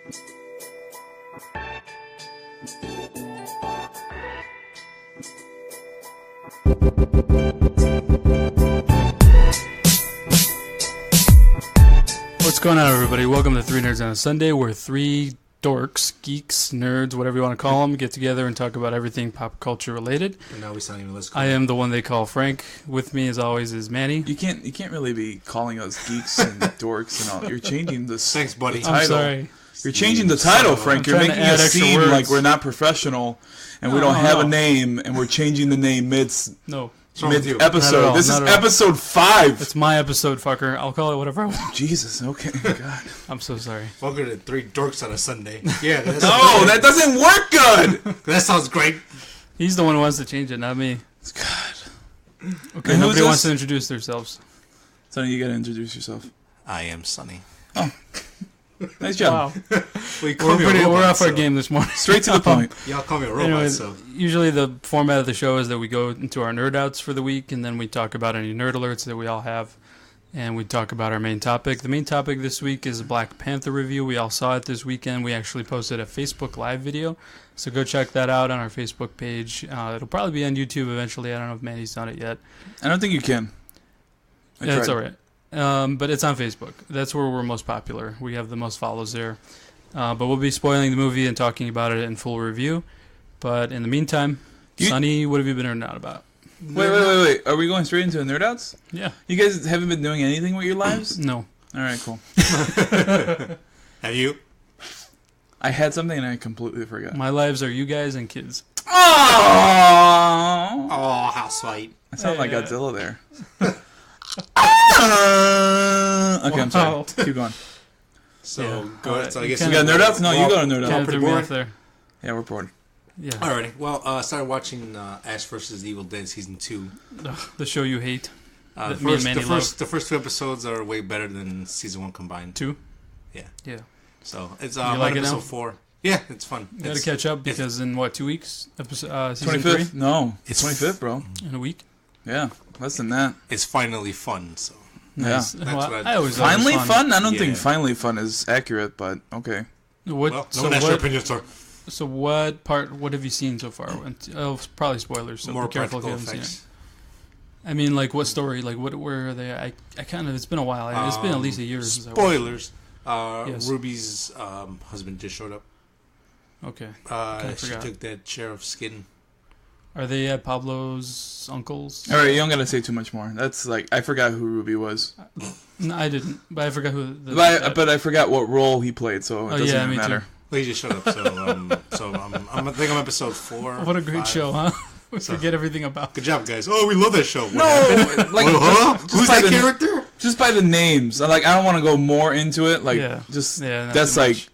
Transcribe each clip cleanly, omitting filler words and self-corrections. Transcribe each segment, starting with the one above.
What's going on, everybody? Welcome to Three Nerds on a Sunday, where three dorks, geeks, nerds, whatever you want to call them, get together and talk about everything pop culture related. And now we sound even less cool. I am the one they call Frank. With me, as always, is Manny. You can't really be calling us geeks and dorks and all. You're changing the Thanks, buddy. title. I'm sorry. You're changing the title, Frank. You're making us seem like we're not professional and we don't have a name, and we're changing the name mid-episode. This is episode 5. It's my episode, fucker. I'll call it whatever I want. Jesus, okay. God. I'm so sorry. Welcome to Three Dorks on a Sunday. Yeah. No, that doesn't work good. That sounds great. He's the one who wants to change it, not me. God. Okay, nobody wants to introduce themselves. Sonny, you gotta introduce yourself. I am Sonny. Oh. Nice job. Wow. We're off our game this morning. Straight to the point. Y'all call me a robot, Anyways, so. Usually the format of the show is that we go into our nerd outs for the week, and then we talk about any nerd alerts that we all have, and we talk about our main topic. The main topic this week is a Black Panther review. We all saw it this weekend. We actually posted a Facebook Live video, so go check that out on our Facebook page. It'll probably be on YouTube eventually. I don't know if Manny's done it yet. I don't think you can. That's all right. But it's on Facebook. That's where we're most popular. We have the most follows there. But we'll be spoiling the movie and talking about it in full review. But in the meantime, Sonny, what have you been nerding out about? Wait. Are we going straight into the nerd outs? Yeah. You guys haven't been doing anything with your lives? No. All right, cool. Have you? I had something and I completely forgot. My lives are you guys and kids. Oh, how sweet. I sound like Godzilla there. Okay, I'm sorry. Keep going. So, go ahead. So I guess you got nerd outs? No, you go to nerd outs. Threw me off there. Yeah, we're bored. Yeah. Alrighty. Well, I started watching Ash vs. Evil Dead Season 2. The show you hate. The first 2 episodes are way better than Season 1 combined. 2? Yeah. Yeah. So, it's like episode 4. Yeah, it's fun. You gotta catch up because in, 2 weeks? Season 25th? 3? No. It's 25th, bro. In a week? Yeah, less than that. It's finally fun, so. Nice. Yeah. Well, I always finally fun? I don't think Yeah. finally fun is accurate, but okay. That's your opinion, sir. So what have you seen so far? Probably spoilers, so More be careful if you practical haven't seen effects. it. I mean, like, what story? Like, where are they? I kind of, it's been a while. It's been at least a year since I watched it. Spoilers. Yes. Ruby's husband just showed up. Okay. She took that sheriff's skin. Are they at Pablo's uncle's? All right, you don't gotta say too much more. That's like, I forgot who Ruby was. No, I didn't, but I forgot who. But I forgot what role he played, so it doesn't even matter. Too. Well, he just showed up, so I think I'm episode 4. What a great 5. show, huh? We forget everything about. Good job, guys. Oh, we love that show. What like, who's that character? Just by the names. Like, I don't want to go more into it. Like, that's like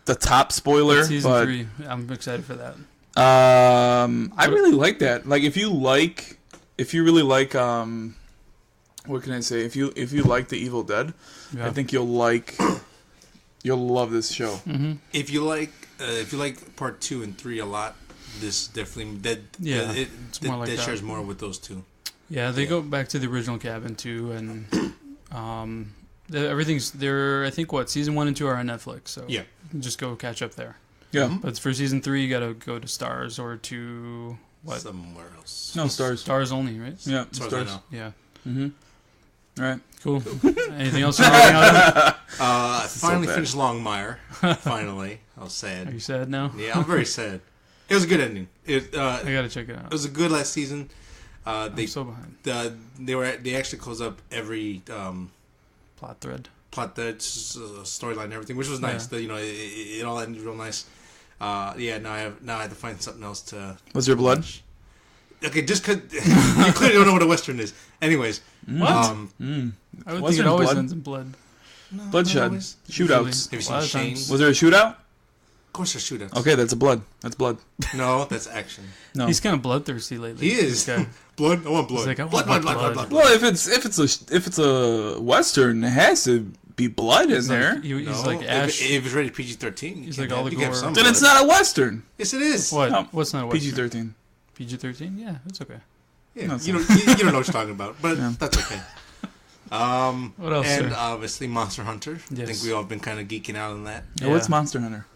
the top spoiler. Season 3. I'm excited for that. I really like that. Like, if you really like, what can I say? If you like The Evil Dead, I think you'll love this show. Mm-hmm. If you like part 2 and 3 a lot, this definitely that shares more with those two. Yeah, they go back to the original cabin too, and everything's there. I think season 1 and 2 are on Netflix, so yeah, just go catch up there. Yeah, but for season 3, you gotta go to Stars or to what? Somewhere else. No, Stars. Stars only, right? Yeah, Stars. Yeah. Mm-hmm. All right. Cool. Anything else? I finally finished Longmire. Finally, I was sad. Are you sad now? Yeah, I'm very sad. It was a good ending. I gotta check it out. It was a good last season. I'm so behind. They actually closed up every plot thread, storyline, and everything, which was nice. Yeah. It all ended real nice. Now I have to find something else to. Was there blood? Okay, just because you clearly don't know what a Western is. Anyways, what? I would think it always ends in blood. No, bloodshed, shootouts. Have you seen Shane? Was there a shootout? Of course, there's shootouts. Okay, that's blood. That's blood. No, that's action. No, he's kind of bloodthirsty lately. He is. Blood. I want blood. He's like, I want blood. Well, if it's a Western, it has to be blood in there. He's like Ash. If it's rated PG-13, he's like all the gore. Then it's not a Western. Yes, it is. What? No. What's not a Western? PG-13. PG-13? Yeah, that's okay. Yeah, you don't know what you're talking about, but that's okay. What else? And sir? obviously Monster Hunter. Yes. I think we all been kind of geeking out on that. Yeah. What's Monster Hunter?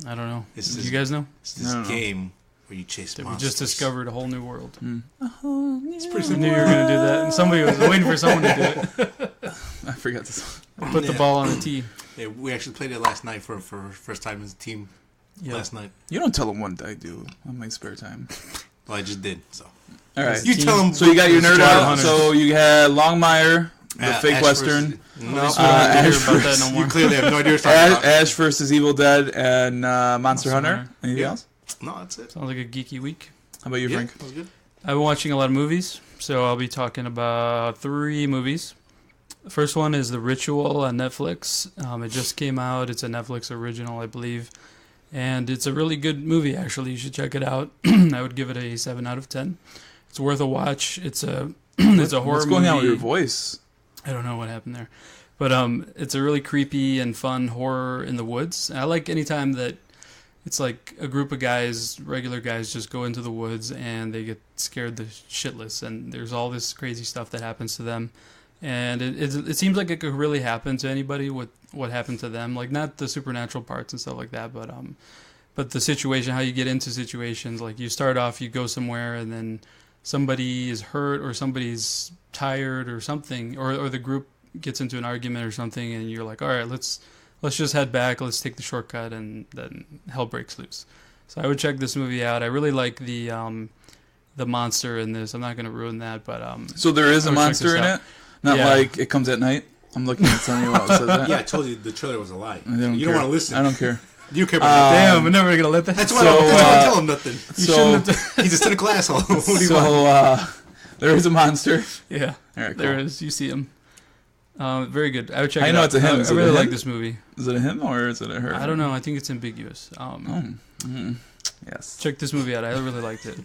I don't know. It's Do you guys know? It's this game where you chase that monsters. We just discovered a whole new world. It's pretty I simple. knew you were going to do that, and somebody was waiting for someone to do it. I forgot this. Put the ball on the tee. Yeah, we actually played it last night for first time as a team. Yep. Last night. You don't tell them what I do on my spare time. Well, I just did. So. All right. You tell them. So you got your nerd out. Hunters. So you had Longmire, the fake Ash Western. No, we don't have to hear about that no more. You clearly have no idea what you're talking about. Ash versus Evil Dead and Monster Hunter. Anything else? No, that's it. Sounds like a geeky week. How about you, Frank? That was good. I've been watching a lot of movies, so I'll be talking about 3 movies. The first one is The Ritual on Netflix. It just came out. It's a Netflix original, I believe. And it's a really good movie, actually. You should check it out. I would give it a 7 out of 10. It's worth a watch. It's a it's a horror What's going movie. on with your voice? I don't know what happened there. But it's a really creepy and fun horror in the woods. And I like anytime that it's like a group of guys, regular guys, just go into the woods and they get scared the shitless. And there's all this crazy stuff that happens to them. And it seems like it could really happen to anybody with what happened to them. Like, not the supernatural parts and stuff like that, but the situation, how you get into situations. Like, you start off, you go somewhere, and then somebody is hurt or somebody's tired or something, or the group gets into an argument or something, and you're like, all right, let's just head back, let's take the shortcut, and then hell breaks loose. So I would check this movie out. I really like the monster in this. I'm not going to ruin that, but So there is a monster in it? Not Yeah. like It Comes at Night? I'm looking at Sonny while it says that. Yeah, I told you the trailer was a lie. I don't You care. don't want to listen. I don't care. You care about nothing. damn, we're never going to let that. That's why So, I don't tell him nothing. So, He's a cynical asshole. What do you want? so there is a monster. Yeah, All right, cool. there is. You see him. Very good. I would check I it know out. it's a him. I Is it really a like him? this movie. Is it a him or is it a her? I don't know. I think it's ambiguous. Yes. Check this movie out. I really liked it.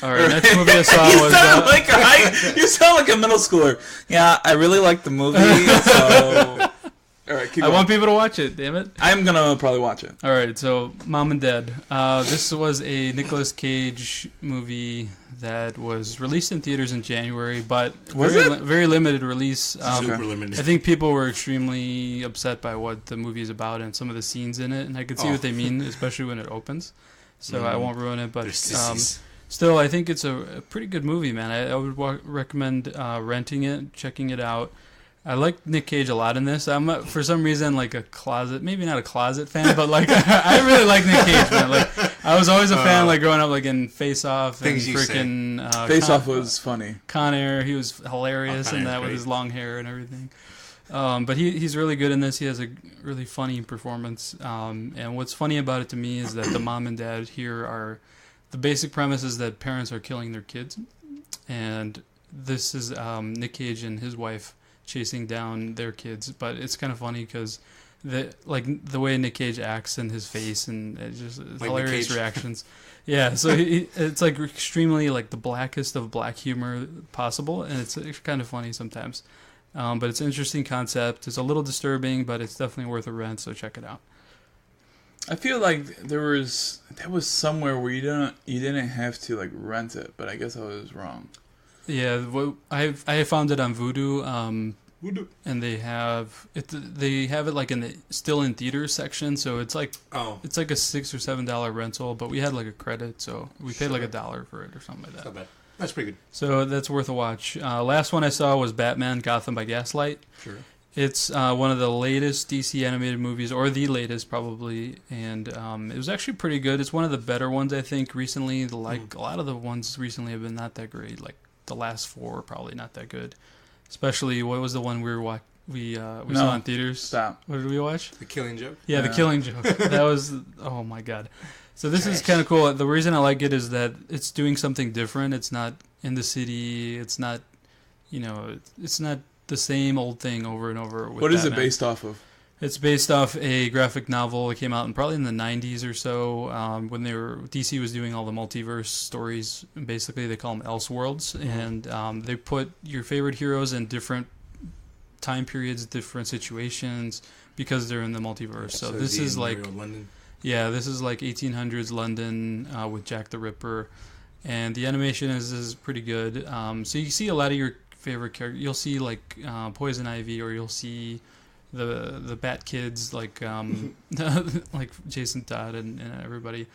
All right, next movie I saw was... You sound like a middle schooler. Yeah, I really like the movie, so... All right, keep I going. want people to watch it, damn it. I'm going to probably watch it. All right, so Mom and Dad. This was a Nicolas Cage movie that was released in theaters in January, but very limited release. Super limited. I think people were extremely upset by what the movie is about and some of the scenes in it, and I could see what they mean, especially when it opens. So I won't ruin it, but still, I think it's a pretty good movie, man. I would recommend renting it, checking it out. I like Nick Cage a lot in this. I'm for some reason like a closet, maybe not a closet fan, but like I really like Nick Cage, man. Like I was always a fan, like growing up, like in Face Off and freaking Face Off was funny. Con Air. He was hilarious in that with his long hair and everything. But he's really good in this. He has a really funny performance. And what's funny about it to me is that the mom and dad here are the basic premise is that parents are killing their kids, and this is Nick Cage and his wife chasing down their kids. But it's kind of funny because the way Nick Cage acts and his face and it's just like hilarious reactions. Yeah, so it's like extremely like the blackest of black humor possible, and it's kind of funny sometimes. But it's an interesting concept. It's a little disturbing, but it's definitely worth a rent. So check it out. I feel like there was somewhere where you didn't have to like rent it, but I guess I was wrong. Yeah, I found it on Vudu, and they have it like still in theaters section, so it's like it's like a $6 or $7 rental, but we had like a credit, so we paid like $1 for it or something like that. Not bad. That's pretty good. So that's worth a watch. Last one I saw was Batman: Gotham by Gaslight. Sure. It's one of the latest DC animated movies, or the latest probably, and it was actually pretty good. It's one of the better ones I think recently. A lot of the ones recently have been not that great. Like the last 4 are probably not that good. Especially what was the one we saw in theaters? Stop. What did we watch? The Killing Joke. Yeah, The Killing Joke. That was oh my god. So this is kind of cool. The reason I like it is that it's doing something different. It's not in the city. It's not, it's not the same old thing over and over. With What is Batman. it based off of? It's based off a graphic novel that came out probably in the 90s or so, when DC was doing all the multiverse stories. Basically, they call them Elseworlds, and they put your favorite heroes in different time periods, different situations, because they're in the multiverse. So this is like, London. Yeah, this is like 1800s London with Jack the Ripper, and the animation is pretty good. So you see a lot of your favorite character. You'll see like Poison Ivy, or you'll see the Bat Kids, like like Jason Todd and everybody,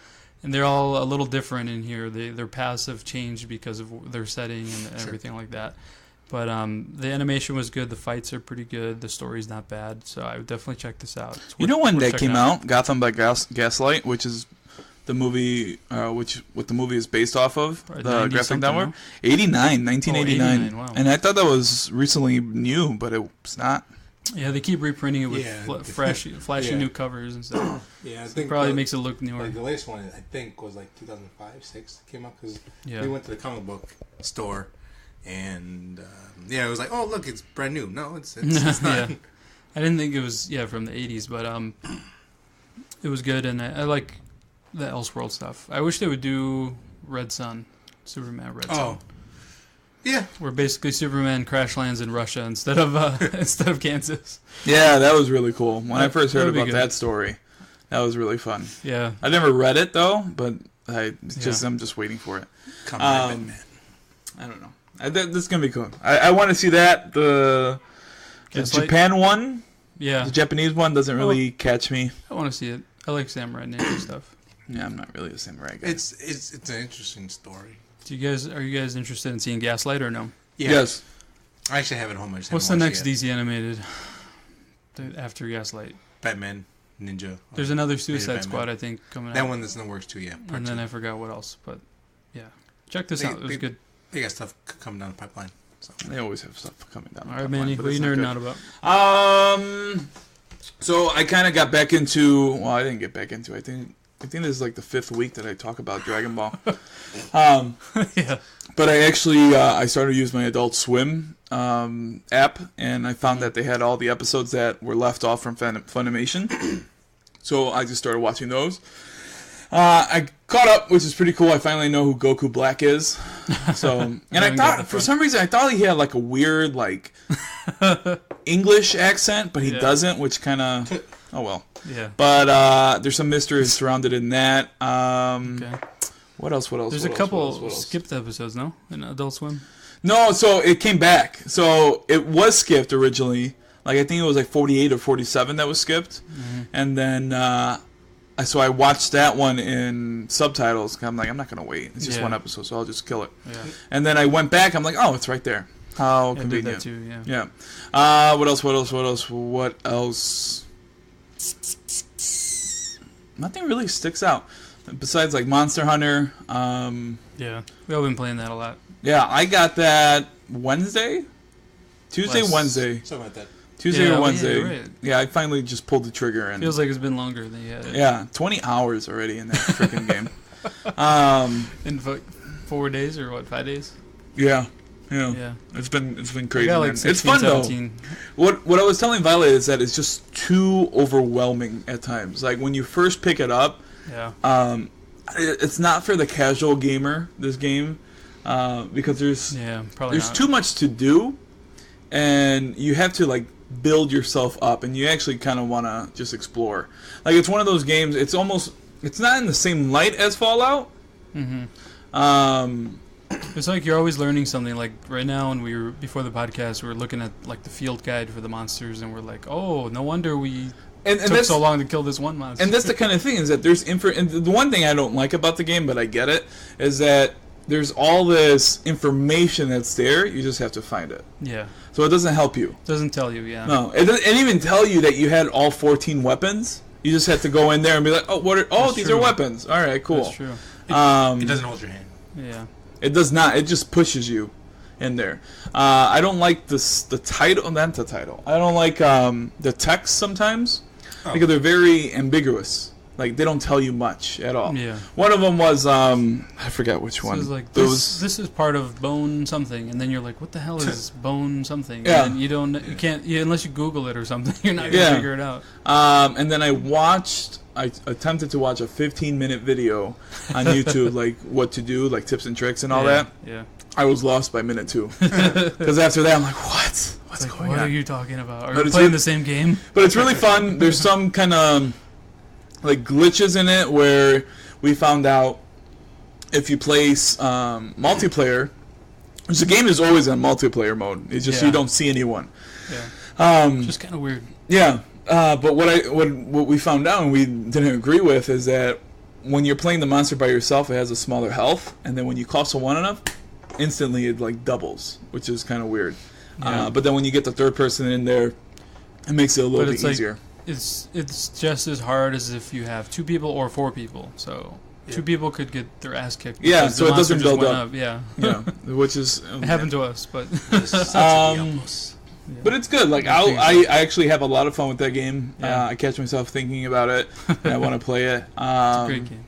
and they're all a little different in here. Their paths have changed because of their setting and everything like that. But the animation was good. The fights are pretty good. The story's not bad. So I would definitely check this out. You know when that came out? Gotham by Gaslight, which is the movie, what the movie is based off of, the graphic novel. 1989. Wow. And I thought that was recently new, but it's not. Yeah, they keep reprinting it with flashy new covers and stuff. Yeah, I so think it probably makes it look newer. Like the latest one, I think, was like 2005, 6 came out, because we went to the comic book store, and it was like, oh look, it's brand new. No, it's not. Yeah. I didn't think it was from the 80s, but it was good, and I like the Elseworld stuff. I wish they would do Red Sun, Superman Red Sun. Yeah, where basically Superman crash lands in Russia instead of Kansas. Yeah, that was really cool. When I first heard about that story, that was really fun. Yeah, I never read it though, but I'm just waiting for it. Come on, man. I don't know. This is gonna be cool. I want to see that. The Japan one, the Japanese one doesn't really catch me. I want to see it. I like samurai ninja stuff. Yeah, I'm not really a samurai guy. It's an interesting story. Are you guys interested in seeing Gaslight or no? Yeah. Yes. I actually have it at home. What's the next DC animated after Gaslight? Batman, Ninja. There's another Suicide Squad, I think, coming out. That one that's in the works too, yeah. And then I forgot what else, but yeah. Check this out. It was good. They got stuff coming down the pipeline. So. They always have stuff coming down the pipeline. All right, Manny, what are you nerding out about? So I kind of got back into... Well, I didn't get back into it. I think this is like the 5th week that I talk about Dragon Ball. Yeah. But I actually I started to use my Adult Swim app, and I found that they had all the episodes that were left off from Funimation. So I just started watching those. I caught up, which is pretty cool. I finally know who Goku Black is. So, and I thought for some reason he had like a weird like English accent, but he doesn't, which kind of oh well. Yeah. But there's some mystery surrounded in that. Okay. What else? There's a couple skipped episodes, no? In Adult Swim? No, so it came back. So it was skipped originally. Like I think it was like 48 or 47 that was skipped. Mm-hmm. And then so I watched that one in subtitles. I'm like, I'm not going to wait. It's just one episode, so I'll just kill it. Yeah. And then I went back. I'm like, oh, it's right there. How convenient. I did that too, yeah. What else? Nothing really sticks out. Besides like Monster Hunter. Yeah, we've all been playing that a lot. Yeah, I got that Wednesday? Wednesday. Something like that. Tuesday or Wednesday. Yeah, right. Yeah, I finally just pulled the trigger. And feels like it's been longer than you had it. Yeah, 20 hours already in that freaking game. In 4 days or 5 days? Yeah. It's been crazy. Like 16, it's fun 17. though. What I was telling Violet is that it's just too overwhelming at times. Like when you first pick it up, it's not for the casual gamer. This game, because there's too much to do, and you have to like build yourself up, and you actually kind of want to just explore. Like it's one of those games. It's not in the same light as Fallout. Mm-hmm. It's like you're always learning something. Like right now, when we were before the podcast, we were looking at like the field guide for the monsters, and we're like, oh, no wonder we took so long to kill this one monster. And that's the kind of thing is that there's and the one thing I don't like about the game, but I get it, is that there's all this information that's there. You just have to find it. Yeah. So it doesn't help you. Doesn't tell you. Yeah. No, it doesn't even tell you that you had all 14 weapons. You just have to go in there and be like, oh, these are weapons. All right, cool. That's true. It doesn't hold your hand. Yeah. It does not. It just pushes you in there. I don't like the title. Not the title. I don't like the text sometimes because they're very ambiguous. Like they don't tell you much at all. Yeah. One of them was I forget which one. Is like this is part of bone something, and then you're like, what the hell is bone something? Yeah. And you can't unless you Google it or something. You're not gonna figure it out. And then I attempted to watch a 15-minute video on YouTube, like what to do, like tips and tricks and all that. Yeah. I was lost by minute 2. Because after that, I'm like, what? What's like, going on? What are you talking about? Are you playing the same game? But it's really fun. There's some kind of like glitches in it where we found out if you place multiplayer, The game is always on multiplayer mode. It's just you don't see anyone. Yeah. Just kind of weird. Yeah. But what we found out and we didn't agree with is that when you're playing the monster by yourself, it has a smaller health, and then when you call someone enough, instantly it like doubles, which is kind of weird. Yeah. But then when you get the third person in there, it makes it a little bit easier. It's just as hard as if you have 2 people or 4 people. So 2 people could get their ass kicked. Yeah, so it doesn't build up. Yeah. Yeah, which is it happened to us, but but it's good. Like I actually have a lot of fun with that game. I catch myself thinking about it, and I want to play it. It's a great game.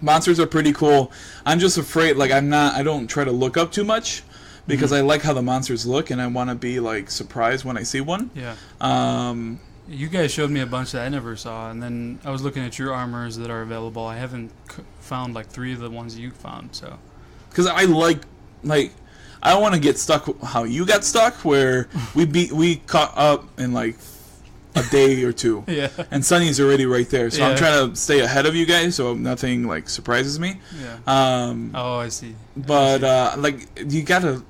Monsters are pretty cool. I'm just afraid, like I don't try to look up too much because I like how the monsters look, and I want to be like surprised when I see one. Yeah. You guys showed me a bunch that I never saw, and then I was looking at your armors that are available. I haven't found like 3 of the ones you found, so. Because I like I don't want to get stuck how you got stuck, where we caught up in like a day or 2. Yeah. And Sonny's already right there, so I'm trying to stay ahead of you guys, so nothing like surprises me. Yeah. Oh, I see. But like you gotta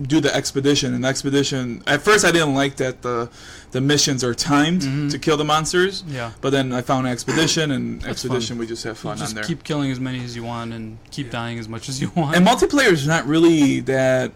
do the expedition. And the expedition, at first I didn't like that the missions are timed to kill the monsters. Yeah. But then I found expedition, and expedition we just have fun on there. Keep killing as many as you want and keep dying as much as you want. And multiplayer is not really that.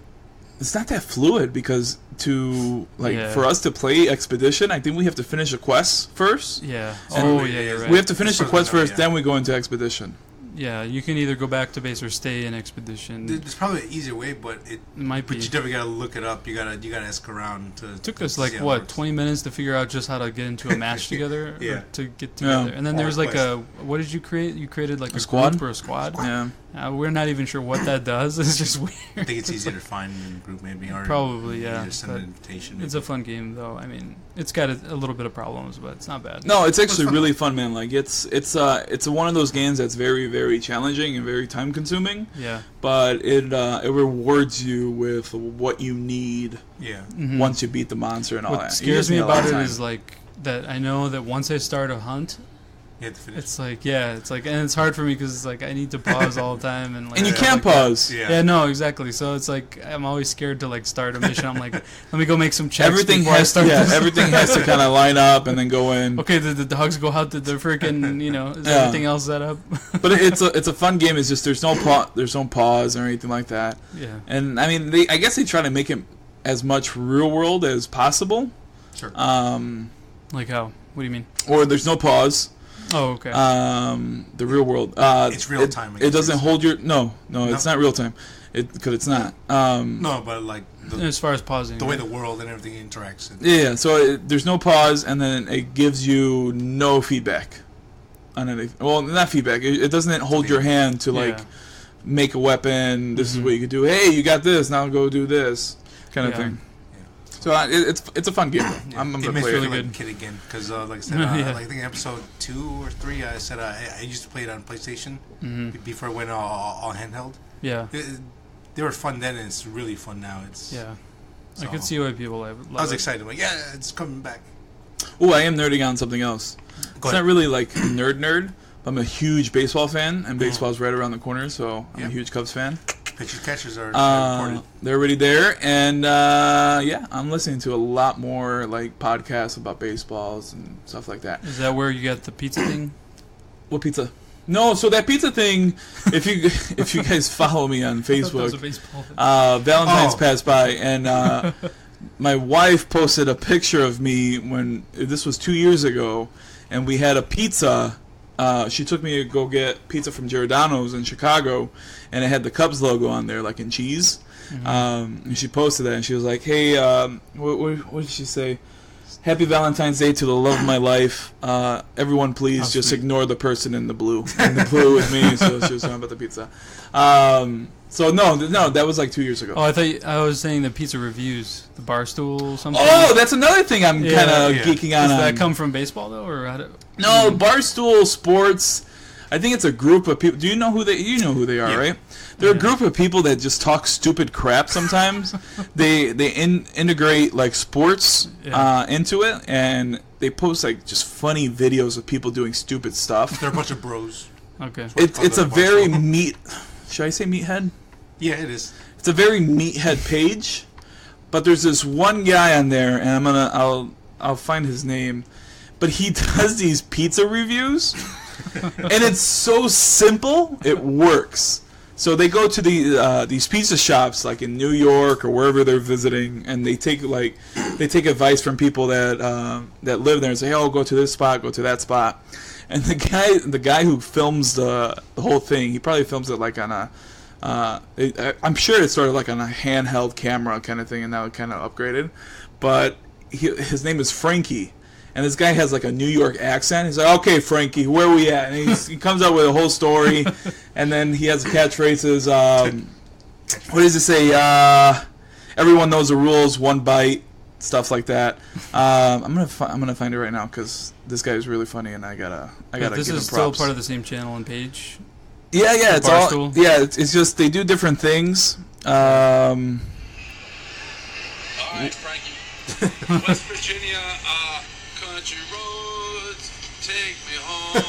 It's not that fluid because for us to play expedition, I think we have to finish a quest first. Yeah. You're right. We have to finish the quest first, then we go into expedition. Yeah, you can either go back to base or stay in expedition. There's probably an easier way, but it might be. But you definitely gotta look it up. You gotta ask around to. It took us like 20 minutes to figure out just how to get into a match together. Yeah. Or to get together, and then there was like what did you create? You created like a squad group or a squad. Yeah. We're not even sure what that does. It's just weird. I think it's easier to find in a group, maybe. Or probably, yeah. Just send an invitation. Maybe. It's a fun game, though. I mean, it's got a little bit of problems, but it's not bad. No, it's actually really fun, man. Like it's one of those games that's very, very challenging and very time consuming. Yeah. But it rewards you with what you need. Yeah. Mm-hmm. Once you beat the monster and all that. What scares me about it is like that. I know that once I start a hunt. It's like and it's hard for me because it's like I need to pause all the time and you can't pause. Yeah, no, exactly. So it's like I'm always scared to like start a mission. I'm like, let me go make some checks. Everything has to kind of line up and then go in. Okay, the dogs go out. The freaking is everything else set up? But it's a fun game. It's just there's no pause or anything like that. Yeah. And I mean, I guess they try to make it as much real world as possible. Sure. Like how? What do you mean? Or there's no pause. Oh, okay. The real world. It's real time. It doesn't hold your no. It's not real time. Because it's not. No, but like as far as pausing, the way the world and everything interacts. Yeah. So there's no pause, and then it gives you no feedback on anything. Well, not feedback. It doesn't hold your hand to like make a weapon. This is what you could do. Hey, you got this. Now go do this kind of thing. So it's a fun game. Yeah. I'm it gonna makes play me it really good kid again because like I said, I think episode 2 or 3, I said I used to play it on PlayStation before I went all handheld. Yeah, they were fun then, and it's really fun now. So, I could see why people love it. I was excited. I'm like, it's coming back. Oh, I am nerding on something else. It's not really like nerd, but I'm a huge baseball fan, and baseball's right around the corner, so I'm a huge Cubs fan. Pitchers catchers are recorded. They're already there, and I'm listening to a lot more like podcasts about baseballs and stuff like that. Is that where you got the pizza thing? What pizza? No, so that pizza thing. If you guys follow me on Facebook, Valentine's passed by, and my wife posted a picture of me when this was 2 years ago, and we had a pizza. She took me to go get pizza from Giordano's in Chicago, and it had the Cubs logo on there, like in cheese. And she posted that, and she was like, "Hey, what did she say? Happy Valentine's Day to the love of my life. Everyone, please just ignore the person in the blue. In the blue with me." So she was talking about the pizza. So no, that was like 2 years ago. Oh, I was saying the pizza reviews, the Barstool something. Oh, that's another thing I'm kind of geeking on. Does that come from baseball though, or No, Barstool Sports. I think it's a group of people. Do you know who they? You know who they are, right? They're a group of people that just talk stupid crap. Sometimes they integrate like sports into it, and they post like just funny videos of people doing stupid stuff. They're a bunch of bros. Okay, it's a very meat. Should I say meathead? Yeah, it is. It's a very meathead page, but there's this one guy on there, and I'll find his name, but he does these pizza reviews, and it's so simple, it works. So they go to these pizza shops, like in New York or wherever they're visiting, and they take advice from people that live there and say, "Oh, go to this spot, go to that spot." And the guy who films the whole thing, he probably films it like on a, I'm sure it's sort of like on a handheld camera kind of thing, and now it kind of upgraded. But his name is Frankie. And this guy has like a New York accent. He's like, "Okay, Frankie, where are we at?" And he comes up with a whole story, and then he has catchphrases. What does he say? Everyone knows the rules. One bite, stuff like that. I'm gonna find it right now because this guy is really funny, and I gotta give him props. This is still part of the same channel and page. Yeah, it's Barstool. all. Yeah, it's just they do different things. All right, Frankie. West Virginia. Country roads take me home,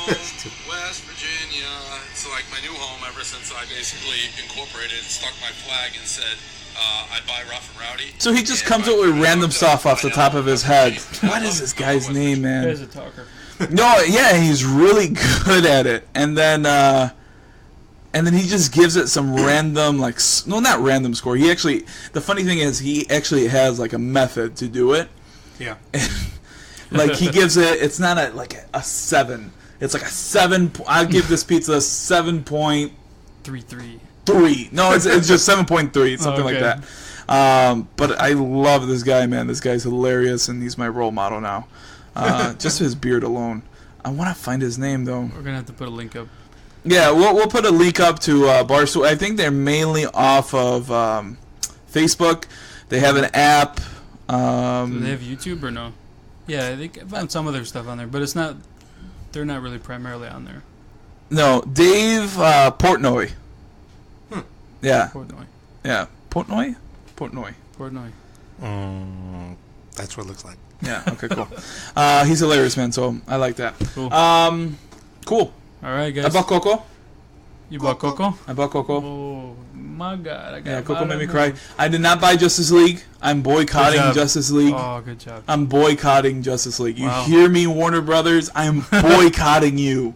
West Virginia. It's like my new home ever since I basically incorporated, stuck my flag and said, I buy rough and rowdy. So he just comes up with random stuff off the top of his head. What is this guy's name, man? He's a talker. No, yeah, he's really good at it. And then he just gives it some random, like, no, not random score. The funny thing is he actually has like a method to do it. Yeah. Like he gives it, it's not a 7. It's like a 7. I give this pizza a 7.33. No, it's just 7.3, something like that. But I love this guy, man. This guy's hilarious, and he's my role model now. Just his beard alone. I want to find his name though. We're gonna have to put a link up. Yeah, we'll put a link up to Barstool. I think they're mainly off of Facebook. They have an app. Do they have YouTube or no? Yeah, they found some of their stuff on there, but it's not. They're not really primarily on there. No, Dave Portnoy. Yeah. Portnoy. Yeah. Portnoy. That's what it looks like. Yeah. Okay. Cool. He's hilarious, man. So I like that. Cool. Cool. All right, guys. I bought Coco. You bought Coco? I bought Coco. Oh my God! Coco made me cry. I did not buy Justice League. I'm boicotting Justice League. Oh, good job. I'm boycotting Justice League. You hear me, Warner Brothers? I'm boycotting you.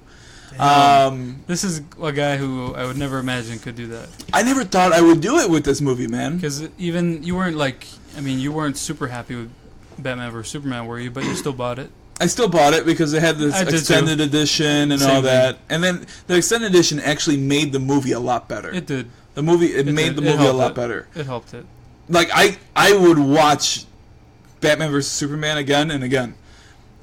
This is a guy who I would never imagine could do that. I never thought I would do it with this movie, man. Because even you weren't super happy with Batman vs Superman, were you? But you still bought it. I still bought it because it had this extended edition and all that. And then the extended edition actually made the movie a lot better. It did. It made the movie a lot better. It helped it. Like I would watch Batman vs Superman again and again.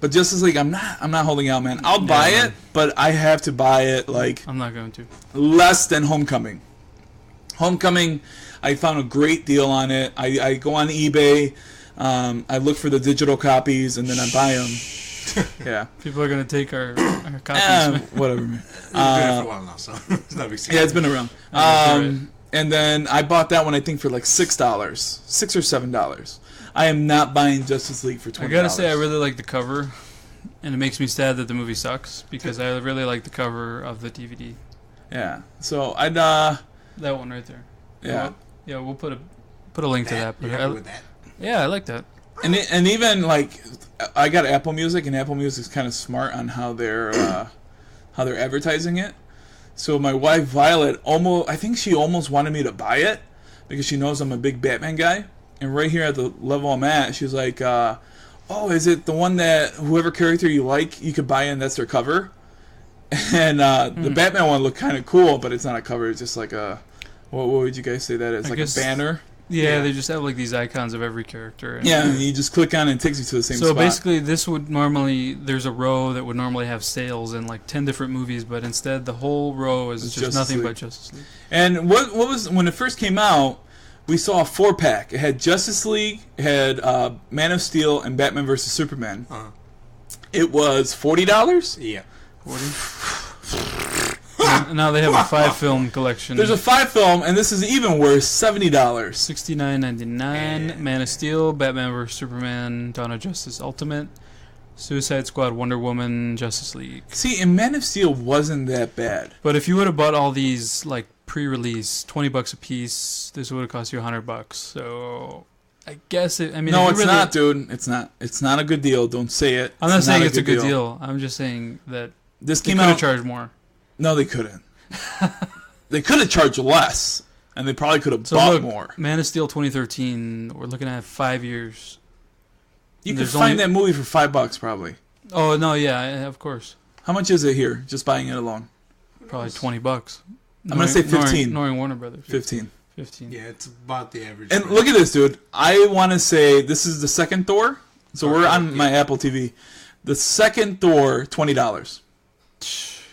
But Justice League, I'm not holding out, man. I'll buy it, but I have to buy it like I'm not going to. Less than Homecoming. Homecoming, I found a great deal on it. I go on eBay, I look for the digital copies, and then I buy them. Yeah. People are gonna take our copies. Whatever, man. It's been there for a while now, so it's not a big secret. Yeah, it's been around. And then I bought that one, I think, for like $6, $6 or $7. I am not buying Justice League for $20. I gotta say, I really like the cover, and it makes me sad that the movie sucks because I really like the cover of the DVD. Yeah. So I'd that one right there. Yeah. Yeah, we'll put a link to that. You're happy with that? Yeah, I like that. And even like I got Apple Music, and Apple Music's kind of smart on how they're advertising it. So my wife Violet I think she almost wanted me to buy it because she knows I'm a big Batman guy. And right here at the level I'm at, she's like, "Oh, is it the one that whoever character you like, you could buy and that's their cover?" And the Batman one looked kind of cool, but it's not a cover. It's just like a what would you guys say that is? Like a banner. Yeah, they just have like these icons of every character. And you just click on it and it takes you to the same spot. So basically, there's a row that would normally have sales in like 10 different movies, but instead the whole row is just nothing but Justice League. And what was, when it first came out, we saw a 4-pack. It had Justice League, it had Man of Steel, and Batman vs. Superman. It was $40? Yeah. 40? And now they have a 5-film collection. There's a 5-film, and this is even worse, $70. $69.99. Man of Steel, Batman vs Superman, Dawn of Justice Ultimate, Suicide Squad, Wonder Woman, Justice League. See, and Man of Steel wasn't that bad. But if you would have bought all these like pre-release, $20 a piece, this would have cost you $100. So I guess it. I mean, no, it's really, not, dude. It's not. It's not a good deal. Don't say it. I'm not saying it's a good deal. I'm just saying that this they came could out. have charged more. No, they couldn't. They could have charged less, and they probably could have bought more. Man of Steel 2013. We're looking at 5 years. You could find that movie for $5 probably. Oh no, yeah, of course. How much is it here? Just buying it alone? Probably $20. I'm gonna say 15. Knowing Warner Brothers. 15. 15. Yeah, it's about the average. And look at this, dude. I want to say this is the second Thor. So we're on my Apple TV. The second Thor, $20.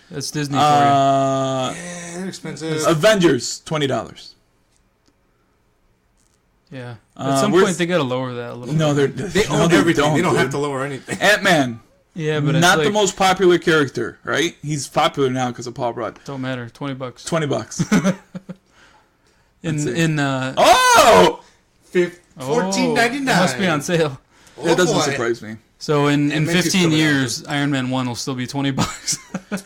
That's Disney for you. Yeah, they're expensive. Avengers, $20. Yeah. At some point, they got to lower that a little No, bit. they own everything. They don't have to lower anything. Ant-Man. Yeah, but not it's the most popular character, right? He's popular now because of Paul Rudd. Don't matter. $20. $20. $14.99. It must be on sale. That doesn't surprise me. So in 15 years, Iron Man 1 will still be $20.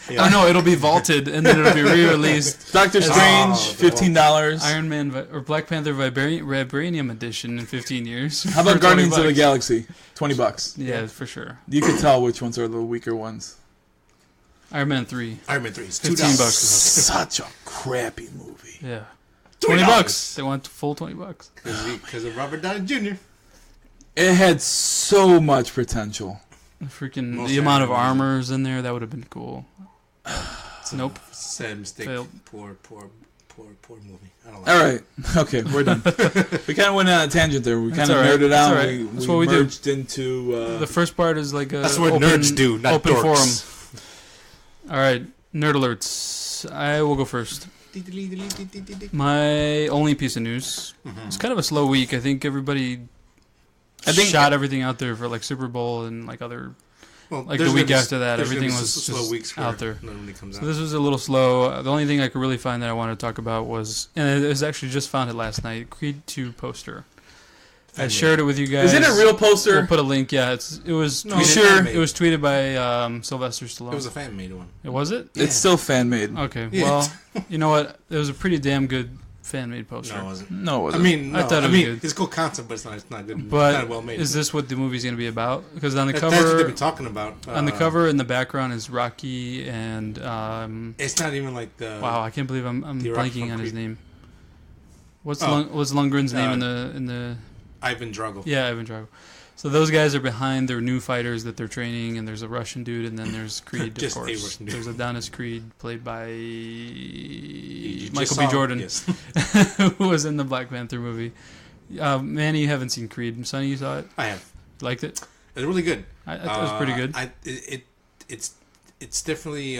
Yeah. Oh no, it'll be vaulted and then it'll be re-released. Doctor Strange, $15. Iron Man or Black Panther Vibranium edition in 15 years. How about Guardians of the Galaxy? $20. Yeah, for sure. You can tell which ones are the weaker ones. Iron Man 3. Iron Man 3 is $15. Such a crappy movie. Yeah. $20. They want full $20. Because of Robert Downey Jr. It had so much potential. The amount of armors in there, that would have been cool. Nope. Sad mistake. Failed. Poor movie. I don't like All right. Okay, we're done. We kind of went on a tangent there. We kind of nerded out. Right. That's what we merged into... the first part is like a that's what nerds do, not open dorks. Forum. All right. Nerd alerts. I will go first. My only piece of news. It's kind of a slow week. I think everybody... shot everything out there for like Super Bowl and like other, like the week after that, everything was just out there. So this was a little slow. The only thing I could really find that I wanted to talk about was, and it was actually just found it last night, Creed 2 poster. I shared it with you guys. Is it a real poster? We'll put a link. Yeah, it was. No, tweeted, it was tweeted by Sylvester Stallone. It was a fan made one. Was it? Yeah. It's still fan made. Okay. Yeah. Well, you know what? It was a pretty damn good fan-made poster. No, it wasn't. No, it wasn't. I mean, I thought it was good. It's a cool concept, but it's not good. But it's not well made. Is this what the movie's going to be about? Because on the cover, that's what they've been talking about. On the cover, in the background is Rocky and. It's not even like the. Wow, I can't believe I'm blanking on his name. What's Lundgren's name in the? Ivan Drago. Yeah, Ivan Drago. So those guys are behind their new fighters that they're training, and there's a Russian dude, and then there's Creed, of course. Russian dude. There's Adonis Creed, played by Michael B. Jordan, yes. who was in the Black Panther movie. Manny, you haven't seen Creed. Sonny, you saw it? I have. Liked it? It's really good. I thought it was pretty good. It's definitely,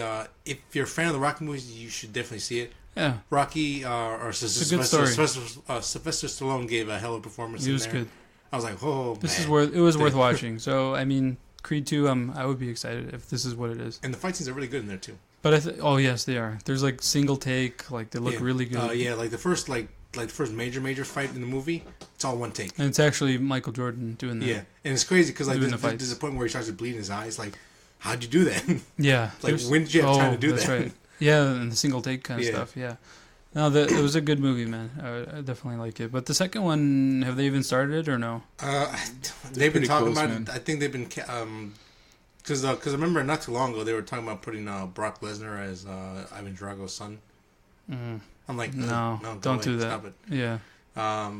if you're a fan of the Rocky movies, you should definitely see it. Yeah. Rocky, or Sylvester Stallone gave a hell of a performance in there. He was good. I was like, oh, This is worth watching. So, I mean, Creed 2, I would be excited if this is what it is. And the fight scenes are really good in there, too. But oh, yes, they are. There's, like, single take. Like, they look really good. Yeah, like the first major fight in the movie, it's all one take. And it's actually Michael Jordan doing that. Yeah, and it's crazy because, like, there's a point where he starts to bleed in his eyes. Like, how'd you do that? Yeah. Like, when did you have time to do that? That's right. Yeah, and the single take kind of stuff, yeah. No, it was a good movie, man. I definitely like it. But the second one, have they even started it or no? They've been talking about it. I think they've been... Because I remember not too long ago, they were talking about putting Brock Lesnar as Ivan Drago's son. Mm. I'm like, no, don't do that. Stop it. Yeah.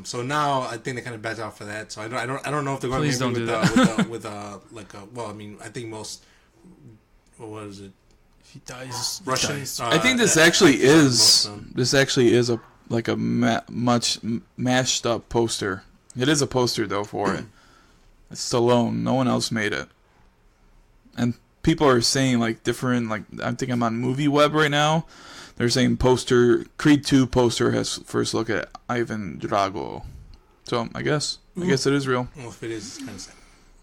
So now I think they kind of backed off for that. So I don't know if they're going to with well, I mean, I think most... What is it? If he dies, Russian. I think this actually is a much mashed up poster. It is a poster though for it. It's Stallone. No one else made it. And people are saying like different. Like I think I'm on Movie Web right now. They're saying Creed 2 poster has first look at Ivan Drago. So I guess it is real. Well, if it is, it's kind of sad.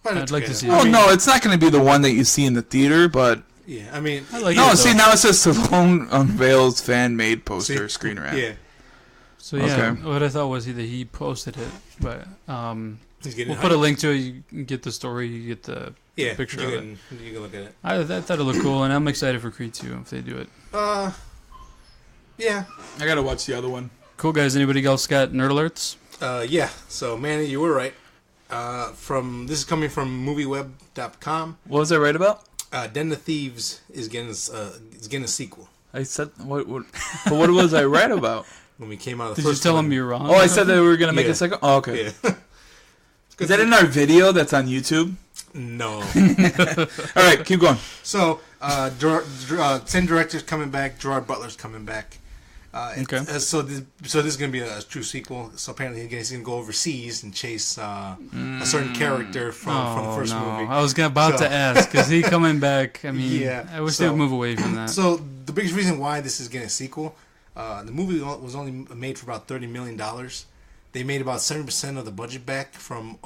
But I'd like to see it. Oh no, it's not going to be the one that you see in the theater, but. Yeah, I mean... now it says Stallone unveils fan-made poster screen wrap. Yeah. So, what I thought was he posted it, but we'll put a link to it. You can get the story, you get the Yeah, picture of it. You can look at it. I thought it looked cool, and I'm excited for Creed 2 if they do it. Yeah. I gotta watch the other one. Cool, guys. Anybody else got nerd alerts? Yeah. So, Manny, you were right. This is coming from MovieWeb.com. What was I right about? Den of Thieves is getting a sequel. I said what? But what was I right about? When we came out of the Did you first tell one. them you're wrong? Oh, I said that we were gonna make Yeah. a second. Oh, okay. Yeah. Is that in our video that's on YouTube? No. All right, keep going. So, same director's coming back. Gerard Butler's coming back. Okay. So this is going to be a true sequel. So apparently he's going to go overseas and chase a certain character from the first movie. I was about to ask, is he coming back? I mean, Yeah, I wish they would move away from that. So the biggest reason why this is getting a sequel, the movie was only made for about $30 million. They made about 70% of the budget back from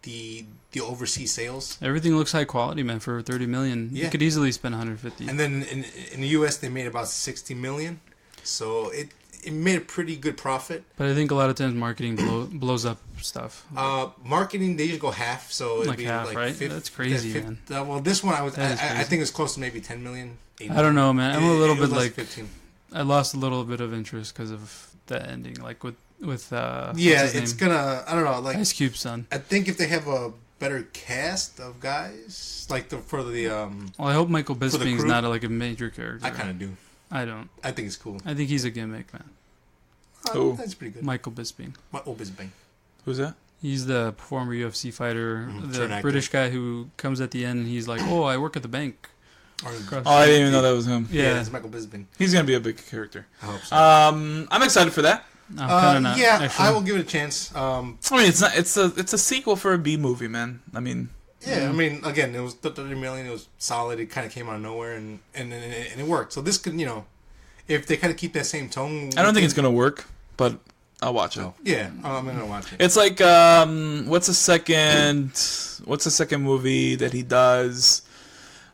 the overseas sales. Everything looks high quality, man. For $30 million, Yeah. you could easily spend $150. And then in the U.S. they made about $60 million. So it made a pretty good profit. But I think a lot of times marketing blows up stuff. Marketing, they just go half, so it'd Like be half, like right? That's crazy, man. Well, this one I That is crazy. think it's close to maybe 10 million. 8 I don't know, man. I'm a little it was bit less like than 15. I lost a little bit of interest because of the ending, like with Yeah, what's his it's name? gonna. I don't know. Like Ice Cube's son. I think if they have a better cast of guys, like Well, I hope Michael Bisping's crew? not like a major character. I kind of do. I don't. I think it's cool. I think he's a gimmick, man. Who? That's pretty good. Michael Bisping. Bisbing. Who's that? He's the former UFC fighter, Turned the actor. British guy who comes at the end and he's like, "Oh, I work at the bank." Or, Across Oh, I didn't even know that was him. Yeah, it's Michael Bisbing. He's gonna be a big character. I hope so. I'm excited for that. I'm kind of not. yeah, actually. I will give it a chance. I mean, it's not. It's a sequel for a B movie, man. I mean, Yeah, I mean, again, it was 30 million. It was solid. It kind of came out of nowhere, and it worked. So this could, if they kind of keep that same tone. I don't think it's gonna work, but I'll watch it. Yeah, I'm gonna watch it. It's like what's the second movie that he does?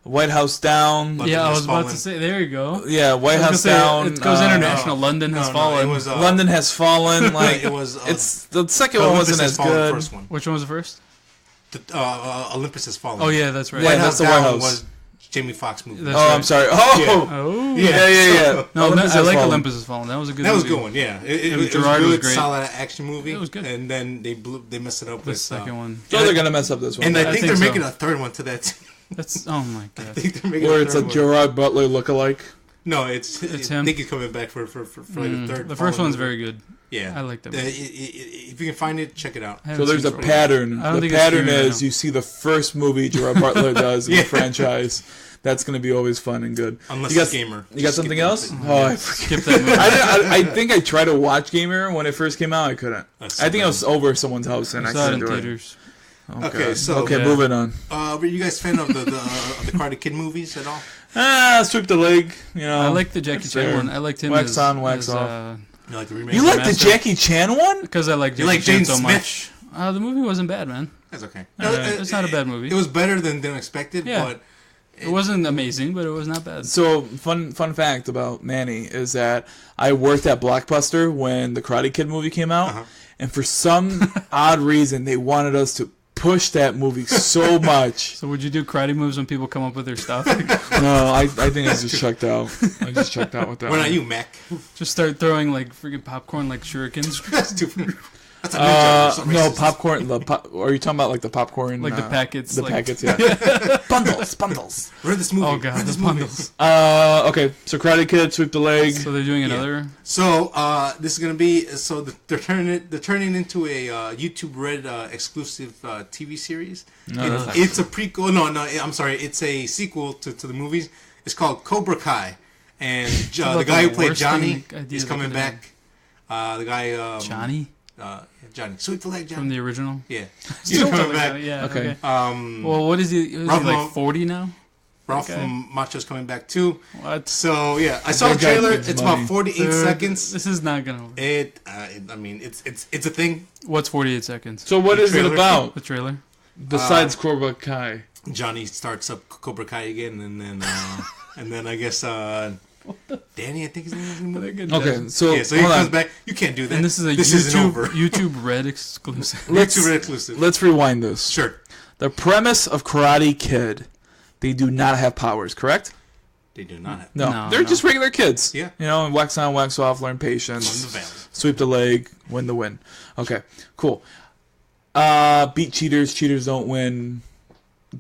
White House Down. London Yeah, I Has was about Fallen. to say. There you go. Yeah, White I House was gonna say, Down. It goes international. London has fallen. It was London Has Fallen. Like it was. it's the second one wasn't as good. The first one. Which one was the first? Olympus Has Fallen. Oh yeah, that's right. Yeah, White that's House the White Down House. was Jamie Foxx movie. That's Oh, right. I'm sorry. Oh, Oh yeah. No, Olympus I Has like Fallen. Olympus Has Fallen. That was a good. That was a movie. good one. Yeah, it And was a Gerard was good, great. solid action movie. It was good. And then they messed it up The with second one. So they're gonna mess up this one. And I think they're so. making a third one to that. That's oh my I god. think they're making Where a it's third a one. Gerard Butler lookalike. No, it's him. I think he's coming back for like the third. The first Fallen one's movie. very good. Yeah, I like that The- movie. if you can find it, check it out. I So haven't there's seen a it. pattern. I don't The think it's pattern streaming right is now. you see the first movie Gerard Butler does in Yeah. the franchise. That's going to be always fun and good. Unless you got, it's Gamer. You got Just something skip else? it. Oh, I Skip that movie. I think I tried to watch Gamer when it first came out. I couldn't. That's I think I so was over at someone's house and I I saw it couldn't in do it. theaters. Okay, so Okay, Yeah. moving on. were you guys fan of the Karate Kid movies at all? Sweep the leg. You know. I like the Jackie That's Chan fair. one. I liked him Wax as, on, wax as, off. You like the remake? You like the Master. Jackie Chan one? because I like Jackie like Chan Jaden so Smith? much. The movie wasn't bad, man. That's okay. It's not a bad movie. It was better than expected, Yeah. but It wasn't amazing, but it was not bad. So fun fact about Manny is that I worked at Blockbuster when the Karate Kid movie came out, and for some odd reason they wanted us to push that movie so much. So would you do karate moves when people come up with their stuff? No, I think I just checked out. I just checked out with that. why one. not you, Mac? Just start throwing like freaking popcorn like shurikens, That's too. That's a ninja. So No, racist. popcorn. Are you talking about like the popcorn? like the packets. The like, packets, yeah. bundles. Read this movie. Oh god, Read the this movie. bundles. Okay, so Karate Kid, sweep the leg. So they're doing another. So this is gonna be they're turning into a YouTube Red exclusive TV series. It's a prequel. No, I'm sorry. It's a sequel to the movies. It's called Cobra Kai, and the guy who played Johnny is coming back. The guy Johnny Johnny, sweep the leg, Johnny. from the original. Yeah, Still he's coming like back. Yeah. Okay. Okay. Um, Well, what is he? Is he Ralph like Mo- 40 now? Ralph okay. from Macho's coming back too. What? So yeah, I saw the That guy trailer. needs It's money. about 48 Dude, seconds. This is not gonna work. I mean, it's a thing. What's 48 seconds? So what The is it trailer? about The trailer. besides Cobra Kai? Johnny starts up Cobra Kai again, and then I guess Danny, I think his name is in the movie. Okay, so Yeah, so he hold comes on. back. You can't do that. And this is a isn't YouTube over. YouTube Red exclusive. YouTube Red exclusive. Let's rewind this. Sure. The premise of Karate Kid, they do not have powers, correct? They do not. No, they're just regular kids. Yeah. You know, wax on, wax off, learn patience, sweep the leg, win the win. Okay, cool. Beat cheaters, cheaters don't win,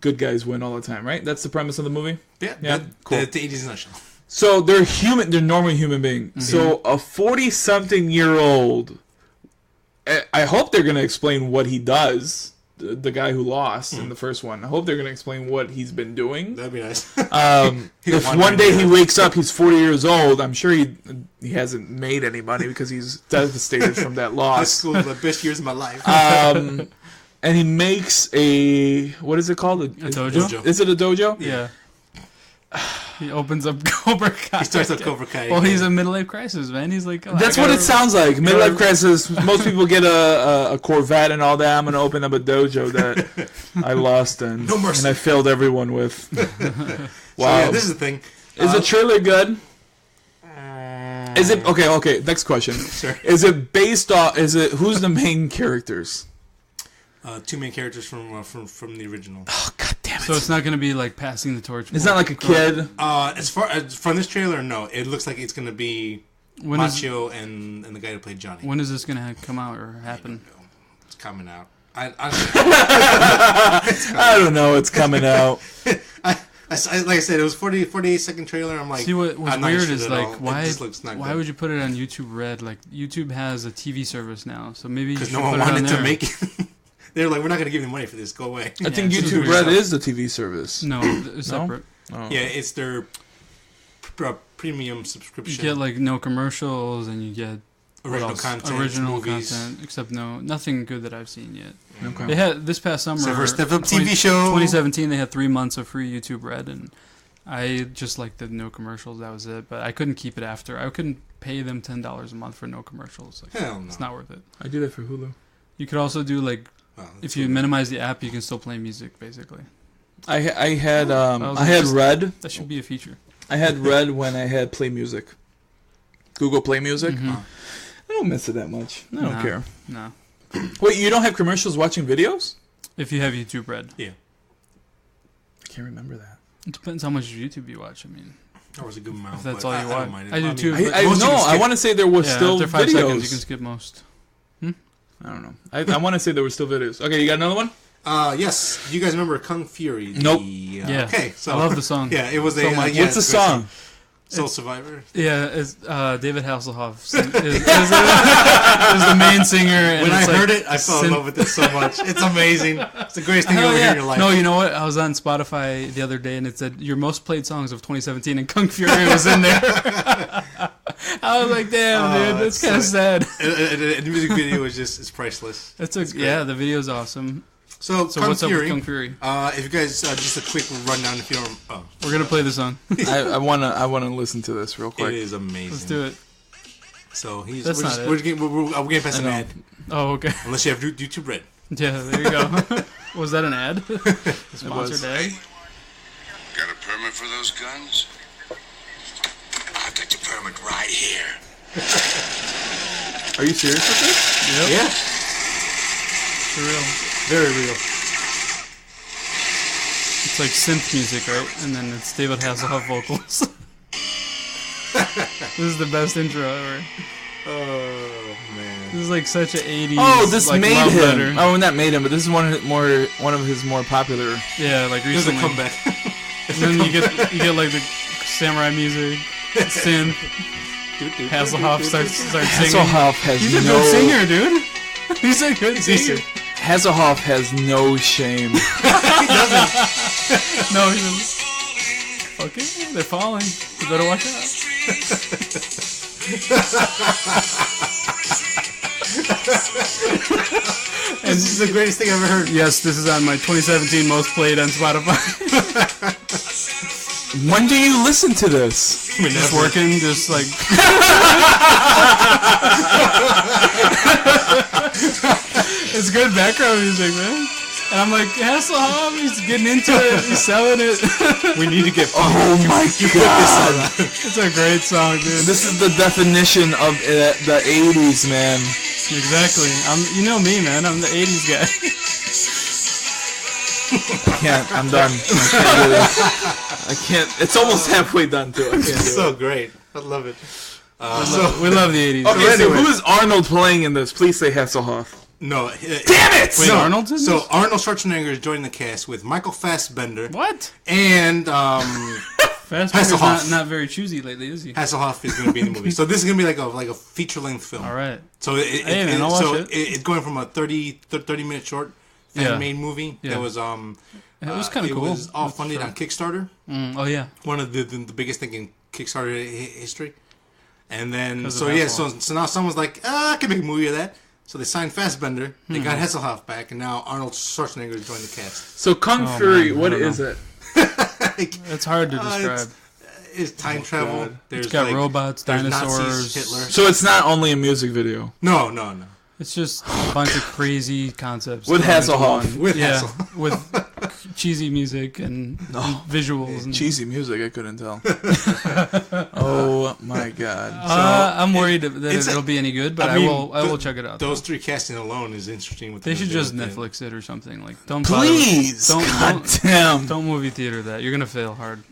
good guys win all the time, right? That's the premise of the movie? Yeah, cool. The 80s nutshell. So they're human, they're normal human beings. Mm-hmm. So a 40-something-year-old, I hope they're going to explain what he does. The guy who lost in the first one. I hope they're going to explain what he's been doing. That'd be nice. If one day he wakes up, he's 40 years old, I'm sure he hasn't made any money because he's devastated from that loss. High school, the best years of my life. And he makes a, what is it called? A dojo? Is it a dojo? Yeah. He opens up Cobra Kai. He starts up Cobra Kai. Well, he's a midlife crisis, man. He's like, that's what it sounds like. Midlife crisis. Most people get a Corvette and all that. I'm gonna open up a dojo that I lost and I failed everyone with. Wow. So, yeah, this is the thing. Is the trailer good? Is it okay? Next question. Sure. Is it based off? Who's the main characters? Two main characters from the original. Oh, god damn it! So it's not going to be like passing the torch. It's not like a kid. As far as from this trailer, no. It looks like it's going to be Macho and the guy who played Johnny. When is this going to come out or happen? It's coming out. I don't know. It's coming out. Like I said, it was 48-second trailer. I'm like, see what's weird is like why would you put it on YouTube Red? Like YouTube has a TV service now, so maybe because no one wanted to make it. They're like, we're not going to give you money for this. Go away. I think YouTube Red is the TV service. No, it's separate. Oh. Yeah, it's their premium subscription. You get like no commercials and you get original content, movies. Content, except nothing good that I've seen yet. Okay. They had this past summer. First ever TV show. 2017. They had 3 months of free YouTube Red, and I just liked the no commercials. That was it. But I couldn't keep it after. I couldn't pay them $10 a month for no commercials. Like, hell no. It's not worth it. I do that for Hulu. You could also do like. If you minimize the app, you can still play music, basically. I had Red. That should be a feature. I had Red when I had Play Music. Google Play Music. Mm-hmm. I don't miss it that much. I don't care. No. Wait, you don't have commercials watching videos? If you have YouTube Red. Yeah. I can't remember that. It depends how much YouTube you watch. I mean, that was a good amount. If that's all you watch. I do too. I want to say there was still after 5 videos. seconds, you can skip most. I don't know. I want to say there were still videos. Okay, you got another one? Yes. Do you guys remember Kung Fury? Nope. Yeah. Okay. So I love the song. Yeah, it was so much. What's the song? Soul Survivor. Yeah, it's David Hasselhoff is the main singer. And when I heard it, I fell in love with it so much. It's amazing. It's the greatest thing you ever hear in your life. No, you know what? I was on Spotify the other day, and it said your most played songs of 2017, and Kung Fury was in there. I was like, damn, dude, that's kind of sad. And the music video is it's priceless. The video's awesome. So what's up with Kung Fury? If you guys just a quick rundown, if you don't. We're gonna play the song. I wanna listen to this real quick. It is amazing. Let's do it. So we're getting past an ad. Oh, okay. Unless you have YouTube Red. Yeah, there you go. Was that an ad? Sponsored ad? Got a permit for those guns? I've got your permit right here. Are you serious with this? Yep. Yeah. For real. Very real. It's like synth music, right? And then it's David Hasselhoff vocals. This is the best intro ever. Oh man. This is like such an 80s. Oh, this like, made him. letter. Oh, not made him, but this is one of his more popular. Yeah, like This is a recently. comeback. And then you get like the samurai music, synth. Hasselhoff starts singing. Hasselhoff has He's a good singer, dude. He's a good singer. Hasselhoff has no shame. He doesn't. No, he doesn't. Okay, they're falling. You better watch out. This is the greatest thing I've ever heard. Yes, this is on my 2017 most played on Spotify. When do you listen to this? Just working, just like. It's good background music, man. And I'm like, Hasselhoff, he's getting into it, he's selling it. We need to get. Oh my god! It's a great song, dude. This is the definition of the 80s, man. Exactly. You know me, man. I'm the 80s guy. I can't. I'm done. I can't do this. I can't. It's almost halfway done too. I can't do It's so it. great. I love it. We love the 80s. Okay, so anyway. who is Arnold playing in this? Please say Hasselhoff. No. Damn it! Wait, Arnold's in So this? Arnold Schwarzenegger is joining the cast with Michael Fassbender What? and Fassbender's Hasselhoff. not very choosy lately, is he? Hasselhoff is going to be in the movie. So this is going to be like a feature length film. All right. So I'll watch it. it's going from a 30 minute short fan made movie. Yeah. That was It was kind of cool. It was all That's funded true. on Kickstarter. Oh, yeah. One of the biggest thing in Kickstarter history. And then, 'Cause so of yeah, Hasselhoff. so now someone's like, I can make a movie of that. So they signed Fassbender, they got Hasselhoff back, and now Arnold Schwarzenegger is joining the cast. So Kung Oh, Fury, man, I what don't is know. it? It's hard to describe. It's time travel. God. There's It's got like, robots, there's dinosaurs. Nazis, Hitler. So it's not only a music video. No. It's just a bunch of crazy concepts. With thrown into Hasselhoff. one. With yeah, Hasselhoff. with cheesy music and visuals. And, Cheesy music, I couldn't tell. Oh my god. I'm worried that it's it'll be any good, but I I mean, will check it out. Those three casting alone is interesting. What They they're should gonna just do with it. Netflix it or something. Like, don't bother with- Please! don't Damn. don't movie theater that. You're gonna fail hard,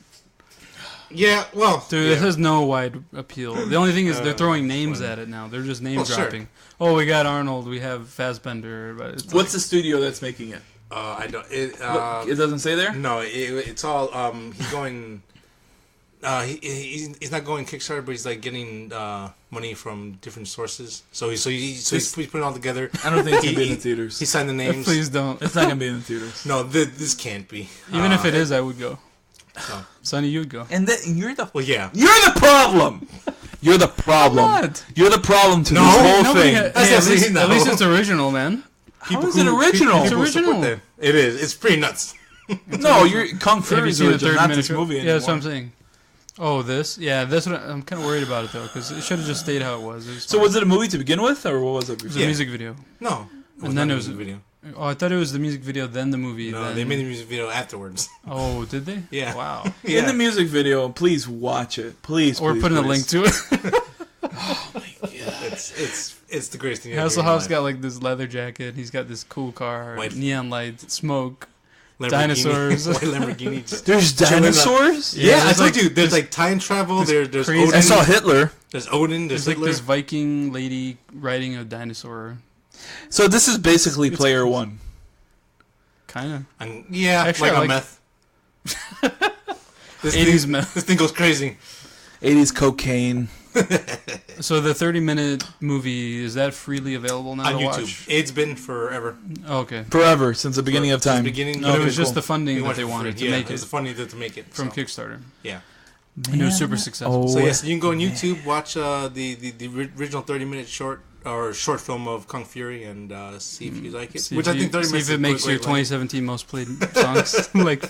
Yeah, well, dude. yeah. It has no wide appeal. The only thing is they're throwing names at it now. They're just name Well, sure. dropping. Oh, we got Arnold. We have Fassbender. But it's What's the studio that's making it? I don't. It It doesn't say there? no, it's all. He's going. He's not going Kickstarter, but he's like getting money from different sources. So he's putting it all together. I don't think it's gonna be in He- the theaters. He signed the names. Please don't. It's not gonna be in the theaters. No, this can't be. Even if it is, I would go. No. Sonny, you'd go. And then you're the Yeah. You're the problem. You're the problem. I'm not. You're the problem to No, this whole Nobody thing. ha- That's hey, not saying at least no. it's original, man. How is it original? It's People original. support that. It is. It's pretty nuts. No, you're Kung Have you Fury's seen the original, 30 not minute this show? movie Yeah, anymore. that's what I'm saying. Oh, this? Yeah, that's what I'm kind of worried about it though, because it should have just stayed how it was. So was it a movie to begin with, or what was it It was before? a Yeah. music video. No. And then not it a was- music video. Oh, I thought it was the music video, then the movie. No, then... they made the music video afterwards. Oh, did they? Yeah. Wow. Yeah. In the music video, please watch it. Please, We're please, putting please. a link to it. It's the greatest thing you ever hear in Hasselhoff's life. got like this leather jacket. He's got this cool car, White- neon lights, smoke. Lamborghini- dinosaurs. White Lamborghini. Just There's chilling up. dinosaurs? Yeah, I there's told like you. There's like time travel. There's crazy- Odin. I saw Hitler. There's Odin. There's There's like Hitler. this Viking lady riding a dinosaur. So this is basically player one. Kind of. And yeah, Actually, like I on like- meth. This 80s thing, meth. This thing goes crazy. 80s cocaine. So the 30-minute movie, is that freely available now On to YouTube. watch? It's been forever. Oh, okay. Forever, since the beginning of Since time. the beginning. But it Okay, was just cool. the funding We that watched they it for wanted free. to Yeah, make it was it funny to make it from so. Kickstarter. Yeah. And it was super successful. So Oh. yes, you can go on YouTube, watch the original 30-minute short film of Kung Fury and see if you like it. See Which if I think 30 see minutes if it is makes quite your length. 2017 most played songs. Like,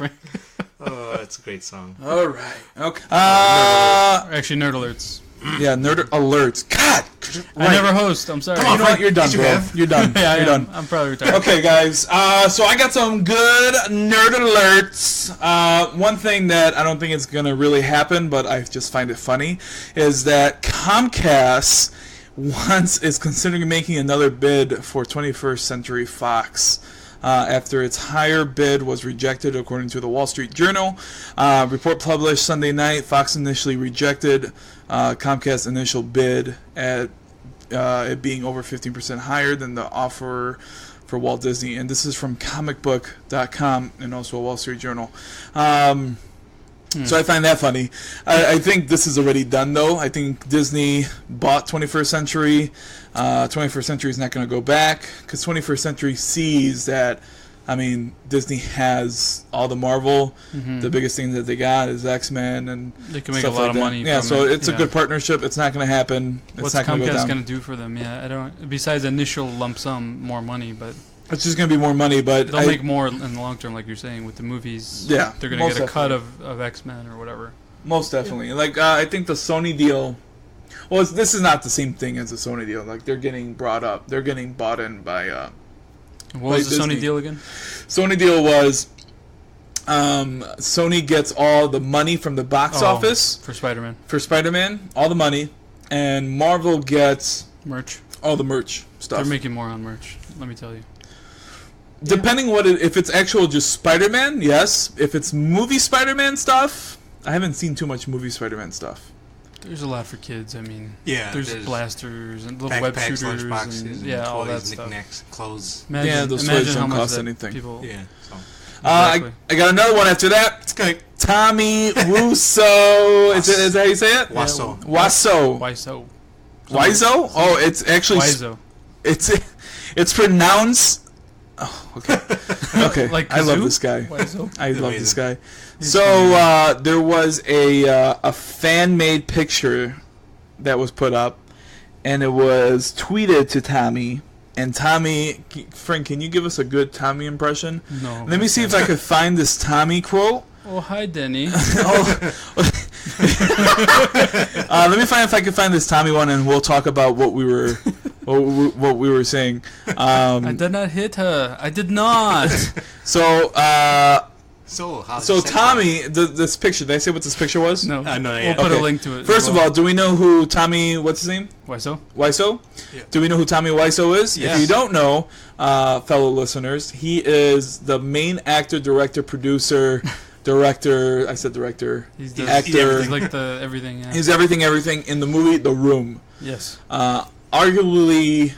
Oh, it's a great song. All right. Okay. actually, Nerd Alerts. Yeah, nerd alerts. God. I never host. I'm sorry. Come on, You know what? You're done, Yes, you bro. have. You're done. Yeah, I You're am. done. I'm probably retired. Okay, guys. So I got some good nerd alerts. One thing that I don't think is going to really happen, but I just find it funny, is that Comcast is considering making another bid for 21st Century Fox. After its higher bid was rejected, according to the Wall Street Journal. Report published Sunday night, Fox initially rejected Comcast's initial bid at it being over 15% higher than the offer for Walt Disney. And this is from comicbook.com and also a Wall Street Journal. So I find that funny. I think this is already done, though. I think Disney bought 21st Century. 21st Century is not going to go back because 21st Century sees that, I mean, Disney has all the Marvel. The biggest thing that they got is X-Men and They can make stuff a lot like of that. money. Yeah, from so it. it's a good partnership. It's not going to happen. It's What's not going to go Comcast down. going to do for them? Yeah, I don't. Besides initial lump sum, more money, but It's just going to be more money, but they'll make more in the long term, like you're saying, with the movies. Yeah, they're going to most get a cut of X-Men or whatever. most definitely. Like I think the Sony deal. Well, this is not the same thing as the Sony deal. Like they're getting brought up. They're getting bought in by. What was the Disney. Sony deal again? Sony deal was. Sony gets all the money from the box office for Spider-Man for Spider-Man, all the money, and Marvel gets merch. all the merch stuff. They're making more on merch. Let me tell you. Depending if it's actual just Spider-Man, yes. If it's movie Spider-Man stuff, I haven't seen too much movie Spider-Man stuff. There's a lot for kids. I mean, there's blasters and little web shooters, lunchboxes, and all that toys, stuff. knickknacks, clothes. Those toys don't cost anything. So. I got another one after that. It's good. Tommy Wiseau. Is that how you say it? Wiseau. Wiseau. Wiseau? Oh, it's actually Wiseau. It's pronounced. Oh, okay. Okay. Like I love this guy. Wiseau. I love this guy. So there was a fan-made picture that was put up, and it was tweeted to Tommy. And Tommy, Frank, can you give us a good Tommy impression? No. Let me see if I could find this Tommy quote. Oh, hi, Denny. Let me find if I can find this Tommy one, and we'll talk about what we were saying. I did not hit her. I did not. So So Tommy, this picture. Did I say what this picture was? No. No. We'll put a link to it. First of all, do we know who Tommy? What's his name? Wiseau. Yeah. Do we know who Tommy Wiseau is? Yes. If you don't know, fellow listeners, he is the main actor, director, producer, director. I said director. He's the actor. He's like the everything. Yeah. He's everything in the movie The Room. Yes. Arguably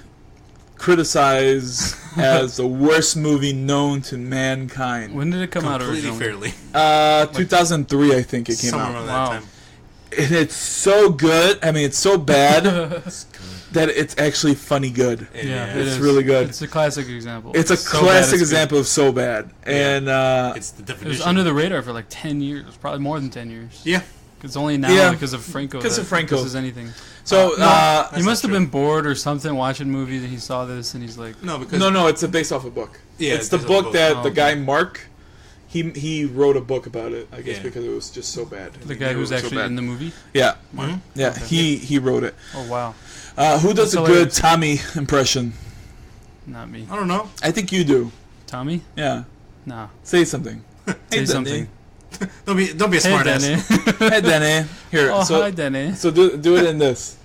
criticized as the worst movie known to mankind. When did it come out Fairly. originally? 2003, I think it came Somewhere out. around Wow. that time. And it's so good. I mean, it's so bad that it's actually funny good. Yeah, it's really good. It's a classic example. It's a so classic bad, example of so bad. And It's the It definition. was under the radar for like 10 years, probably more than 10 years. Yeah. It's only now because of Franco. Because of Franco. This is anything. so He must have been bored or something watching movies, and he saw this, and he's like, No, because no, it's based off a book. Yeah, it's the based off a book that Oh, the okay. guy Mark. He wrote a book about it, I guess, Yeah. because it was just so bad. the guy who's actually in the movie. Yeah, Mhm. yeah. He wrote it. Oh wow, Who does That's a good hilarious. Tommy impression? not me. I don't know. I think you do. Tommy? Yeah. Nah. Say something. Say something. Don't be a Hey, smart ass. Denny. Hey, Denny. Here. Oh, so hi, Denny. so do it in this.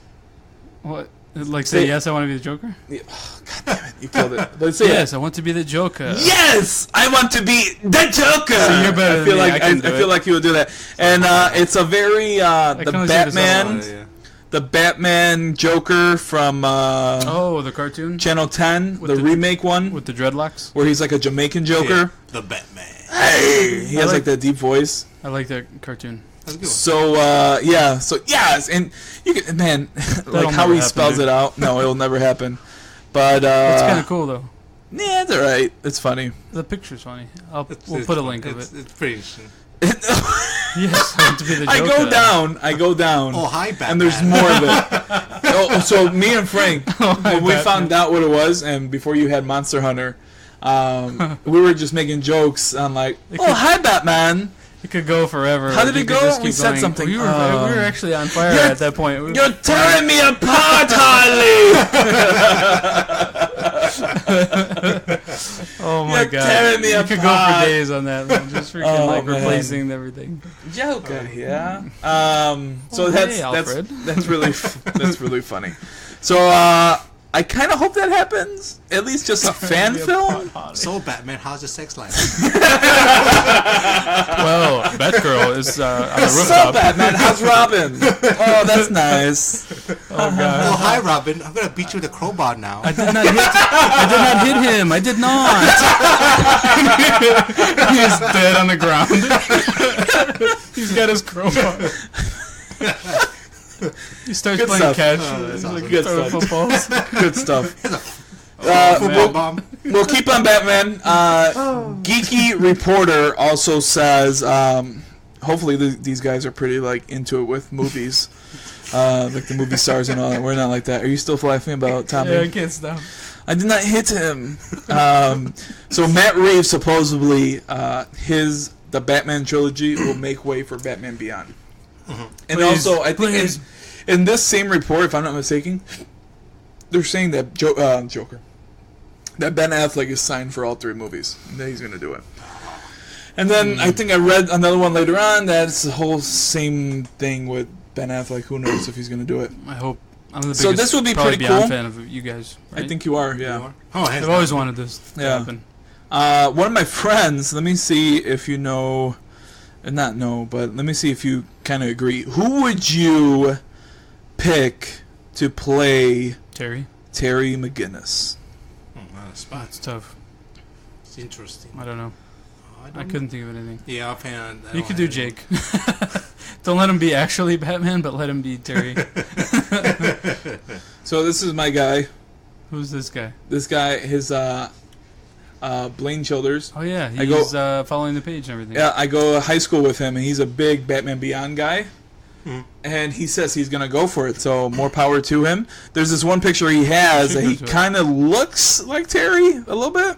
What? Like say yes, I want to be the Joker. Yeah. Oh, God damn it! You killed it. Let's say Yes, I want to be the Joker. Yes, I want to be the Joker. So you're better I feel than me. like I can do I feel it. like you would do that. And it's a very the can only say this Batman, once. the Batman Joker from Oh, the cartoon Channel 10, With the the- remake one, with the dreadlocks. where he's like a Jamaican Joker. The Batman. Hey, he has like that deep voice. I like that cartoon. That's a good one. So so yes, and you can man, like how never he happen, spells dude. it out. No, it'll never happen. But It's kind of cool though. yeah, it's alright. It's funny. The picture's funny. It's We'll put a link of it. It's pretty interesting. Yes, I want to be the I Joker. go down. Oh, hi, Batman. And there's more of it. So me and Frank, when we found out what it was, and before you had Monster Hunter, we were just making jokes on like, hi, Batman. It could go forever. How did You it could go? just keep We said going. something. We were actually on fire You're- at that point. You're tearing me apart, Harley. Oh my You're god! tearing me You could go apart. for days on that, man. Just freaking Oh, like man. replacing everything. Joker, yeah. So Oh, that's hey, Alfred. that's really funny. So I kind of hope that happens. At least just a fan film. So, Batman, how's your sex life? Well, Batgirl is on the So rooftop. Batman, how's Robin? Oh, that's nice. Oh god! Oh, hi, Robin. I'm gonna beat you with a crowbar now. I did not hit him. I did not. He's dead on the ground. He's got his crowbar. He starts Good playing stuff. catch. that's He's like awesome. Good throwing stuff. footballs. Good stuff. Football bomb. We'll keep on Batman. Geeky Reporter also says, hopefully these guys are pretty like into it with movies, like the movie stars and all that. We're not like that. Are you still laughing about Tommy? Yeah, I can't stop. I did not hit him. So Matt Reeves supposedly the Batman trilogy will make way for Batman Beyond. And Please, also, I think please. in this same report, if I'm not mistaken, they're saying that Joker, that Ben Affleck is signed for all three movies, and that he's going to do it. And then I think I read another one later on that it's the whole same thing with Ben Affleck. Who knows if he's going to do it? I hope. I'm the biggest, So this would be probably pretty Beyond cool. fan of you guys. Right? I think you are, yeah. Oh, I've always wanted this to Yeah. happen. One of my friends, let me see if you know, not know, but let me see if you kind of agree. Who would you pick to play Terry McGinnis? On the spot. It's tough. It's interesting. I don't know. I I couldn't think of anything. Yeah, offhand. You could do Jake. Don't let him be actually Batman, but let him be Terry. So this is my guy. Who's this guy? This guy, his Blaine Childers. Oh yeah, he's following the page and everything. Yeah, I go to high school with him, and he's a big Batman Beyond guy. Mhm. And he says he's going to go for it, so more power to him. There's this one picture he has that he kind of looks like Terry a little bit.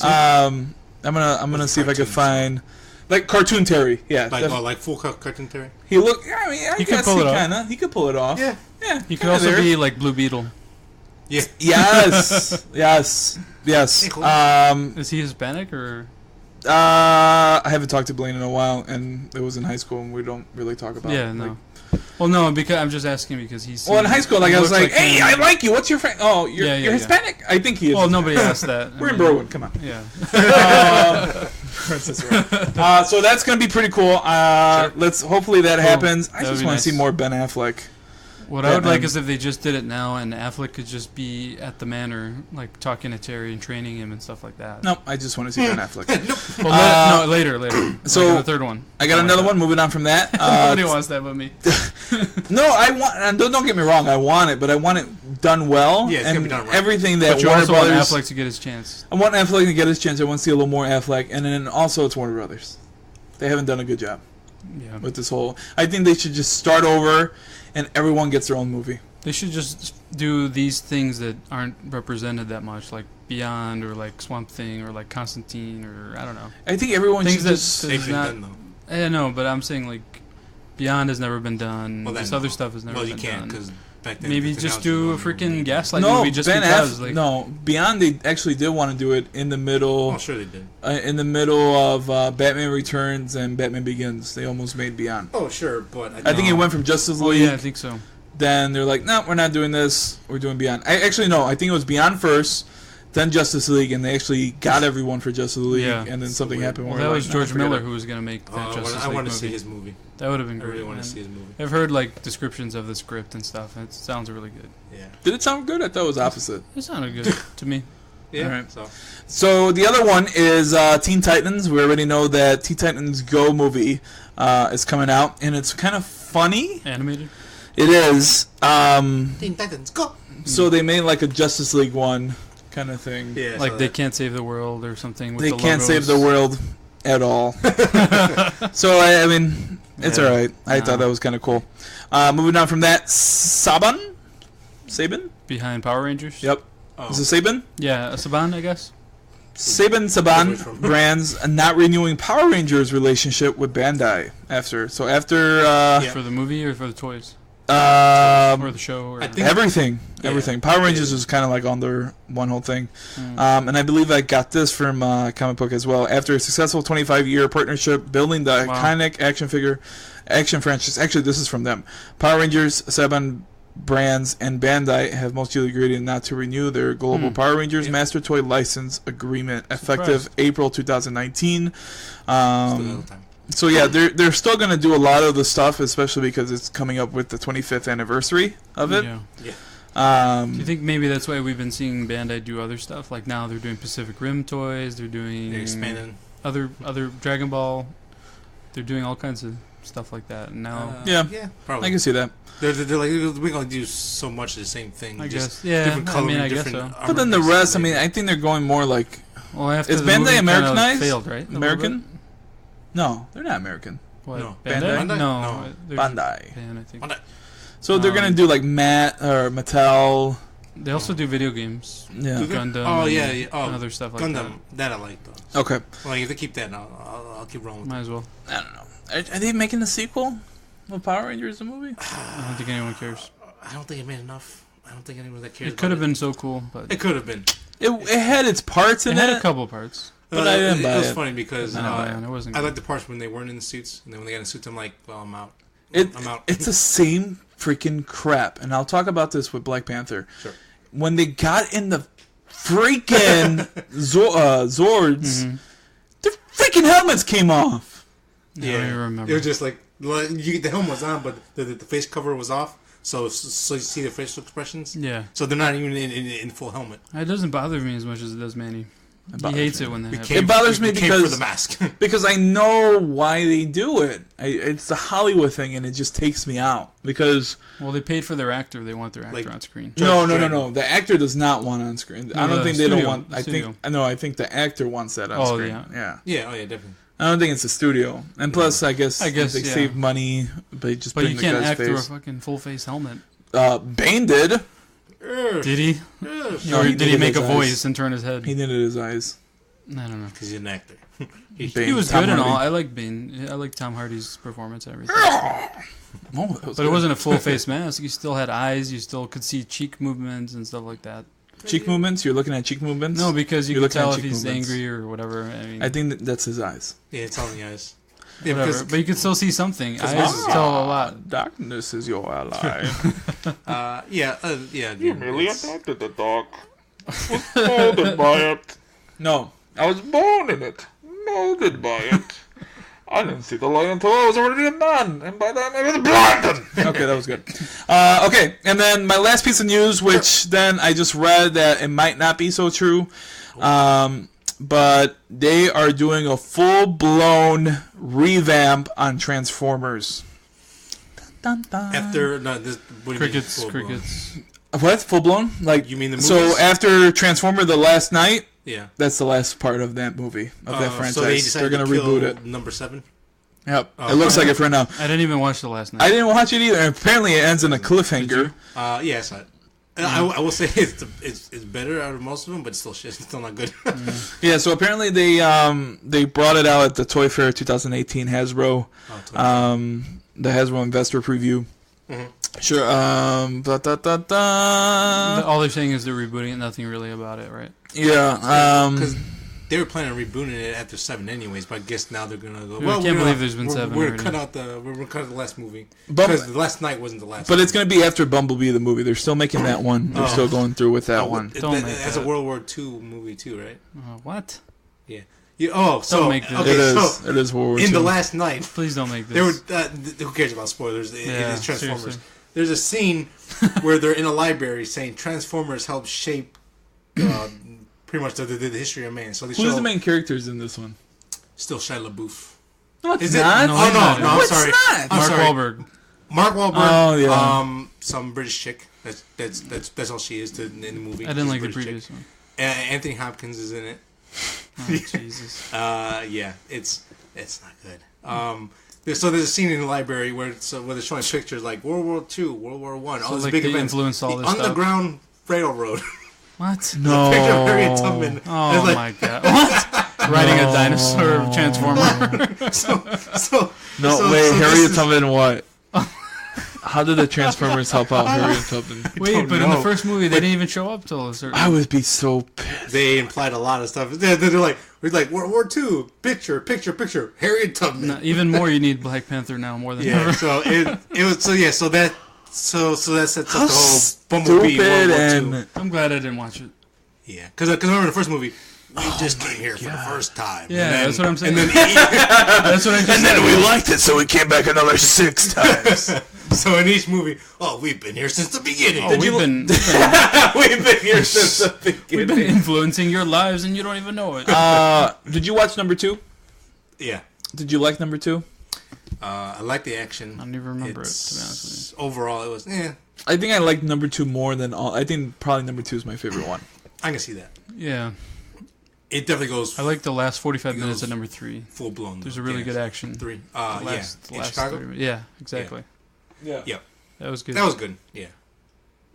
I'm gonna see if I can find like cartoon Terry. Yeah, like full cartoon Terry. he look. Yeah, I mean, I guess he kind of he could pull it off. Yeah. He could also be like Blue Beetle. Yeah. Yes, yes. Hey, cool. Is he Hispanic or? I haven't talked to Blaine in a while, and it was in high school, and we don't really talk about. Yeah, no. Well, no, because I'm just asking because he's. Well, in high school, like I was like, "Hey, I like you. What's your friend? Oh, you're Hispanic. Yeah. I think he is." Well, nobody asked that. We're in Berwyn. Come on. Yeah. So that's gonna be pretty cool. Let's hopefully that happens. I just want to see more Ben Affleck. What I would like is if they just did it now and Affleck could just be at the manor, like talking to Terry and training him and stuff like that. Nope, I just want to see Ben Affleck. Well, later. So like the third one. I got another one. Moving on from that. Nobody wants that but me. No, I want. And don't get me wrong. I want it, but I want it done well. Yeah, it's and gonna be done right. Everything that But you Warner also want Brothers. Affleck to get his chance. I want Affleck to get his chance. I want to see a little more Affleck, and then also it's Warner Brothers. They haven't done a good job with this whole. I think they should just start over, and everyone gets their own movie. They should just do these things that aren't represented that much, like Beyond or like Swamp Thing or like Constantine or I don't know. I think everyone Things should that just. They've is been not. done though. I know, but I'm saying like Beyond has never been done. Well, This other stuff has never been Well, you can't done. because back then. Maybe the just technology do a was freaking Gaslight No, movie just Ben because. Affleck. Like, No, Beyond. They actually did want to do it in the middle. Oh, sure they did. In the middle of Batman Returns and Batman Begins. They almost made Beyond. Oh, sure, but I think it went from Justice Oh League. yeah, I think so. Then they're like, no, we're not doing this. We're doing Beyond. I think it was Beyond first, then Justice League, and they actually got everyone for Justice League, Yeah. and then something happened. Well, where that we're was like, George forget Miller it. who was gonna make that Justice I League want to movie. see his movie. That would have been I great. really want man. to see his movie. I've heard like descriptions of the script and stuff. And it sounds really good. Yeah. Did it sound good? I thought it was opposite. It sounded good to me. Yeah. All right. So. So the other one is Teen Titans. We already know that Teen Titans Go movie is coming out, and it's kind of funny. Animated. It is. Teen Titans Go. So they made like a Justice League one kind of thing. Yeah. Like so they that- can't save the world or something. With They the can't logos. save the world at all. So I mean, it's Yeah. all right. I thought that was kind of cool. Moving on from that, Saban. Behind Power Rangers. Yep. Oh. Is it Saban? Yeah, a Saban, I guess. Saban brands not renewing Power Rangers relationship with Bandai after. So after For the movie or for the toys um, or the show or I think- everything. Power Rangers Yeah. was kind of like on their one whole thing. And I believe I got this from comic book as well. After a successful 25-year partnership building the iconic action franchise. Actually, this is from them. Power Rangers, Saban brands, and Bandai have mutually agreed not to renew their global Power Rangers Master Toy license agreement effective April 2019. So yeah, they're still going to do a lot of the stuff, especially because it's coming up with the 25th anniversary of it. Yeah. Do you think maybe that's why we've been seeing Bandai do other stuff? Like now they're doing Pacific Rim toys, they're doing They're expanding. other Dragon Ball. They're doing all kinds of stuff like that. And now Yeah, Probably. I can see that. They're like, we're going to do so much of the same thing. I just guess. Yeah, different I color, mean, I guess different so. armor But then the pieces, rest, I like- mean, I think they're going more like well, after Is the Bandai movie kinda Americanized? failed, right? A little American. bit? No, they're not American. What? No. Bandai? Bandai? No, No. they're Bandai. Japan, I think. Bandai. So they're gonna do like Mattel. They also do video games. Yeah. Do they? Gundam. Oh, and- yeah, yeah. Oh, and other stuff like Gundam. That I like, though. Okay. Like, if they keep that, I'll keep rolling that. with Might as well. I don't know. Are they making a sequel of Power Rangers, the movie? I don't think anyone cares. I don't think it made enough. I don't think anyone that cares. It could have been so cool, but It could have been. It had its parts it in had it. a couple parts. But I didn't buy It was it. funny because It wasn't I good. like the parts when they weren't in the suits, and then when they got in the suits, I'm like, well, I'm out. I'm out. It's the same freaking crap. And I'll talk about this with Black Panther. Sure. When they got in the freaking Zords, their freaking helmets came off. Yeah, I remember. It was just like the helmet was on, but the face cover was off. So you see the facial expressions. Yeah. So they're not even in full helmet. It doesn't bother me as much as it does Manny. He hates it when that happens. It bothers me because for the mask. because I know why they do it. It's the Hollywood thing, and it just takes me out. Because they paid for their actor. They want their actor on screen. No. The actor does not want on screen. No, I don't think they studio, don't want. I think the actor wants that on screen. Yeah. Yeah. Oh yeah, definitely. I don't think it's the studio. And plus, I guess they save money by just putting the guy's face. But you can't act through a fucking full face helmet. Bane did. Did he? Or did he make a voice and turn his head? He knitted his eyes. I don't know. Because he's an actor. He was good and all. I like Bane. I like Tom Hardy's performance and everything. But it wasn't a full face mask. You still had eyes. You still could see cheek movements and stuff like that. Cheek movements? You're looking at cheek movements? No, because you can tell if he's angry or whatever. I think that's his eyes. Yeah, it's all the eyes. Yeah, whatever. But you can still see something. Eyes tell a lot. Darkness is your ally. Yeah. You merely adopted the dog. Was molded by it. No. I was born in it. Molded by it. I didn't see the light until I was already a man, and by then I was blinded. Okay, that was good. Okay, and then my last piece of news, which then I just read that it might not be so true, but they are doing a full-blown revamp on Transformers. Dun, dun, dun. After crickets. What? Full-blown? Like you mean the movies? So after Transformer: The Last Night. Yeah, that's the last part of that movie, of that franchise. So they're going to reboot it. Number 7? Yep. It looks like it for now. I didn't even watch The Last Night. I didn't watch it either. Apparently it ends in a cliffhanger. Yeah, I saw it. I will say it's better out of most of them, but it's still shit. It's still not good. Yeah, so apparently they brought it out at the Toy Fair 2018 Hasbro. The Hasbro Investor Preview. Mm-hmm. Sure. All they're saying is they're rebooting it. Nothing really about it, right? Yeah. Because they were planning on rebooting it after 7 anyways, but I guess now they're gonna go. I can't believe there's been 7. We're gonna cut out the last movie because the Last Night wasn't the last. But it's gonna be after Bumblebee the movie. They're still making that one. They're still going through with that one. That's a World War II movie too, right? What? Yeah. Don't make this. Okay, it is World War II. In The Last Night, please don't make this. Who cares about spoilers? It's Transformers. Seriously. There's a scene where they're in a library saying Transformers helped shape pretty much the history of man. So who's the main characters in this one? Still Shia LaBeouf. No, it's not. No, I'm sorry. Mark Wahlberg. Mark Wahlberg. Oh yeah. Some British chick. That's all she is in the movie. I didn't like the previous one. Anthony Hopkins is in it. Oh, Jesus. Yeah, it's not good. So there's a scene in the library where they're showing pictures like World War II, World War I, all this big events. Influenced all this underground railroad. What? No. Picture of Harriet Tubman. Oh my God! What? Riding a dinosaur transformer. Harriet Tubman. What? How did the Transformers help out Harriet Tubman? Wait, but in the first movie, they didn't even show up till a certain. I would be so pissed. They implied a lot of stuff. They're like, World War II, picture, Harriet Tubman. No, even more, you need Black Panther now more than ever. So that sets up the whole Bumblebee World War II. I'm glad I didn't watch it. Yeah, because remember the first movie. We just came here for the first time. Yeah, that's what I'm saying. And then, that's what I just said. And then we liked it, so we came back another 6 times. So in each movie, we've been here since the beginning. We've been here since the beginning. We've been influencing your lives, and you don't even know it. Did you watch number 2? Yeah. Did you like number 2? I like the action. I don't even remember it, to be honest with you. Overall, it was, I think I liked number 2 more than all. I think probably number 2 is my favorite one. I can see that. Yeah. It definitely goes. I like the last 45 minutes of number 3. Full blown. There's a really good action. 3. The last Chicago? 30, yeah, exactly. Yeah. That was good. That was good. Yeah.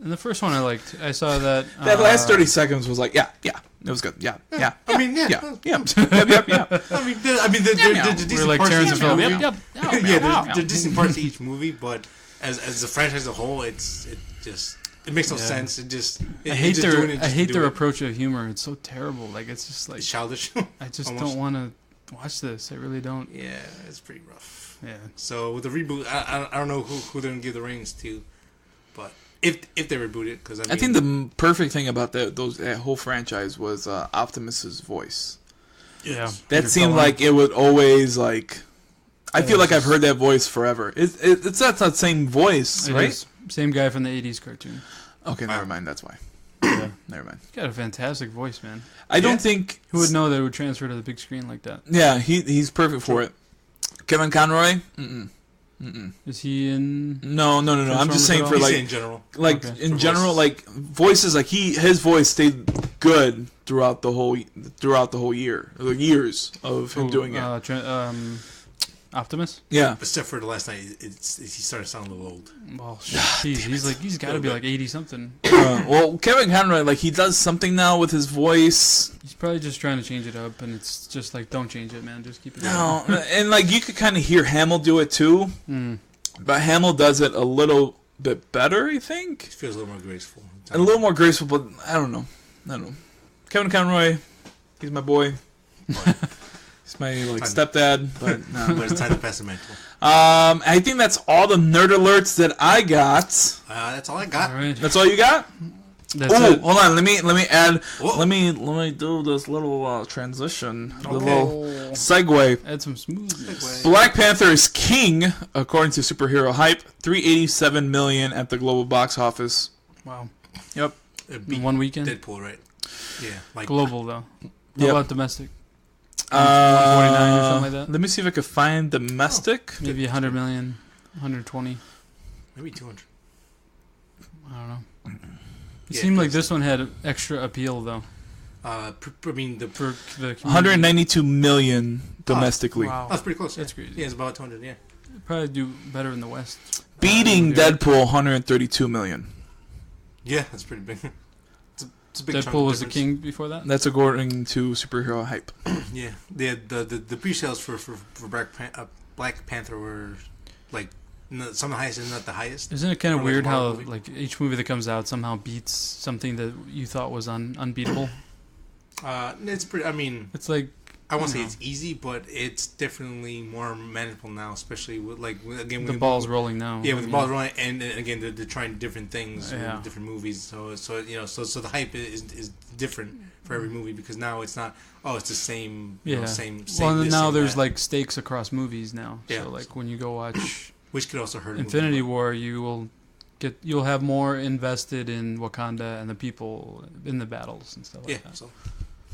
And the first one I liked. I saw that. That last 30 seconds was like, yeah. It was good. Yeah. I mean, yeah. Yep. I mean, they're decent like parts Terrence of each and movie. Phil. They're decent parts of each movie, but as a franchise as a whole, it makes no sense. I hate their approach of humor. It's so terrible. Like it's just like it's childish. I just don't want to watch this. I really don't. Yeah, it's pretty rough. Yeah. So with the reboot, I don't know who they're gonna give the reins to, but If they reboot it, because I think the perfect thing about that whole franchise was Optimus's voice. Yeah. That seemed like it would always like. I feel like I've heard that voice forever. It's not that same voice, right? Same guy from the '80s cartoon. Okay, never mind. That's why. Yeah. Never mind. He's got a fantastic voice, man. I don't think who would know that it would transfer to the big screen like that. Yeah, he's perfect for it. Kevin Conroy. Is he in? No. I'm just saying for like in general, like voices. Like his voice stayed good throughout the whole year, the years of him doing it. Optimus. Yeah, except for the last night, he started sounding a little old. Well, he's got to be like 80 something. Well, Kevin Conroy, like he does something now with his voice. He's probably just trying to change it up, and it's just like, don't change it, man. Just keep it. No, and like you could kind of hear Hamill do it too, but Hamill does it a little bit better, I think. It feels a little more graceful. A little more graceful, but I don't know. Kevin Conroy, he's my boy. He's my stepdad, but no. But it's time to pass the mantle. I think that's all the nerd alerts that I got. That's all I got. All right. That's all you got? That's it. Hold on. Let me add. Whoa. Let me do this little transition. Okay. Little segue. Add some smoothness. Black Panther is king according to Superhero Hype. 387 million at the global box office. Wow. Yep. In one weekend. Deadpool, right? Yeah. Like global though. How Yep. about domestic? 149 or something like that. Let me see if I can find domestic. Maybe 100 million, 120. Maybe 200. I don't know. It Yeah, seemed like this one had extra appeal though. I mean the For the community. 192 million domestically. Wow. that's pretty close. That's crazy. Yeah, it's about 200. Yeah. It'd probably do better in the West. Beating Deadpool 132 million. Yeah, that's pretty big. It's a big chunk Deadpool of was the difference. king before that. That's according to Superhero Hype. Yeah, the pre-sales for Black Panther were like some of the highest and not the highest. Isn't it kind of Or like a weird how Marvel movie. like each movie that comes out somehow beats something that you thought was unbeatable? It's pretty. I mean, It's like I won't say it's easy, but it's definitely more manageable now, especially with again the with ball's rolling now. Yeah, with the ball's rolling, and again they're trying different things, Yeah. different movies. So the hype is different for every movie because now it's not it's the same. Yeah. Same. Well, this, now same there's that. like stakes across movies now. Yeah. So like when you go watch Which could also hurt a Infinity movie. War, you'll have more invested in Wakanda and the people in the battles and stuff like Yeah. that. So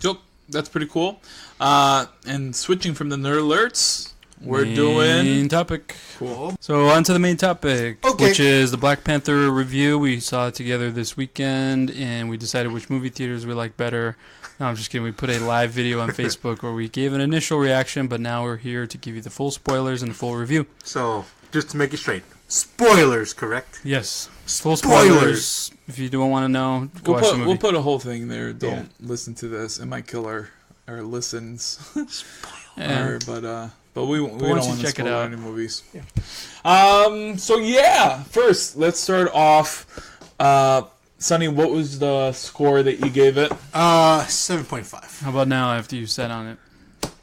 Yep, that's pretty cool. And switching from the nerd alerts, we're doing main topic. cool. So on to the main topic, Okay. which is the Black Panther review. We saw it together this weekend, and we decided which movie theaters we like better. No, I'm just kidding. We put a live video on Facebook where we gave an initial reaction, but now we're here to give you the full spoilers and the full review. So just to make it straight, spoilers, correct? Yes, full Spoilers. spoilers. If you don't want to know, go watch the movie. We'll put a whole thing there. Don't listen to this. It might kill our listens. Yeah. But we don't once you want to check it spoil out. any movies. Yeah. So yeah, first let's start off. Sonny, what was the score that you gave it? 7.5. How about now after you sat on it?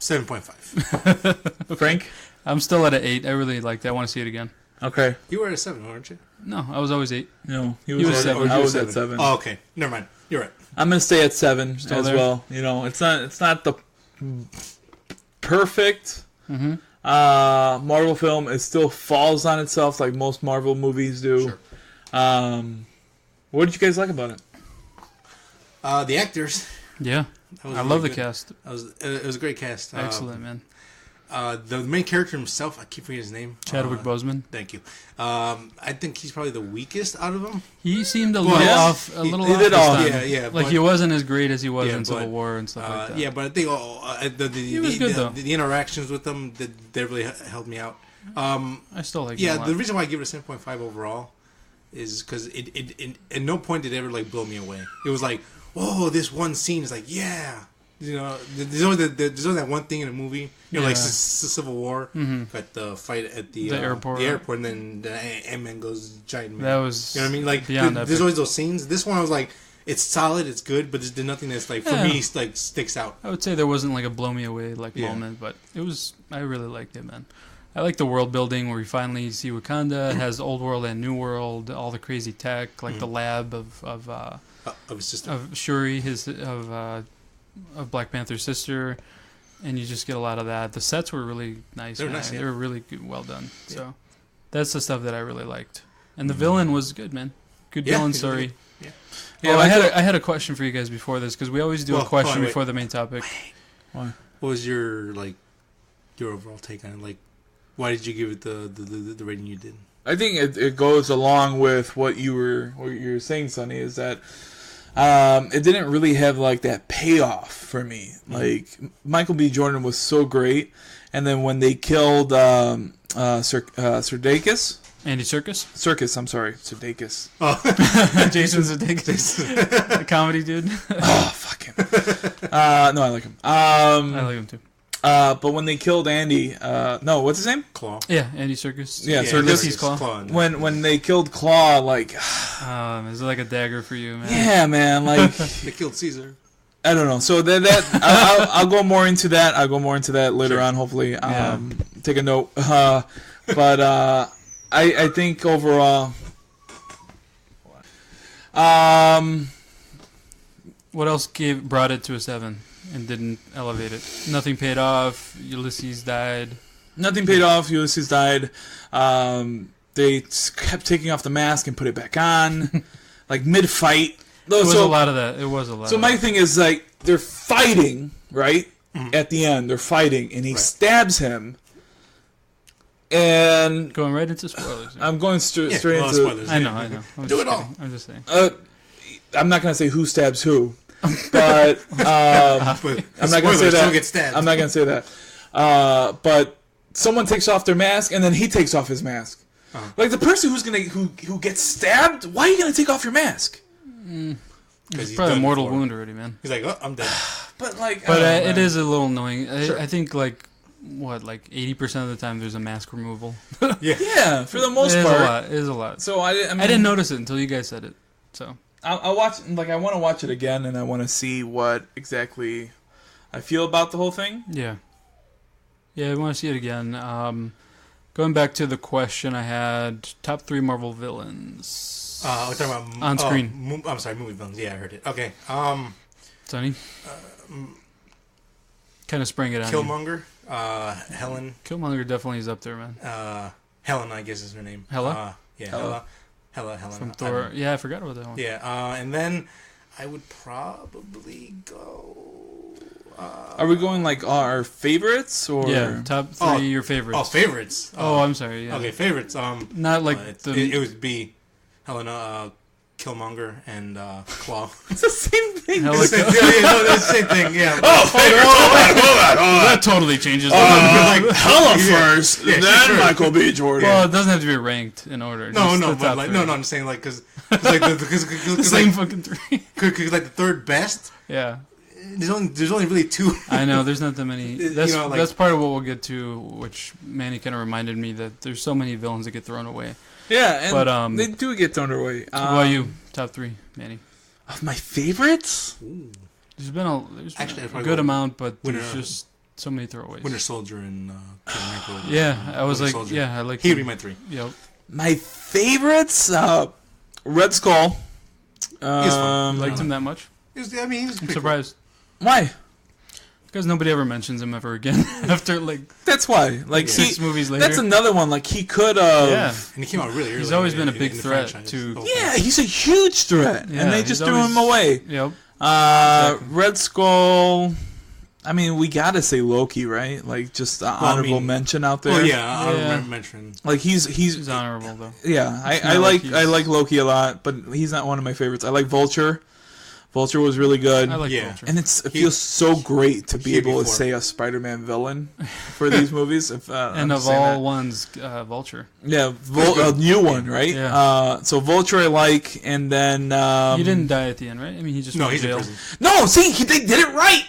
7.5. Frank? I'm still at an 8. I really liked it. I want to see it again. Okay. You were at a 7, weren't you? No, I was always 8. No, he was was at 7. I You was were at 7. Oh, okay. Never mind. You're right. I'm gonna stay at 7 Still as there? well. You know, it's not the perfect Mm-hmm. Marvel film. It still falls on itself like most Marvel movies do. Sure. What did you guys like about it? The actors. Yeah, That was I really love the good. cast. It was a great cast. Excellent, man. The main character himself, I keep forgetting his name. Chadwick Boseman. Thank you. I think he's probably the weakest out of them. He seemed a Well, little yeah. off. A He little did off this off. time. Yeah, Like but- he wasn't as great as he was Yeah, in Civil but, War and stuff like that. Yeah, but I think He was good, though. the interactions with them they really helped me out. I still like. him a Yeah, lot. the reason why I give it a 7.5 overall is because it at no point did it ever like blow me away. It was like, whoa, this one scene is like, yeah. You know, there's only that one thing in a movie. You know, like Yeah. Civil War, got the fight at the airport. and then Ant-Man goes giant man. That was You know what I mean? Like, beyond there's epic. always those scenes. This one, I was like, it's solid, it's good, but there's nothing that's like for Yeah. me like sticks out. I would say there wasn't like a blow me away like Yeah. moment, but it was. I really liked it, man. I like the world building where we finally see Wakanda. It has old world and new world, all the crazy tech, like the lab of his sister, of Shuri, of Black Panther's sister, and you just get a lot of that. The sets were really nice. They were nice. Yeah. They were really good, well done. Yeah. So that's the stuff that I really liked. And the villain was good, man. Good villain story. Yeah. Oh, I had a question for you guys before this because we always do a question before the main topic. Why? What was your overall take on it? Like, why did you give it the rating you did? I think it goes along with what you were saying, Sonny, is that it didn't really have like that payoff for me. Like Michael B. Jordan was so great, and then when they killed Sudeikis. Andy Serkis? Serkis, I'm sorry. Sudeikis. Oh. Jason Sudeikis. The comedy dude. Oh, fuck him. No, I like him. I like him too. But when they killed Andy, no, what's his name? Claw. Yeah, Andy Serkis. Yeah, Serkis. Claw. When they killed Claw, like... is it like a dagger for you, man? Yeah, man, like... They killed Caesar. I don't know. So I'll go more into that. I'll go more into that later on, hopefully. Take a note. But I think overall... What else brought it to a 7 and didn't elevate it? Nothing paid off. Ulysses died. Nothing paid off. Ulysses died. They kept taking off the mask and put it back on, like mid-fight. It was a lot of that. It was a lot. So my thing is like they're fighting, right? Mm-hmm. At the end, they're fighting, and he stabs him. And going right into spoilers. I'm going straight into spoilers. I know. Do it all. I'm just saying. I'm not gonna say who stabs who, but I'm not gonna say that. I'm not gonna say that. But someone takes off their mask, and then he takes off his mask. Uh-huh. Like the person who gets stabbed. Why are you gonna take off your mask? It's probably a mortal wound already, man. He's like, oh, I'm dead. But like, it is a little annoying. I think like 80% of the time there's a mask removal. Yeah, for the most part, it is a lot. So I didn't notice it until you guys said it. So I'll watch. Like I want to watch it again, and I want to see what exactly I feel about the whole thing. Yeah, I want to see it again. Going back to the question I had, top 3 Marvel villains. We're talking about on screen. I'm sorry, movie villains. Yeah, I heard it. Okay. Sonny. Kind of sprang it on Killmonger. Helen. Killmonger definitely is up there, man. Helen, I guess is her name. Hela? Hela. Helen. From Thor. Yeah, I forgot about that one. Yeah, and then I would probably go... Are we going like our favorites or top 3 your favorites? Oh, favorites. I'm sorry. Yeah. Okay, favorites. Not like it would be Helena, Killmonger, and Claw. It's the same thing. It's the same thing. Yeah. Hold on. That totally changes. Hella first, then Michael B. Jordan. Well, it doesn't have to be ranked in order. No, I'm saying like because the same fucking 3. Because like the third best. Yeah. There's only really 2. I know there's not that many. That's part of what we'll get to, which Manny kind of reminded me that there's so many villains that get thrown away. Yeah, and they do get thrown away. What about you? Top 3, Manny. Of my favorites? Ooh. There's been a good amount, but there's just so many throwaways. Winter Soldier and yeah, I was like, Soldier. Yeah, I like. He would be my 3. Yep. My favorites? Red Skull. Liked him that much? He was I'm surprised. Cool. Why? Because nobody ever mentions him ever again after That's why. Like 6 movies later. That's another one. Like he could have. Yeah. And he came out really early. He's always been a big threat to. Yeah, he's a huge threat, and they just threw him away. Yep. Exactly. Red Skull. I mean, we gotta say Loki, right? Like just honorable mention out there. Well, yeah, honorable mention. Like he's honorable though. Yeah, I like Loki a lot, but he's not one of my favorites. I like Vulture. Vulture was really good. I like Vulture. And it feels so great to be able to say a Spider-Man villain for these movies. And of all ones, Vulture. Yeah, a new one, right? Yeah. So Vulture I like, and then... he didn't die at the end, right? I mean, he just went to jail. No, see, they did it right!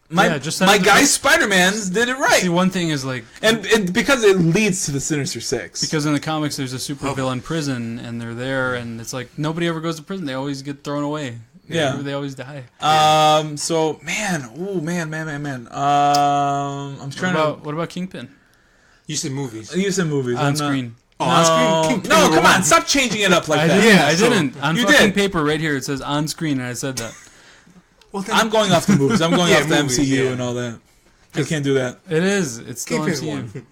My guy Spider-Man's did it right. See, one thing is like... And because it leads to the Sinister Six. Because in the comics, there's a supervillain prison, and they're there, and it's like, nobody ever goes to prison. They always get thrown away. Yeah, they always die. So man. I'm trying What about Kingpin? You said movies. You said movies. On screen. Oh, on screen. No, come on. Stop changing it up like I that. didn't. Yeah, I so- didn't. On You fucking did. paper right here, it says on screen, and I said that. Well, then, I'm going off the movies. I'm going Yeah, off the movies, MCU yeah. and all that. I can't do that. It is. It's still Kingpin's MCU. one.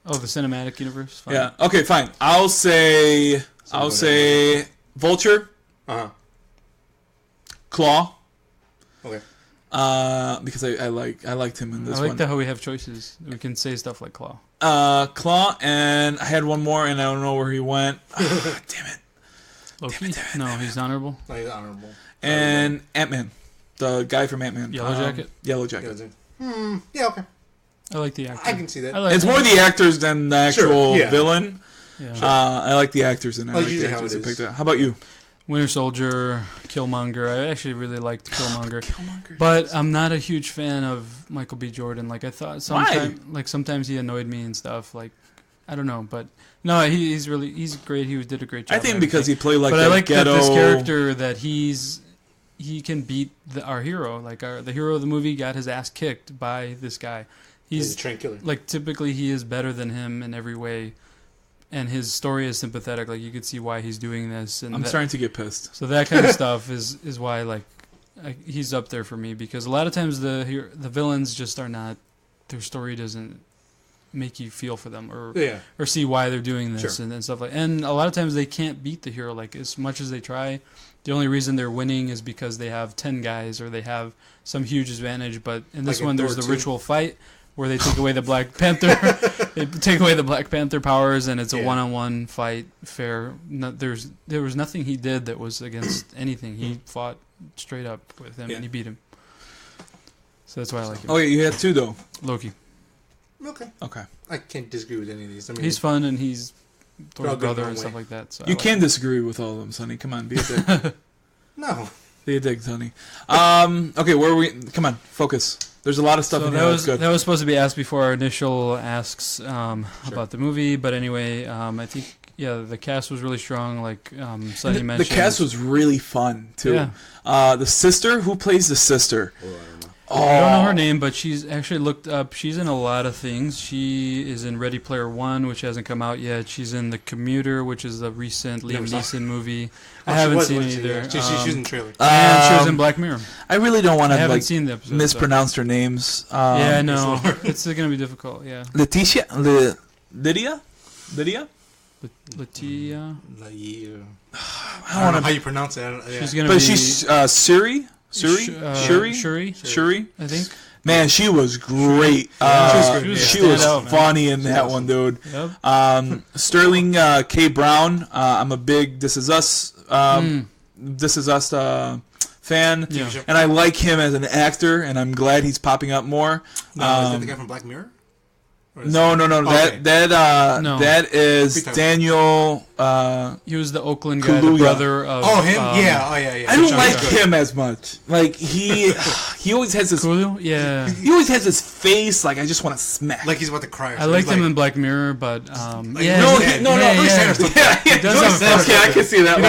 Oh, the cinematic universe? Fine. Yeah. Okay, fine. I'll say Vulture, Uh-huh. Claw, Okay. because I liked him in this I like one. that how we have choices. We can say stuff like Claw. Claw, and I had one more, and I don't know where he went. Damn it. Loki? No, he's honorable. No, he's honorable. And Ant-Man, the guy from Ant-Man. Yellow Jacket? Yellow Jacket. Yeah, okay. I like the actor. I can see that. I like It's more the actors than the actual Sure, yeah. villain. Yeah. I like the actors, and I Well, like the usually how actors it that is. picked it. How about you? Winter Soldier, Killmonger. I actually really liked Killmonger. Killmonger. But I'm not a huge fan of Michael B. Jordan. Like I thought sometimes he annoyed me and stuff. Like I don't know, but no, he's great. He did a great job. I think and because he everything. played like but that I like ghetto... that this character that he can beat our hero. Like the hero of the movie got his ass kicked by this guy. He's He's a train killer. like typically he is better than him in every way, and his story is sympathetic. Like you could see why he's doing this. And I'm starting to get pissed. so that kind of stuff is why he's up there for me, because a lot of times the villains just are not, their story doesn't make you feel for them or see why they're doing this. Sure. and stuff and a lot of times they can't beat the hero. Like as much as they try, the only reason they're winning is because they have 10 guys or they have some huge advantage. But in this Like in one there's Thor the 2. ritual fight where they take away the Black Panther they take away the Black Panther powers, and it's a one-on-one fight, fair. There was nothing he did that was against anything. He fought straight up with him and he beat him. So that's why I like him. Oh, yeah, you had two, though. Loki. Okay. I can't disagree with any of these. I mean, He's fun, and he's Thor's all good brother in and their stuff way. like that. So You I like can him. disagree with all of them, Sonny. Come on, be a dick. no. Be a dick, Sonny. Okay, where are we? Come on, focus. There's a lot of stuff So in that here was that's good. that was supposed to be asked before our initial asks about the movie, but anyway, I think the cast was really strong. Like Sonny the mentioned, cast was really fun, too. Yeah. The sister, who plays the sister? I don't know her name, but she's actually looked up. She's in a lot of things. She is in Ready Player One, which hasn't come out yet. She's in The Commuter, which is a recent Liam Neeson movie. I haven't seen it either. Yeah. She's in the trailer. And she was in Black Mirror. I really don't want I to haven't like seen the episode. mispronounce their names. Yeah, I know. It's going to be difficult, yeah. Lydia? Lydia? Latia? I don't know how you pronounce it. She's going to But be... she's Shuri? Shuri? I think. Man, she was great. she was She good. was Stand out, man. funny in that one, dude. Yep. Sterling K. Brown. I'm a big This Is Us. This Is Us fan, Yeah. and I like him as an actor, and I'm glad he's popping up more. Is that the guy from Black Mirror? No. Okay. No. That is Daniel. He was the Oakland guy, the Kaluuya. brother of... Oh, him? Yeah. I don't like him as much. Like he always has this. Kulu? Yeah. He always has this face like I just want to smack. Like he's about to cry. I liked him in Black Mirror, but... Like, yeah, no, yeah, no, yeah, Bruce yeah. Banner's the- yeah, does have a okay, I can see that.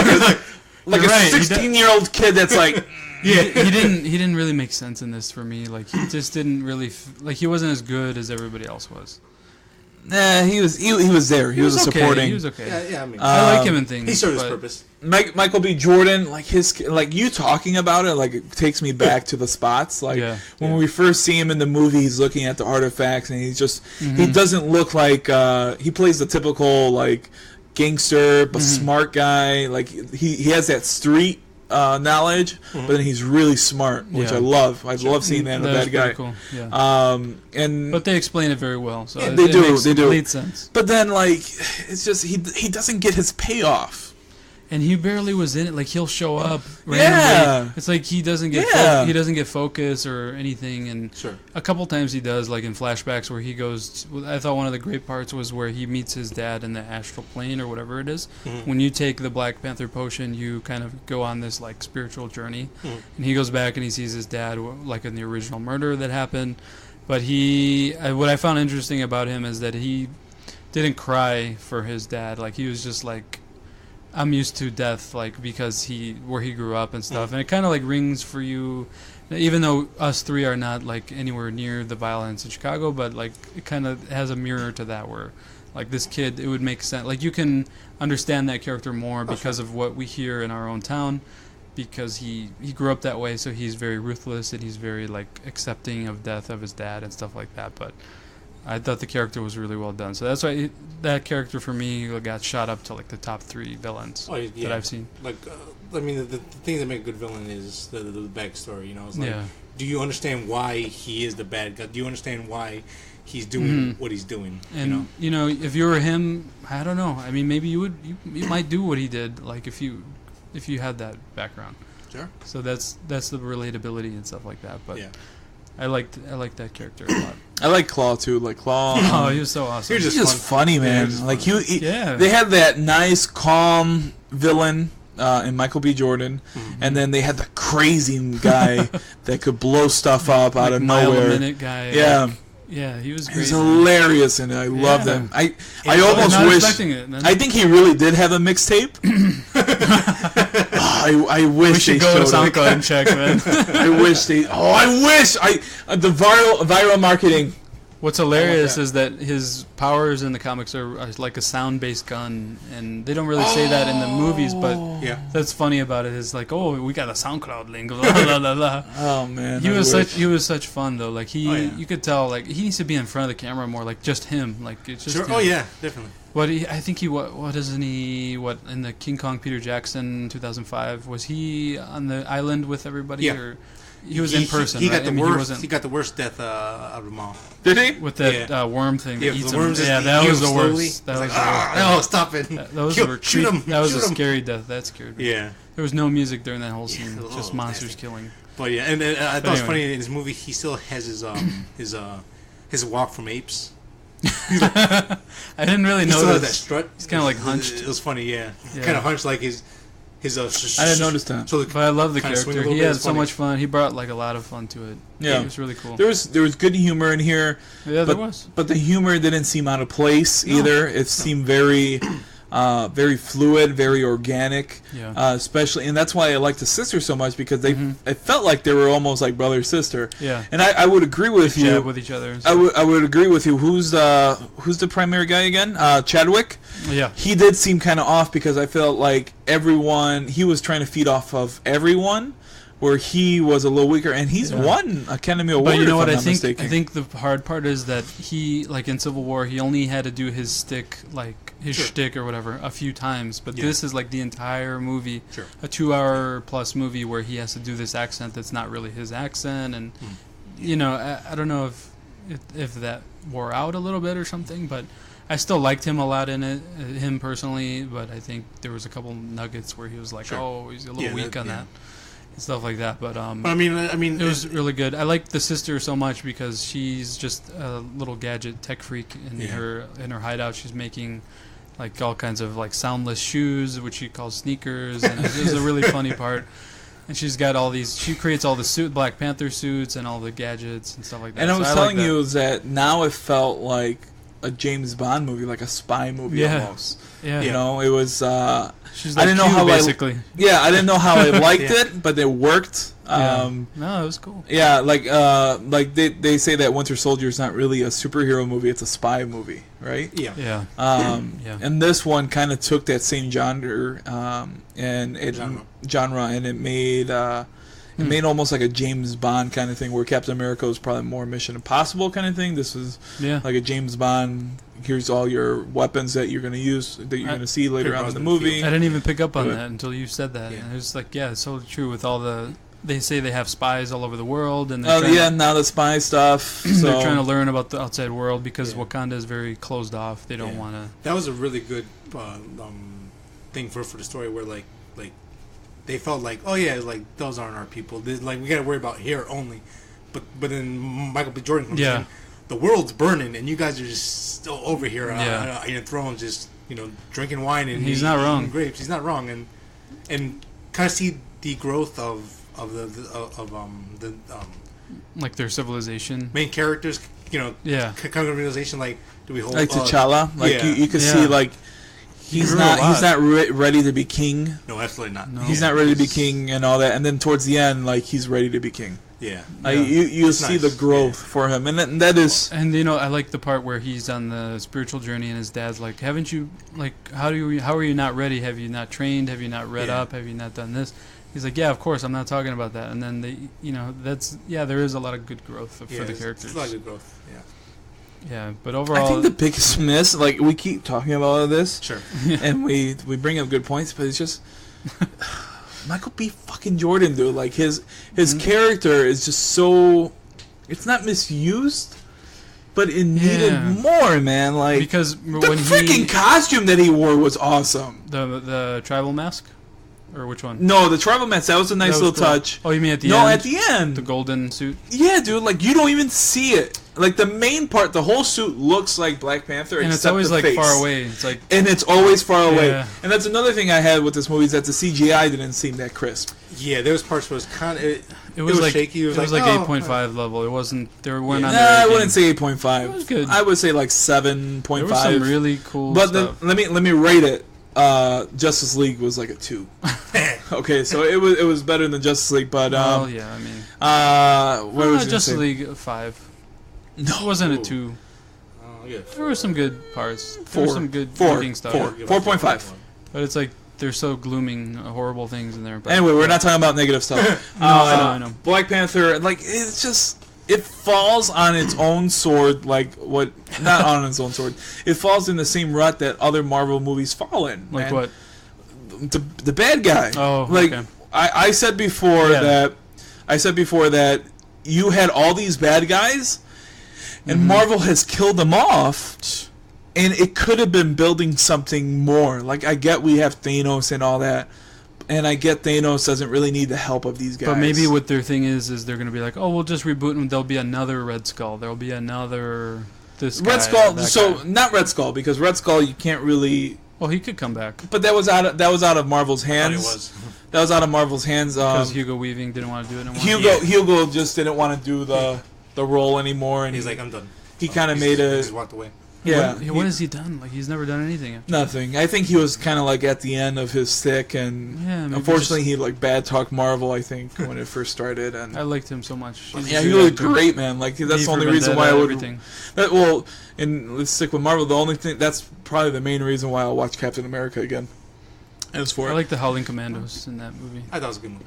Like a You're right, he 16-year-old kid that's like. Yeah, he didn't really make sense in this for me. Like he just didn't really he wasn't as good as everybody else was. Nah, he was there. He was a okay. supporting. He was okay. Yeah, I mean, I like him in things. he served his but- purpose. Michael B. Jordan, like you talking about it, like it takes me back to the spots. Like when we first see him in the movie, he's looking at the artifacts, and he's just he doesn't look like he plays the typical like gangster but smart guy. Like he has that street knowledge, but then he's really smart, which I love. I love seeing that in a That was bad guy. pretty cool. Yeah. And But they explain it very well, so Yeah, it they do, makes they do. complete sense. but then like it's just he doesn't get his payoff. And he barely was in it. Like he'll show up randomly. Yeah. It's like he doesn't get he doesn't get focus or anything. And a couple times he does, like in flashbacks where he goes. I thought one of the great parts was where he meets his dad in the astral plane or whatever it is. When you take the Black Panther potion, you kind of go on this like spiritual journey. And he goes back and he sees his dad like in the original murder that happened. But what I found interesting about him is that he didn't cry for his dad. Like he was just like I'm used to death, like, because where he grew up and stuff, and it kind of like rings for you, even though us three are not like anywhere near the violence in Chicago, but like it kind of has a mirror to that where, like, this kid, it would make sense. Like, you can understand that character more because of what we hear in our own town, because he grew up that way, so he's very ruthless and he's very like accepting of death of his dad and stuff like that. But I thought the character was really well done, so that's why that character for me got shot up to like the top 3 villains that I've seen. Like, I mean, the thing that make a good villain is the backstory. You know, it's like, do you understand why he is the bad guy? Do you understand why he's doing what he's doing? And you know, if you were him, I don't know. I mean, maybe you might do what he did. Like if you had that background. Sure. So that's the relatability and stuff like that. But I liked that character a lot. I like Claw too. Like Claw. Oh, he was so awesome. He's just funny, man. Yeah, like yeah. They had that nice, calm villain in Michael B. Jordan, and then they had the crazy guy that could blow stuff up out of mile nowhere. a minute guy. Yeah. Yeah, he was great. He's hilarious, and I love him. I almost wish. I think he really did have a mixtape. I wish we should go to SoundCloud and check, man. I wish they. Oh, I wish the viral marketing. What's hilarious is that his powers in the comics are like a sound-based gun, and they don't really say that in the movies, but that's funny about it is like, oh, we got a SoundCloud link, blah, blah, blah, blah. Oh man, he was such fun though. Like you could tell like he needs to be in front of the camera more, like just him, like it's just him. Oh yeah, definitely. What I think what isn't he? What in the King Kong Peter Jackson 2005 was he on the island with everybody? Yeah. Or he was in person. He right? got the worst. He got the worst death out of them all. Did he? With that worm thing. Yeah, that eats the worms. him. Yeah, that was the worst. That was like, no, stop it! Shoot him! That was a scary death. That scared me. Yeah. There was no music during that whole scene. Just monsters killing. But yeah, and I thought it was funny in this movie. He still has his walk from apes. I didn't really know that strut. He's kind of like hunched. It was funny, yeah. Kind of hunched like his. I didn't notice that. So but I love the character. He had so much fun. He brought like a lot of fun to it. Yeah, it was really cool. There was good humor in here. Yeah, there was. But the humor didn't seem out of place either. It seemed very fluid, very organic. Yeah. Especially, and that's why I like the sisters so much because it felt like they were almost like brother sister. Yeah. And I would agree with you. Jab with each other. I would agree with you. Who's the primary guy again? Chadwick. Yeah. He did seem kind of off because I felt like he was trying to feed off of everyone, where he was a little weaker, and he's won Academy Award. But you know what? I think the hard part is that he, like in Civil War, he only had to do his stick, like his shtick or whatever, a few times. But this is like the entire movie, a 2-hour plus movie where he has to do this accent that's not really his accent, and you know, I don't know if that wore out a little bit or something, but I still liked him a lot in it, him personally. But I think there was a couple nuggets where he was like, oh, he's a little weak on that. Stuff like that, but I mean, it was really good. I like the sister so much because she's just a little gadget tech freak in her hideout. She's making like all kinds of like soundless shoes, which she calls sneakers, and it was a really funny part. And she's got all these. She creates all the Black Panther suits and all the gadgets and stuff like that. And I was telling you that now it felt like a James Bond movie, like a spy movie almost. Yeah, you know, it was. She's like I didn't know how basically. I didn't know how I liked it, but it worked. No, it was cool. Yeah, like they say that Winter Soldier is not really a superhero movie; it's a spy movie, right? Yeah. And this one kind of took that same genre and it made almost like a James Bond kind of thing, where Captain America was probably more Mission Impossible kind of thing. This was like a James Bond. Here's all your weapons that you're going to use, that you're going to see later on in the movie. I didn't even pick up on that until you said that. And it was like, it's so true with all the... They say they have spies all over the world. And now the spy stuff. They're trying to learn about the outside world because Wakanda is very closed off. They don't want to... That was a really good thing for the story where, like they felt like, like, those aren't our people. Like, we got to worry about here only. But then Michael B. Jordan comes in. The world's burning, and you guys are just still over here on your thrones, just drinking wine and he's not wrong. Grapes. He's not wrong, and kind of see the growth of like their civilization, main characters. Kind of realization, like, do we hold like T'Challa? Like you could see like he's not ready to be king. No, absolutely not. No. He's not ready to be king and all that. And then towards the end, like, he's ready to be king. Yeah. You see the growth for him, and that is. And I like the part where he's on the spiritual journey, and his dad's like, "Haven't you how are you not ready? Have you not trained? Have you not read up? Have you not done this?" He's like, "Yeah, of course, I'm not talking about that." And then there is a lot of good growth for the characters. A lot of good growth. Yeah. Yeah, but overall, I think the biggest miss, like, we keep talking about all of this, sure, and we bring up good points, but it's just. Michael B. fucking Jordan, dude. Like, his character is just so... It's not misused, but it needed more, man. Like, because the freaking costume that he wore was awesome. The tribal mask? Or which one? No, the tribal mask. That was a nice little touch. Oh, you mean at the end? No, at the end. The golden suit? Yeah, dude. Like, you don't even see it. Like, the main part, the whole suit looks like Black Panther, and it's always like face. far away. It's like, and it's always far away. And that's another thing I had with this movie is that the CGI didn't seem that crisp. Yeah, there was parts where it was kind of it was like shaky. It was like 8.5 level. It wasn't. There weren't. Nah, I wouldn't say 8.5. It was good. I would say like 7.5. There was some really cool stuff. Let me rate it. Justice League was like a 2. Okay, so it was better than Justice League, but yeah, I mean, what was Justice League 5. No, it wasn't a 2. Yeah, there were some good parts. 4. There was some good looking stuff. 4.5. But it's like there's so glooming, horrible things in there. But anyway, we're not talking about negative stuff. No, I know. Black Panther, like, it's just. It falls on its own sword, like what? Not on its own sword. It falls in the same rut that other Marvel movies fall in. Like what? The bad guy. Oh, like okay. I said before that you had all these bad guys, and Marvel has killed them off, and it could have been building something more. Like, I get we have Thanos and all that. And I get Thanos doesn't really need the help of these guys. But maybe what their thing is they're going to be like, oh, we'll just reboot and there'll be another Red Skull. There'll be another this guy. Red Skull. So not Red Skull, because Red Skull you can't really. Well, he could come back. But that was out of Marvel's hands. It was. That was out of Marvel's hands. Because Hugo Weaving didn't want to do it anymore. Hugo just didn't want to do the role anymore, and he's like, I'm done. He kind of made a. He just walked away. Yeah. What has he done? Like, he's never done anything. Nothing. I think he was kind of like at the end of his stick, and unfortunately he like bad talk Marvel. I think when it first started, and I liked him so much. He looked great, man. Like, that's the only reason why I would. And let's stick with Marvel. The only thing that's probably the main reason why I'll watch Captain America again. As for I like the Howling Commandos in that movie. I thought it was a good movie.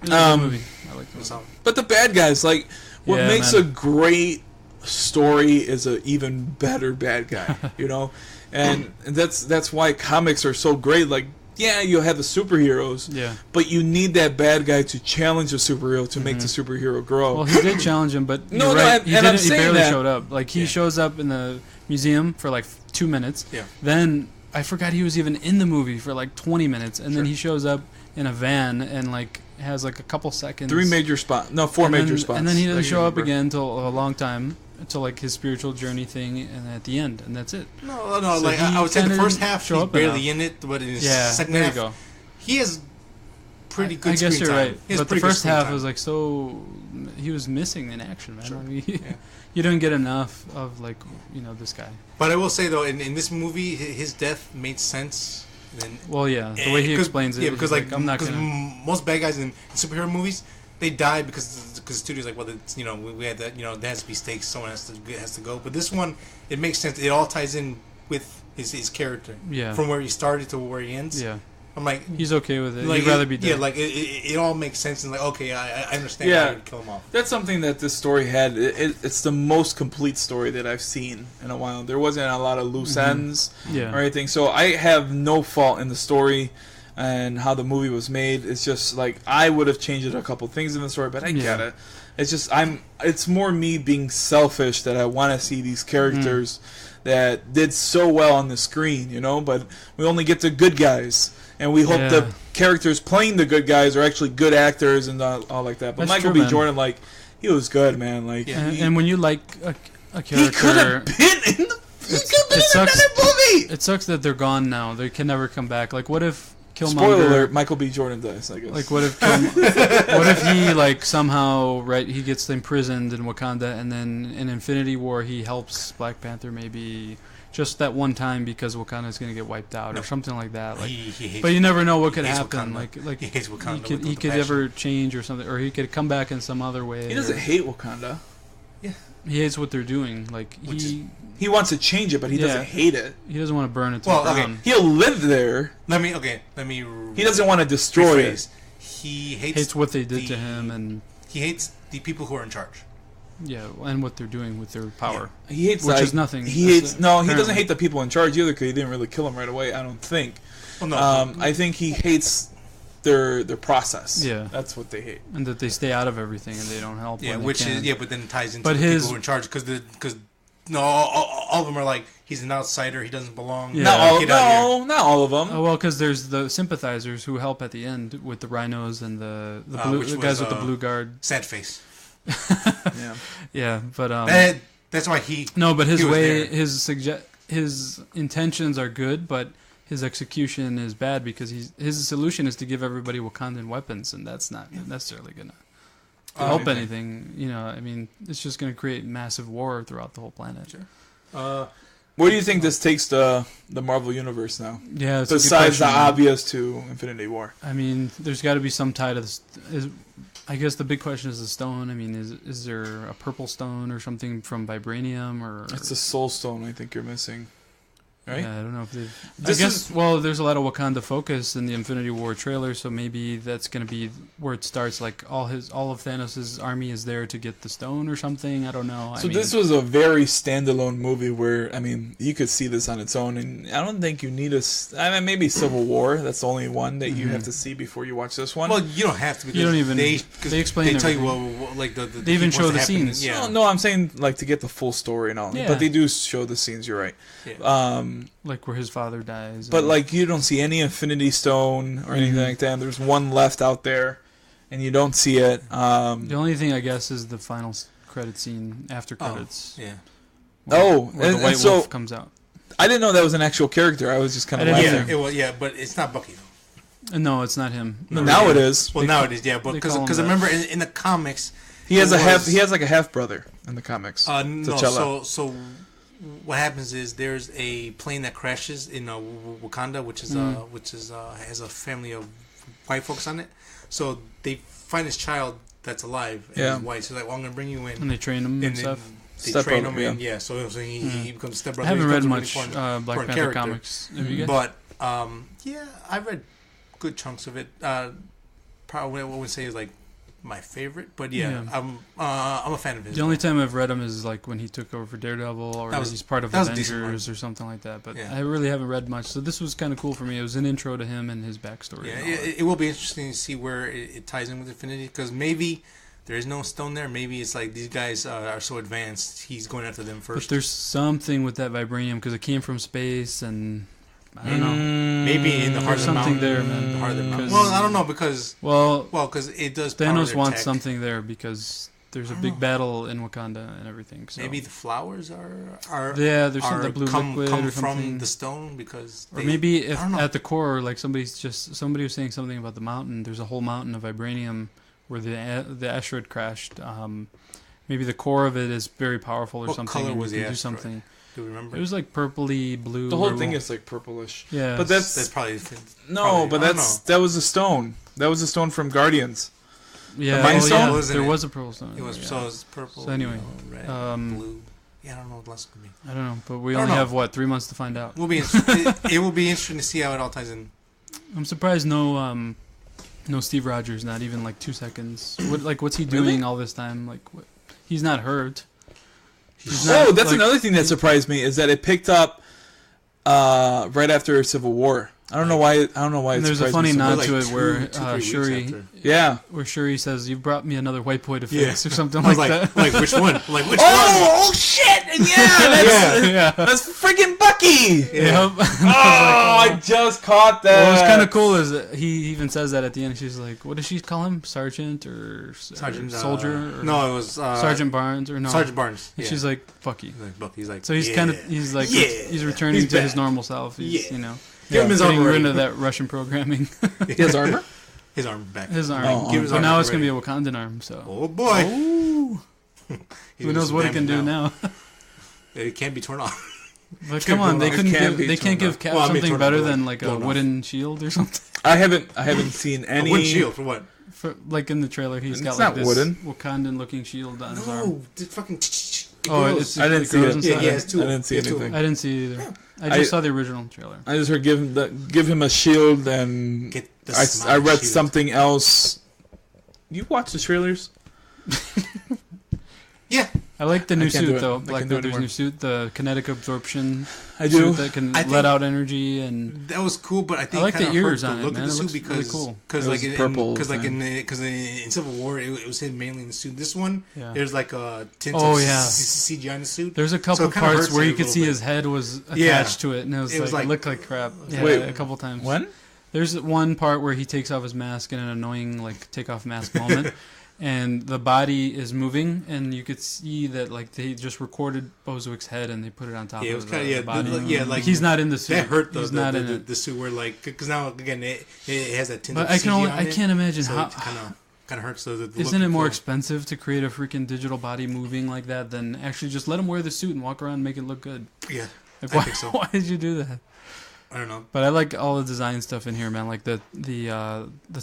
It was a good movie. I like it. But the bad guys, like, what makes a great story is an even better bad guy, you know, and that's why comics are so great. Like, yeah, you have the superheroes, but you need that bad guy to challenge the superhero to make the superhero grow. Well, he did challenge him, but he barely showed up. Like, he shows up in the museum for like 2 minutes. Yeah. Then I forgot he was even in the movie for like 20 minutes, and then he shows up in a van and like has like a couple seconds. 4 major spots, and then he doesn't show up again until a long time. Until like his spiritual journey thing, and at the end, and that's it. No. So like, I would say the first half he's barely in it, but in his second half, he has pretty good. I guess you're right. But the first half was like he was missing in action, man. Sure. I mean, you don't get enough of like this guy. But I will say though, in this movie, his death made sense. The way he explains it. Yeah, because like I'm not gonna. Most bad guys in superhero movies, they die because the studio's like, well, it's, we had that, there has to be stakes, someone has to go. But this one, it makes sense. It all ties in with his character. Yeah. From where he started to where he ends. Yeah. I'm like, he's okay with it. Like, he'd rather be dead. Yeah, like it all makes sense, and like, okay, I understand why you'd kill him off. That's something that this story had. It's the most complete story that I've seen in a while. There wasn't a lot of loose ends or anything, so I have no fault in the story and how the movie was made. It's just like I would have changed a couple things in the story, but I get it. It's just it's more me being selfish that I want to see these characters that did so well on the screen, but we only get the good guys, and we hope the characters playing the good guys are actually good actors and all like that. But that's Michael B. Jordan, like, he was good, man. Like, and when you like a character, he could have been in another movie. It sucks that they're gone now. They can never come back. Like, what if Killmonger... Spoiler alert, Michael B. Jordan dies, I guess. Like, what if he, like, somehow, he gets imprisoned in Wakanda, and then in Infinity War he helps Black Panther maybe just that one time because Wakanda's going to get wiped out or something like that. Like, he hates, but you never know what could hates happen. Wakanda. Like he hates Wakanda. he could ever change or something, or he could come back in some other way. He doesn't hate Wakanda. He hates what they're doing. Like He wants to change it, but he doesn't hate it. He doesn't want to burn it to the ground. Okay. He'll live there. Let me. He doesn't want to destroy it. He hates what they did to him, and he hates the people who are in charge. Yeah, and what they're doing with their power. Yeah. He hates which is nothing. He hates. No, he doesn't hate the people in charge either because he didn't really kill them right away. I don't think. Well, no. I think he hates their process. Yeah, that's what they hate, and that they stay out of everything and they don't help. Yeah, when which they can. is but then it ties into the people who are in charge because all of them are like he's an outsider. He doesn't belong. Yeah. Not all of them. Oh well, because there's the sympathizers who help at the end with the rhinos and the guys with the blue guard. Sad face. Yeah, but that's why he. No, but his his intentions are good, but his execution is bad because his solution is to give everybody Wakandan weapons, and that's not necessarily gonna help anything. You know, I mean, it's just gonna create massive war throughout the whole planet. Sure. Where do you think this takes the Marvel Universe now? Yeah, it's besides the obvious to Infinity War. I mean, there's got to be some tie to this. I guess the big question is the stone. I mean, is there a purple stone or something from vibranium or? It's a soul stone. I think you're missing. Right? Yeah, I don't know if they've... well, there's a lot of Wakanda focus in the Infinity War trailer, so maybe that's going to be where it starts. Like, all of Thanos' army is there to get the stone or something. I don't know. So this was a very standalone movie where, I mean, you could see this on its own, and I don't think you need maybe Civil War. That's the only one that you have to see before you watch this one. Well, you don't have to because you don't even, they explain They tell everything. you, like, they even show the scenes. Yeah. No, I'm saying, like, to get the full story and all. Yeah. But they do show the scenes, you're right. Yeah. Like where his father dies. But like you don't see any Infinity Stone or anything like that. There's one left out there, and you don't see it. The only thing I guess is the final credit scene after credits. Yeah. Where the White Wolf comes out. I didn't know that was an actual character. I was just kind of laughing. Yeah, it was. Yeah, but it's not Bucky though. No, it's not him. No, now it is. Well, now it is. Yeah, but because I remember in the comics, he has like a half brother in the comics. No, so what happens is there's a plane that crashes in Wakanda, which has a family of white folks on it. So they find his child that's alive and he's white. So they're like, well, I'm gonna bring you in. And they train him and stuff. They train him in, so he becomes stepbrother. I haven't read much Black Panther comics. Have you guys? But yeah, I read good chunks of it. Probably what I would say is like my favorite, but I'm a fan of his. The only time I've read him is like when he took over for Daredevil, or he's part of Avengers or something like that. But I really haven't read much, so this was kind of cool for me. It was an intro to him and his backstory. Yeah, it will be interesting to see where it ties in with Infinity, because maybe there is no stone there. Maybe it's like these guys are so advanced, he's going after them first. But there's something with that vibranium because it came from space, and I don't know. Maybe in the heart of the mountain. There, man. The heart of the mountain. Well, I don't know because because it does. Thanos wants something there because there's a big battle in Wakanda and everything. So. Maybe the flowers are there's some blue liquid come or something from the stone because. Or maybe if at the core, like somebody was saying something about the mountain. There's a whole mountain of vibranium where the asteroid crashed. Maybe the core of it is very powerful or something. What color was the asteroid? Do something. Do you remember? It was like purpley blue. The whole thing is like purplish. Yeah, but that's probably that was a stone. That was a stone from Guardians. Yeah, Mind Stone? There was a purple stone. It was so it was purple. So anyway, red, blue. Yeah, I don't know what else it could be. I don't know, but we only have 3 months to find out. It will be interesting to see how it all ties in. I'm surprised no Steve Rogers, not even like 2 seconds. What's he doing all this time? Like, he's not hurt. That's another thing that surprised me is that it picked up right after Civil War. I don't know why. There's a funny nod to it where Shuri, where Shuri says, "You brought me another white boy to fix," or something like that. Like which one? Like which one? Oh shit! That's freaking Bucky. Yeah. I just caught that. What was kind of cool is that he even says that at the end. She's like, "What does she call him? Sergeant or soldier?" No, it was Sergeant Barnes or no Sergeant Barnes. And she's like Bucky. Like Bucky. He's like so he's returning to his normal self. He's, Give him his getting armor. rid of that Russian programming. He has armor? His arm back. His arm. But now it's going to be a Wakandan arm. So. Oh, boy. Who knows what it can do now? It can't be torn off. But come on, they can't give Cap something better like, than like a wooden shield or something. I haven't seen any. A wooden shield for what? Like in the trailer, he's got It's like not this wooden. Wakandan-looking shield on his arm. No, the fucking. I didn't see it. Yeah, it's two. I didn't see anything. I didn't see it either. I just saw the original trailer. I just heard give him a shield, and Get the I read shield. something else. You watch the trailers? Yeah. I like the new can't do suit it. though. I Black can't do it Panther's anymore. new suit, the kinetic absorption I do. suit that can I let think- out energy, and That was cool, but I think I like the kinda hurt ears on it, look man. of the It suit looks because really cool. Because It like was purple because like thing. in Civil War it was hidden mainly in the suit. This one Yeah. there's like a tint Oh, of yeah. CGI in the suit. there's a couple So it kinda parts hurts where it you a could little see bit. his head was attached Yeah. to it, and it was like it looked like crap. Yeah, Wait, a couple times. When? There's one part where he takes off his mask in an annoying like take off mask moment. And the body is moving, and you could see that like they just recorded Bozowick's head and they put it on top Yeah, it of was the, kind of body. like He's not in the suit. that hurt He's not in it. the suit where like because now again it has that tint But of I CGI on I it, can't imagine so how. it kind of hurts the look Isn't it more for- expensive to create a freaking digital body moving like that than actually just let him wear the suit and walk around and make it look good? Yeah, Like, I why, think so. why did you do that? I don't know. But I like all the design stuff in here, man. Like the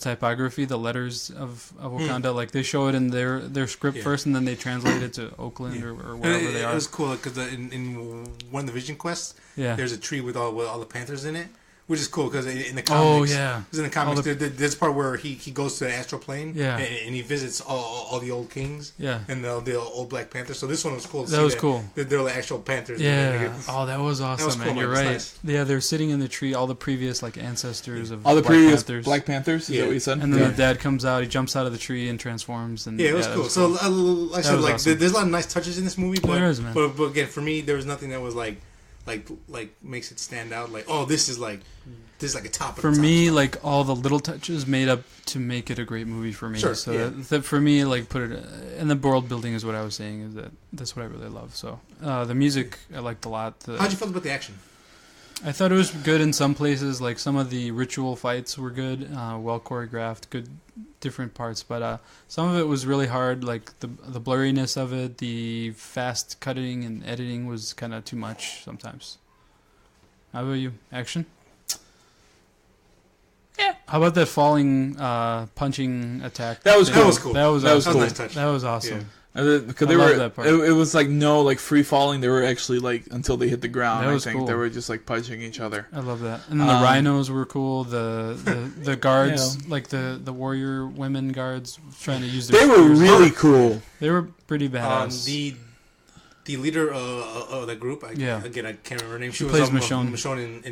typography, the letters of Wakanda. Like they show it in their script Yeah. first, and then they translate it to Oakland or wherever they It are. was cool because in one of the Vision quests, Yeah. there's a tree with all the panthers in it, which is cool because in the Oh comics, yeah. because in the comics, there's a part where he goes to the astral plane, Yeah. and he visits all the old kings, Yeah. and the old Black Panthers. So this one was cool. To That see was cool. They're the actual panthers. Yeah. Oh, that was awesome, was cool, man. man. You're It's right. nice. Yeah, they're sitting in the tree. All the previous like ancestors of All the Black previous Panthers. Black Panthers. Is Yeah. that what you said? And then Yeah. the dad comes out. He jumps out of the tree and transforms. And Yeah, it was cool. cool. So like I That said, was like awesome. there's a lot of nice touches in this movie, but There is, man. but again, for me, there was nothing that was like makes it stand out. Like, oh, this is like a top. For of the top me, stuff. like all the little touches made up to make it a great movie for me. Sure, So yeah. that for me, like put it, and the world building is what I was saying. Is that's what I really love. So the music I liked a lot. how'd you feel about the action? I thought it was good in some places. Like some of the ritual fights were good, well choreographed, good different parts. But some of it was really hard. Like the blurriness of it, the fast cutting and editing was kind of too much sometimes. How about you? Action? Yeah. How about that falling, punching attack? That was That cool. was cool. That was That was awesome. cool. a nice touch. That was awesome. Because I they love were, that part. it was like no like free falling. They were actually like until they hit the ground. That was I think cool. they were just like punching each other. I love that. And then the rhinos were cool. The guards, Yeah. like the warrior women guards, trying to use their They were spears. really cool. They were pretty badass. The leader of the group, Yeah. again, I can't remember her name. She was plays Michonne. Michonne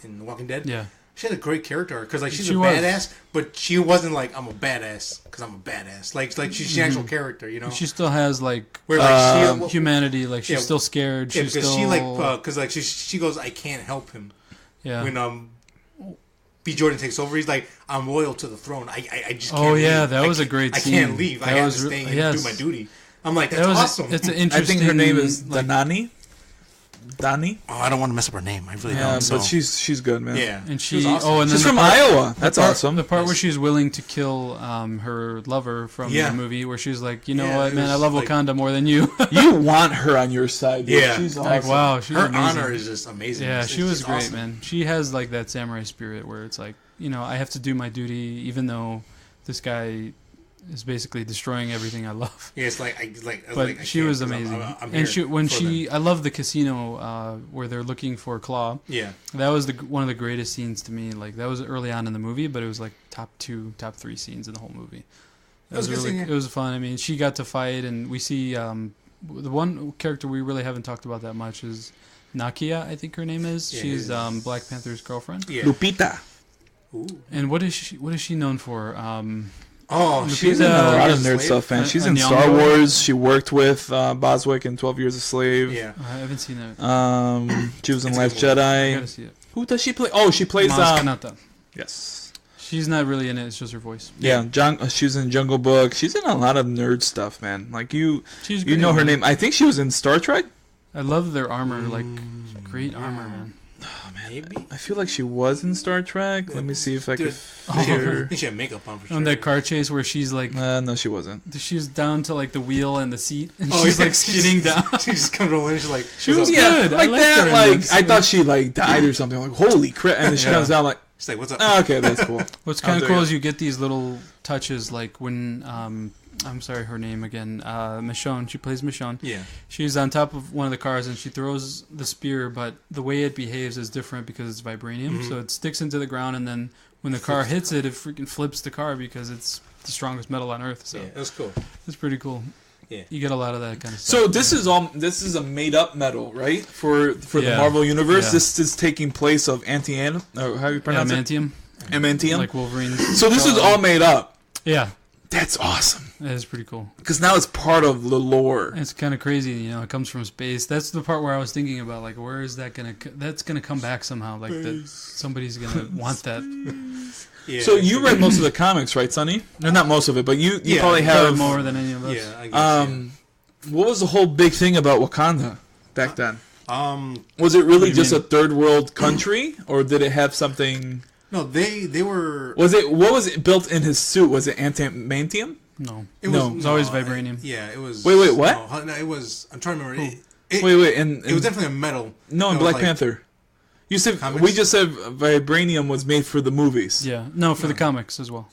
in The Walking Dead. Yeah. She had a great character because like she's She a was. badass, but she wasn't like I'm a badass because I'm a badass. Like she's an actual character, you know. She still has like Where like she humanity. Like she's yeah, still scared. yeah, She's because still she like because like she goes I can't help him yeah. when B. Jordan takes over. He's like I'm loyal to the throne. I just can't Oh, yeah, leave. that was a great I scene. can't leave. I That have was to re- stay and yes. do my duty. I'm like that's That was awesome. It's an I interesting. think her name is like, Danani. Dani. Oh, I don't want to mess up her name. I really Yeah, don't. So. but she's good, man. yeah, and she was she awesome. oh and then She's the from part- Iowa. That's the part, awesome. The part where she's willing to kill her lover from Yeah. the movie, where she's like, you know Yeah, what, it man, I was love like- Wakanda more than you. You want her on your side. Dude. Yeah. She's awesome. Like wow, she's her amazing. honor is just amazing. Yeah, It's she was just great, awesome. man. She has like that samurai spirit where it's like, you know, I have to do my duty even though this guy is basically destroying everything I love. Yeah, it's like But I she can't was 'cause amazing. I'm And here for them. I love the casino where they're looking for Claw. Yeah, That was one of the greatest scenes to me. Like that was early on in the movie, but it was like top 3 scenes in the whole movie. That was a good scene, yeah. It was fun. I mean, she got to fight, and we see the one character we really haven't talked about that much is Nakia. I think her name is. Yeah, She's it is. Black Panther's girlfriend. yeah. Lupita. Ooh. And what is she known for? Oh, She's in a Uh, lot of Slave. nerd stuff, man. She's in Nyong'o. Star Wars. She worked with Boswick in 12 Years a Slave. Yeah. I haven't seen that. She was in It's a Last good movie. I Jedi. gotta see it. Who does she play? Oh, she plays. Maz Kanata. Yes. She's not really in it. It's just her voice. Yeah, she was in Jungle Book. She's in a lot of nerd stuff, man. Like you She's know great, her man. name. I think she was in Star Trek. I love their armor. Like great armor, man. Maybe. I feel like she was in Star Trek. Let me see if I Dude, can hear. I think she had makeup on for sure. On that car chase where she's like, No, she wasn't. she's down to like the wheel and the seat, and Oh, she's yeah. like skidding down. She just comes rolling. She's like, She was like, good. I like liked her that. in Like this. I thought she like died or something. Like holy crap! And then she Yeah. comes down like, she's like, what's up? oh, okay, that's cool. What's kind of there cool you is you get these little touches, like when I'm sorry, her name again, Michonne. She plays Michonne. Yeah. She's on top of one of the cars and she throws the spear, but the way it behaves is different because it's vibranium. So it sticks into the ground, and then when the car hits it, it freaking flips the car because it's the strongest metal on Earth. So Yeah, that's cool. it's pretty cool. Yeah. You get a lot of that kind of stuff. So this is a made up metal, right? For the Yeah. Marvel universe. Yeah. This is taking place of how do you pronounce it? Adamantium, Adamantium. like Wolverine. So this is all made up. Yeah, That's awesome. that is pretty cool. Because now it's part of the lore. It's kind of crazy, you know. It comes from space. That's the part where I was thinking about, like, where is that gonna? That's gonna come back somehow. Like that, somebody's gonna want that. Yeah. So you read most of the comics, right, Sonny? No, not most of it, but you Yeah, probably Probably have. more than any of us. Yeah, I guess. What was the whole big thing about Wakanda back then? Yeah. Was it really What do you just mean? a third world country, or did it have something? No, they were. What was it built in his suit? Was it adamantium? No, It No, it's always vibranium. Yeah, it was. Wait, what? No, it was. I'm trying to remember. It Wait, it was definitely a metal. no, in It was Black like- Panther. You said Comics? we just said vibranium was made for the movies. Yeah, no, for the comics as well.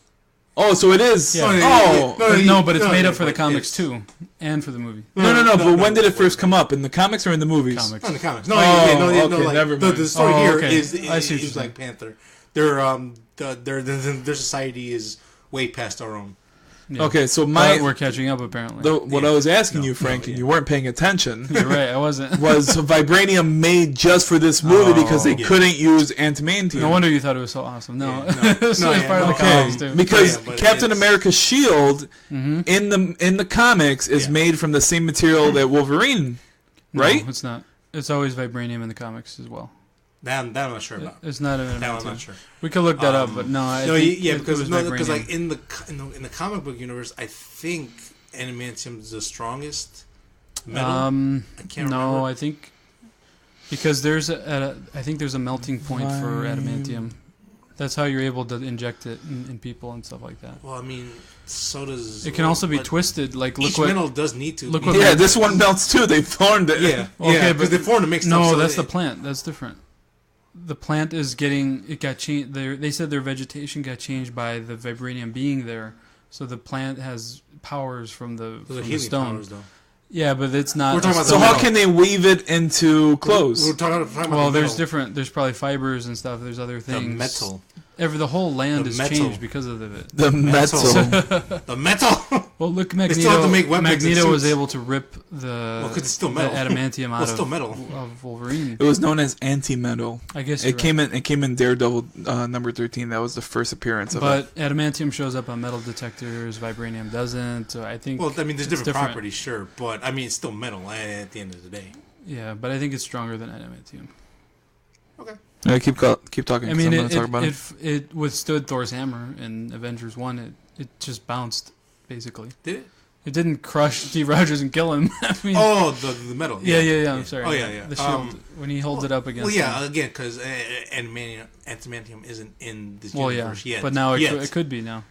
Oh, so it is. Yeah. Oh, But it's made up for the but comics it's- too, and for the movie. no. But when did it first come up? In the comics or in the movies? Comics. No, in the comics. No, Oh, no, okay, like, never mind. The story Oh, here okay. is I see what you're is Black Panther. Their society is way past our own. Yeah. Okay, so But we're catching up apparently. what I was asking you, Frank, and you weren't paying attention, You're right. I wasn't. was vibranium made just for this movie because they yeah. couldn't use adamantium? No wonder you thought it was so awesome. No, Yeah, no. so it's No, yeah, part of no, the comics too. Because Yeah, but Captain it's- America's shield Mhm. in the comics is Yeah. made from the same material that Wolverine, right? No, it's not. It's always vibranium in the comics as well. That I'm not sure about. It's not an That I'm adamantium. not sure. We could look that up, but no. I think it because was because vibranium. like in the comic book universe, I think adamantium is the strongest metal. I can't no, remember. I think because I think there's a melting point for adamantium. That's how you're able to inject it in people and stuff like that. Well, I mean, so does It can also be but twisted. Like look Each what. metal does need to. look be- what- Yeah, this one melts too. They formed it. yeah, Okay, yeah, but because they formed to make stuff. No, so that's that the plant. That's different. The plant is getting it got changed. They said their vegetation got changed by the vibranium being there. So the plant has powers from the Those are from the healing stone. powers, though. Yeah, but it's not. We're talking about So the how metal. can they weave it into clothes? We're talking about Well, the there's metal. different. There's probably fibers and stuff. There's other The things. metal. The whole land The is metal. changed because of it. The metal. The metal. Well, look, still Magneto. have to make weapons and Magneto was suits. able to rip the, 'cause it's still the metal. adamantium out Well, it's still metal. of Wolverine. It was known as anti-metal. I guess It came in Daredevil number 13. That was the first appearance of it. But adamantium shows up on metal detectors. Vibranium doesn't. So I think. Well, I mean, there's it's different properties, sure, but I mean, it's still metal at the end of the day. Yeah, but I think it's stronger than adamantium. Okay. Yeah, keep talking. I 'cause mean, I'm gonna talk about it withstood Thor's hammer in Avengers 1. It just bounced, basically. Did it? It didn't crush Steve Rogers and kill him. I mean, Oh, the metal. yeah. I'm sorry. Oh, yeah. The shield when he holds it up against. Well, yeah, him. again, because adamantium isn't in this Well, yeah. universe yet. But now Yet. it could be now.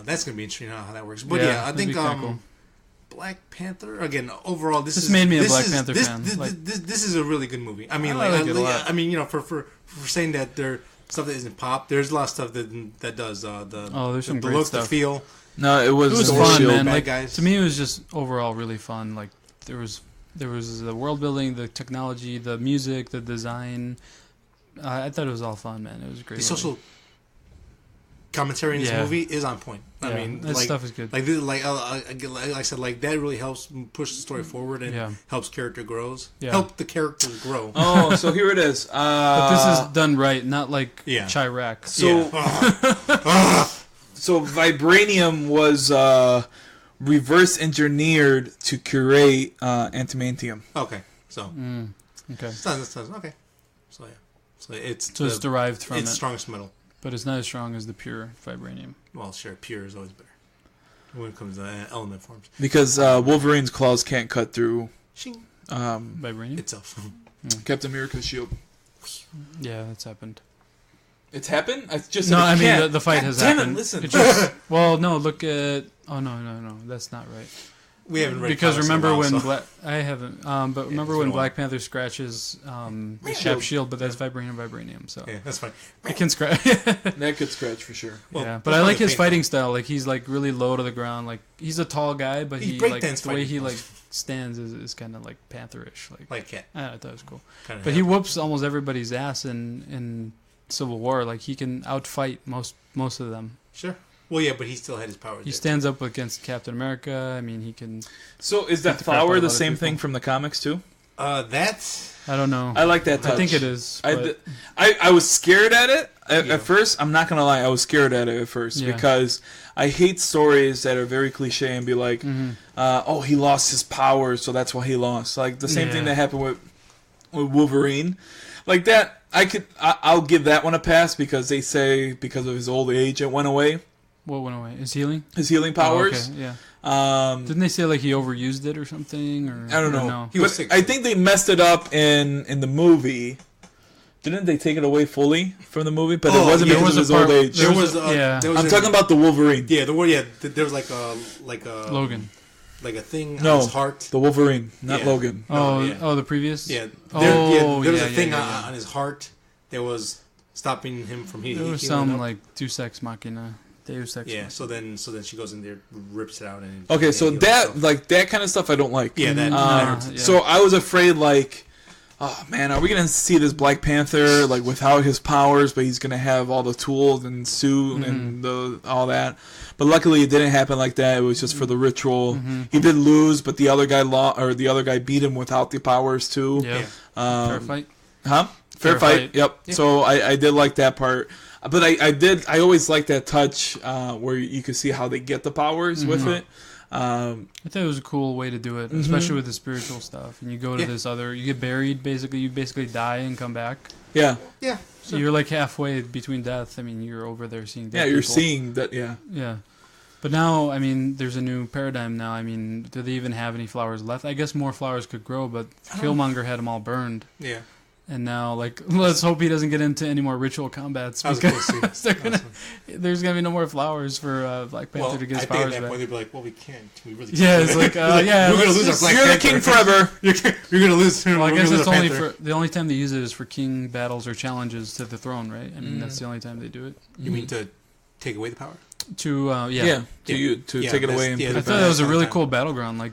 That's gonna be interesting how that works. But Yeah, yeah, I that'd think be kinda cool. Black Panther again. Overall, This made me a Black Panther this, fan. This, Like- this is a really good movie. I mean, I like it a lot. I mean, you know, for saying that there stuff that isn't pop, there's a lot of stuff that does There's some the great look, stuff. the feel. No, it was It was the fun, shield. man. bad Like guys. to me, it was just overall really fun. Like there was the world building, the technology, the music, the design. I thought it was all fun, man. It was a great. The movie. social commentary in this Yeah. movie is on point. I Yeah, mean, that like, stuff is good. Like, like I said, like that really helps push the story forward and Yeah. helps character grows. Yeah. Help the characters grow. Oh, so here it is. But this is done right, not like Yeah. Chirac. So so vibranium was reverse engineered to create adamantium. Okay, so Okay, sounds okay. So yeah, so it's so it's derived from it's it, strongest metal. but it's not as strong as the pure vibranium. Well, sure, pure is always better when it comes to element forms. Because Wolverine's claws can't cut through Shing. Vibranium. Itself. Captain America's shield. Yeah, that's happened. It's happened? I just No, said I mean can't. the fight God has damn happened. It, listen. It just, well, no, look at. Oh no, that's not right. We haven't read Because comics in a remember while, when so- I haven't. But remember it's when been a Black Panther scratches Cap's Shield. shield, but that's vibranium. So Yeah, that's fine. it can scratch. That could scratch for sure. Well, yeah, but that's I why like they his paint fighting them. style. Like he's like really low to the ground. Like he's a tall guy, but He's he like breakdance the way fighting. he like stands is kind of like Pantherish. Like Cat. I thought it was cool. Kind of But he whoops almost everybody's ass in Civil War. Like he can outfight most of them. Sure. Well, yeah, but he still had his powers. He there, stands up against Captain America. I mean, he can. So is that the crap out flower of the other same people. thing from the comics too? That's I don't know. I like that touch. I think it is. but- I was scared at it Yeah. at first. I'm not gonna lie, I was scared at it at first Yeah. because I hate stories that are very cliche and be like, Mhm. oh, he lost his powers, so that's why he lost. Like the same thing Yeah. that happened with Wolverine, like that. I'll give that one a pass because they say because of his old age it went away. What went away? His healing? His healing powers. Oh, okay, yeah. Didn't they say like he overused it or something? Or I don't or know. no? He was But sick. I think they messed it up in the movie. Didn't they take it away fully from the movie? But it wasn't yeah, because of his old age. There There was, was a- yeah. there was I'm a- talking about the Wolverine. Yeah, the word. Yeah, there was like a Logan. like a thing No, on his heart. the Wolverine, not Yeah. Logan. Oh, yeah. oh, the previous. Yeah, Oh, there was yeah, a thing yeah. on his heart that was stopping him from healing. There was some like Deus Ex Machina. Deus Ex. Yeah, so then she goes in there, rips it out, and Okay, so heals that herself. like that kind of stuff I don't like. Yeah, that. Yeah. So I was afraid like, oh man, are we gonna see this Black Panther like without his powers, but he's gonna have all the tools and suit and all that. But luckily it didn't happen like that. It was just for the ritual. He did lose, but the other guy beat him without the powers too. Yeah. Fair fight. Huh? Fair Fair fight. fight. Yep. Yeah. So I did like that part. But I always like that touch where you could see how they get the powers with it. I thought it was a cool way to do it, especially with the spiritual stuff. And you go to Yeah. this other, you get buried basically. You basically die and come back. Yeah. Yeah, So you're like halfway between death. I mean, you're over there seeing dead Yeah, you're people. seeing that. Yeah. Yeah. But now, I mean, there's a new paradigm now. I mean, do they even have any flowers left? I guess more flowers could grow, but Killmonger had them all burned. yeah. And now, like, let's hope he doesn't get into any more ritual combats. That was a cool Because scene. there's going to be no more flowers for Black Panther Well, to get I his think at powers that back. point they'd be like, well, we can't. We really Yeah, can't. it's like, We're yeah, gonna let's lose our just- Black You're the Panther. king forever. You're gonna lose. Well, I we're guess gonna it's lose our only Panther. for the only time they use it is for king battles or challenges to the throne, right? I mean, that's the only time they do it. You mean to take away the power? To Yeah. To Yeah. take it that's- away and yeah, put I it thought back. that was a really Sometime. cool battleground. Like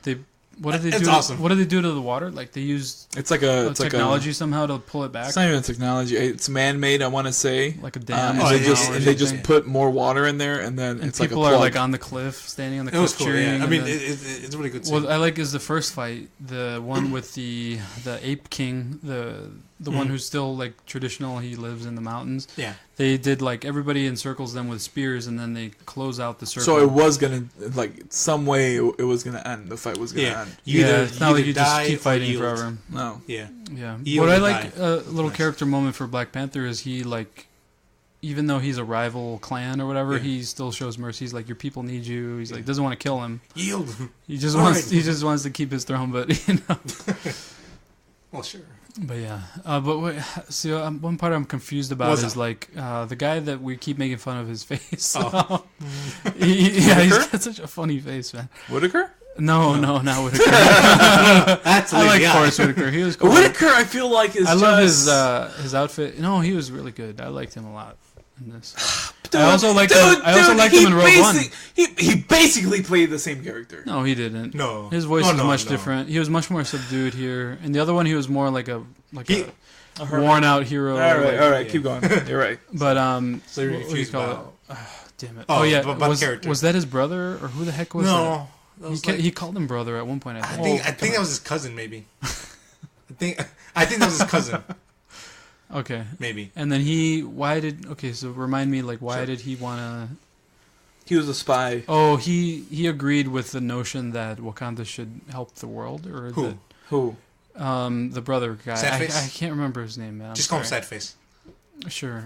what did they It's do? awesome. What did they do to the water? Like they used It's like a technology somehow to pull it back, It's not even technology. It's man-made. I want to say. like a dam. And or they yeah, just yeah, and they yeah, just yeah. put more water in there, and then and it's like a people plug. are like on the cliff, standing on the It was cliff cool. cheering. Yeah, I and mean, then- it's a really good scene. what I like is the first fight, the one with the ape king, the one who's still like traditional. He lives in the mountains. Yeah. They did like everybody encircles them with spears, and then they close out the circle. So it was gonna like some way it was gonna end. The fight was gonna Yeah. end. You yeah, either, it's not like you just die keep or fighting yield. forever. No. Yeah. Yeah. Yield What I or like, die. a little Nice. character moment for Black Panther is he like, even though he's a rival clan or whatever, Yeah. he still shows mercy. He's like, your people need you. He's like, doesn't want to kill him. Yield. He just All wants right. he just wants to keep his throne. But you know. Well, sure. But yeah, but wait, see, one part I'm confused about What's is that? like the guy that we keep making fun of his face. Oh. Yeah, he's Whitaker? got such a funny face, man. Whitaker? No, not Whitaker. That's I like yeah. Forrest Whitaker. He was cool. Whitaker, I feel like is. I love just- his outfit. No, he was really good. I liked him a lot in this. Dude, I also liked dude, him. I also dude, liked he him in Rogue One. He basically played the same character. No, he didn't. No. His voice Oh, was no, much no. different. He was much more subdued here. And the other one, he was more like a He- worn out hero. All right, like- all right, yeah. keep going. You're right. But So you're what do you confused call about- it? Damn it! Oh, Oh, yeah, about was, character. was that his brother or who the heck was No. That that? was He, like- he called him brother at one point. I I think. think that was his cousin, maybe. I think that was his cousin, Okay. maybe. And then so remind me, like, why Sure. did he want to? He was a spy. Oh, he agreed with the notion that Wakanda should help the world, or Who? Who? the brother guy. Sadface? I can't remember his name, man. I'm Just call him sorry. Sadface. Sure.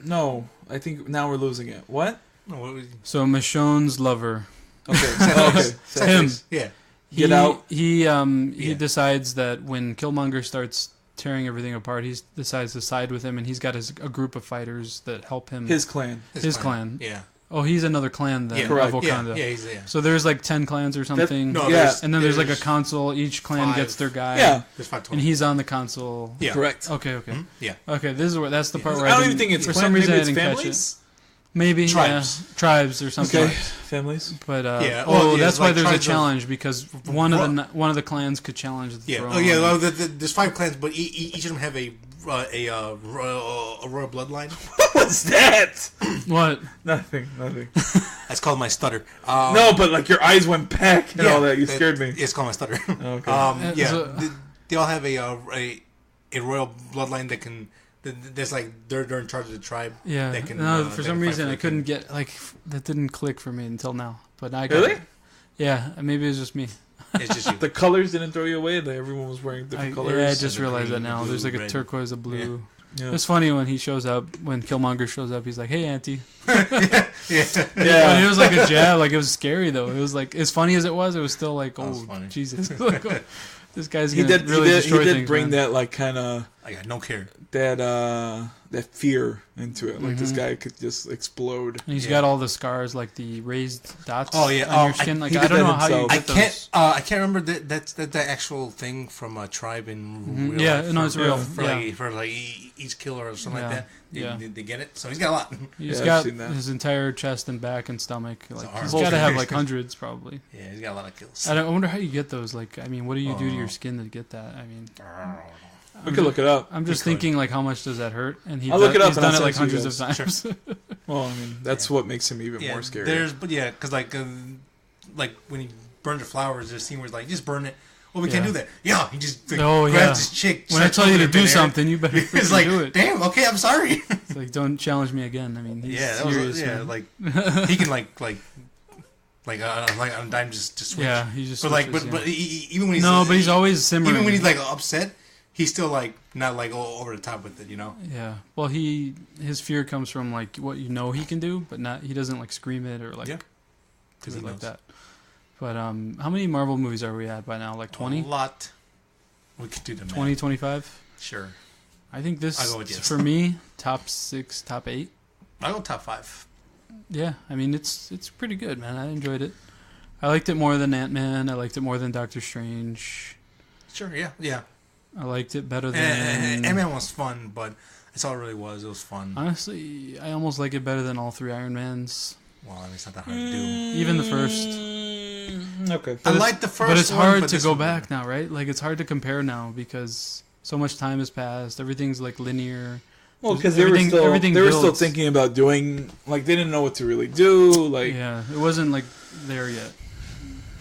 No, I think now we're losing it. What? No, what was So Michonne's lover. Okay. Sadface. okay. Him. Sadface. Yeah. Get out. He Yeah. decides that when Killmonger starts tearing everything apart, he decides to side with him, and he's got a group of fighters that help him. His clan. His clan. Yeah. Oh, he's another clan then of Wakanda. Yeah. So there's like 10 clans or something. And then there's like a council. Each clan gets their guy. Yeah. There's 5 total. And he's on the council. Yeah. Correct. Okay. Mm-hmm. Yeah. Okay, that's the part where I don't even think it's for clan, some reason maybe I didn't catch families? it. Maybe Tribes. Tribes or something. Okay, families. But it's that's why like there's a tribes challenge because one of the clans could challenge the throne. Oh yeah. Well, there's 5 clans, but each of them have a royal bloodline. What was that? What? Nothing. That's called my stutter. No, but like your eyes went back and all that. You scared me. It's called my stutter. Okay. They all have a royal bloodline that can. There's like they're in charge of the tribe. Yeah. That can, For some reason I couldn't get that didn't click for me until now. But I got Really? it. Yeah. Maybe it was just me. It's just you. The colors didn't throw you away. Like everyone was wearing different colors. Yeah, I just realized that green, now. blue, There's like a red. turquoise, a blue. Yeah. It's funny when he shows up, when Killmonger shows up, he's like, "Hey, Auntie." Yeah. But it was like a jab. Like it was scary though. It was like as funny as it was still like, was oh funny. Jesus, Like, oh, this guy's He gonna did. really destroy He did things, bring man. that like kind of I got no care. that fear into it. Like this guy could just explode. And he's got all the scars, like the raised dots. Oh, yeah. on your I- skin. Like he I did don't that know how you himself. get I those. can't remember that's the actual thing from a tribe in real Yeah, life no, it's real. for like each killer or something Yeah. like that. Yeah. They get it. So he's got a lot. He's I've got seen that. his entire chest and back and stomach. Like arm. he's got to have like hundreds probably. Yeah, he's got a lot of kills. I wonder how you get those. Like, I mean, what do you do to your skin to get that? I mean, We could look it up. I'm just thinking like, how much does that hurt? And I'll look it up he's and done I'll it like send it to hundreds you of guys. times. Well, I mean, that's what makes him even more scary. Because like when he burns the flowers, there's a scene where he's like, just burn it. Well, we can't do that. Yeah, he just grabs his chick. When I tell you to do something, you better it's like, do it. damn, okay, I'm sorry. It's like, don't challenge me again. I mean, he's serious. Man. like he can like on a dime just switch. Yeah, he just. But switches, but even when he's but he's always simmering. Even when he's like upset, he's still like not like over the top with it, you know. Yeah. Well, his fear comes from like what you know he can do, but not he doesn't like scream it or like do it like that. But how many Marvel movies are we at by now? Like 20? A lot. We could do the 20, 25? Sure. I think this I'll go with yes. for me top 6, top 8. I'll go top 5. Yeah, I mean it's pretty good, man. I enjoyed it. I liked it more than Ant-Man. I liked it more than Doctor Strange. Sure. Yeah. I liked it better than Ant-Man was fun, but that's all it really was. It was fun. Honestly, I almost like it better than all 3 Iron Mans. Well, I mean, it's not that hard to do. Even the first. Okay. I like the first but it's one, hard but to this go one- back now, right? Like it's hard to compare now because so much time has passed. Everything's like linear. Well, because they were still builds. thinking about doing like they didn't know what to really do. Like Yeah, it wasn't like there yet.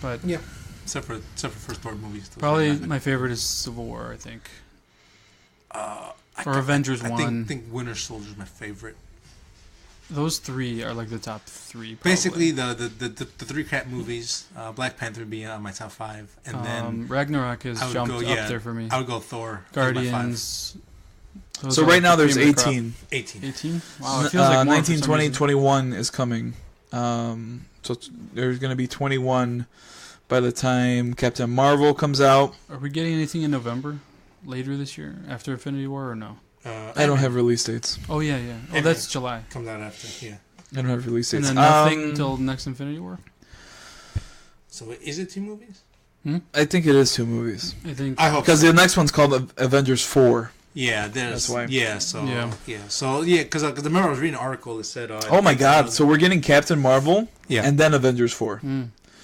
But Yeah. Except for first Thor movies. probably my favorite is Civil War. I think. Or Avengers 1. I think Winter Soldier is my favorite. Those 3 are like the top 3. Probably. Basically, the 3 crap movies, Black Panther being on my top 5, and then Ragnarok has I would jumped go, up there for me. I would go Thor. as my Guardians. Those so are right like now the there's cream of the crop. 18. 18. 18? Wow, it feels like more 19, for some 20, reason. 21 is coming. So there's going to be 21 by the time Captain Marvel comes out. Are we getting anything in November? Later this year? After Infinity War or no? I don't have release dates. Oh, yeah. Oh, that's July. Comes out after, yeah. I don't have release And dates. then nothing until next Infinity War? So is it 2 movies? I think it is 2 movies. I think. I hope Because so. the next one's called Avengers 4. Yeah, That's why. Yeah, so Yeah. So because remember I was reading an article that said. Oh my God! So we're getting Captain Marvel, Yeah. and then Avengers 4.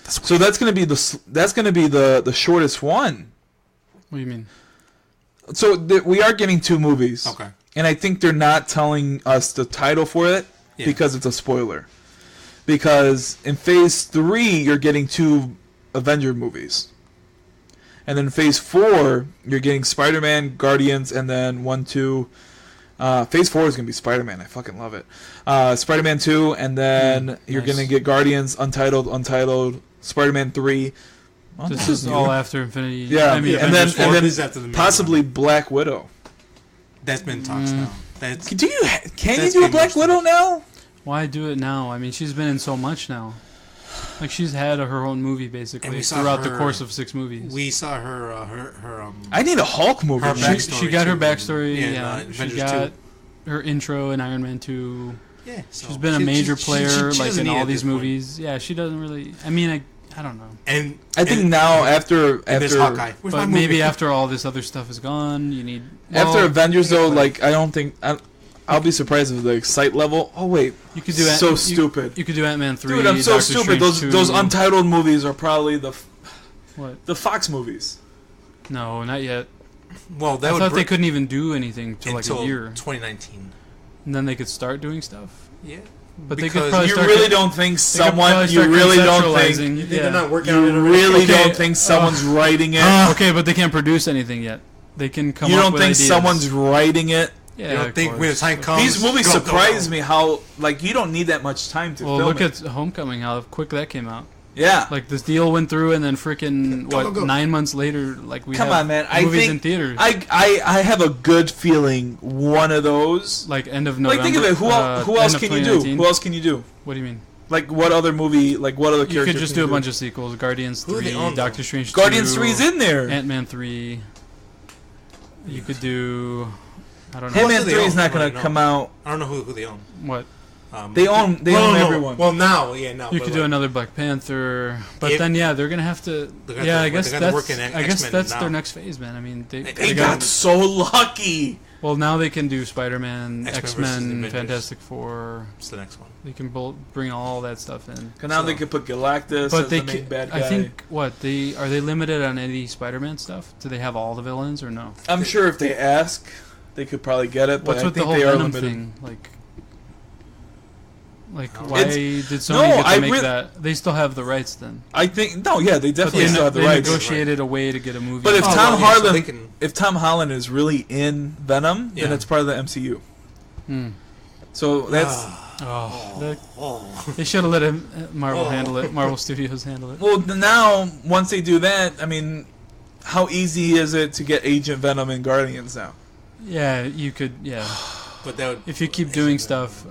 So that's gonna be the shortest one. What do you mean? So we are getting 2 movies. Okay. And I think they're not telling us the title for it because it's a spoiler. Because in Phase 3, you're getting 2 Avenger movies. And then Phase 4, you're getting Spider-Man, Guardians, and then 1, 2... Phase 4 is going to be Spider-Man. I fucking love it. Spider-Man 2, and then you're nice. going to get Guardians, Untitled, Spider-Man 3. Oh, This this is new. all after Infinity. Yeah, I mean, and then, Avengers 4. This is after the main possibly Black Widow. That's been talks now. That's Can you That's do a been Black most Widow now? Why do it now? I mean, she's been in so much now. Like she's had her own movie basically throughout the course of 6 movies. We saw her. I need a Hulk movie. She got her backstory. She got 2. her intro in Iron Man 2. Yeah, so she's been a major player like in all these movies. Point. Yeah, she doesn't really. I mean, I don't know. And I think now after Hawkeye, but maybe after all this other stuff is gone, you need after Avengers though. Like I don't think I'll be surprised if the excite level. Oh wait, you could do stupid. You could do Ant-Man 3. Dude, I'm so Doctor stupid. Strange Those 2. untitled movies are probably the Fox movies. No, not yet. Well, I thought they couldn't even do anything till like a year. 2019. And then they could start doing stuff. Yeah. But because they could probably you really don't think someone. You really don't think they're not working on it. You really Okay. don't think someone's writing it. Okay, but they can't produce anything yet. They can come. You up don't with think ideas. someone's writing it? Yeah, you don't think when the time comes. These movies surprise me how like you don't need that much time to. Well, film look it. at Homecoming, how quick that came out. Yeah, like this deal went through, and then freaking 9 months later, like we come have on, man. movies I in theaters. I have a good feeling one of those like end of November. Like think of it. Who else can you do? Who else can you do? What do you mean? Like what other movie? Like what other character? You could just do a bunch of sequels. Guardians 3, Doctor Strange 2. Guardians 3's in there. Ant-Man 3. You could do. I don't know. Ant-Man 3 is not going to come out. I don't know who they own. What? They own everyone. Well, now. You could do another Black Panther, but then they're gonna have to. I guess that's their next phase, man. I mean, they got so lucky. Well, now they can do Spider-Man, X-Men, Fantastic Four. It's the next one. They can bring all that stuff in. Cause now they can put Galactus as the main bad guy. I think are they limited on any Spider-Man stuff? Do they have all the villains or no? I'm sure if they ask, they could probably get it. But What's I with think the whole they are Venom limited. thing? Like, why did Sony get to make that? They still have the rights then. I think they definitely still have the rights. They negotiated a way to get a movie. But if Tom Holland is really in Venom, then it's part of the MCU. So that's they should have let Marvel handle it. Marvel Studios handle it. Well, now once they do that, I mean, how easy is it to get Agent Venom in Guardians now? Yeah, you could. Yeah, but that would, if you keep doing stuff.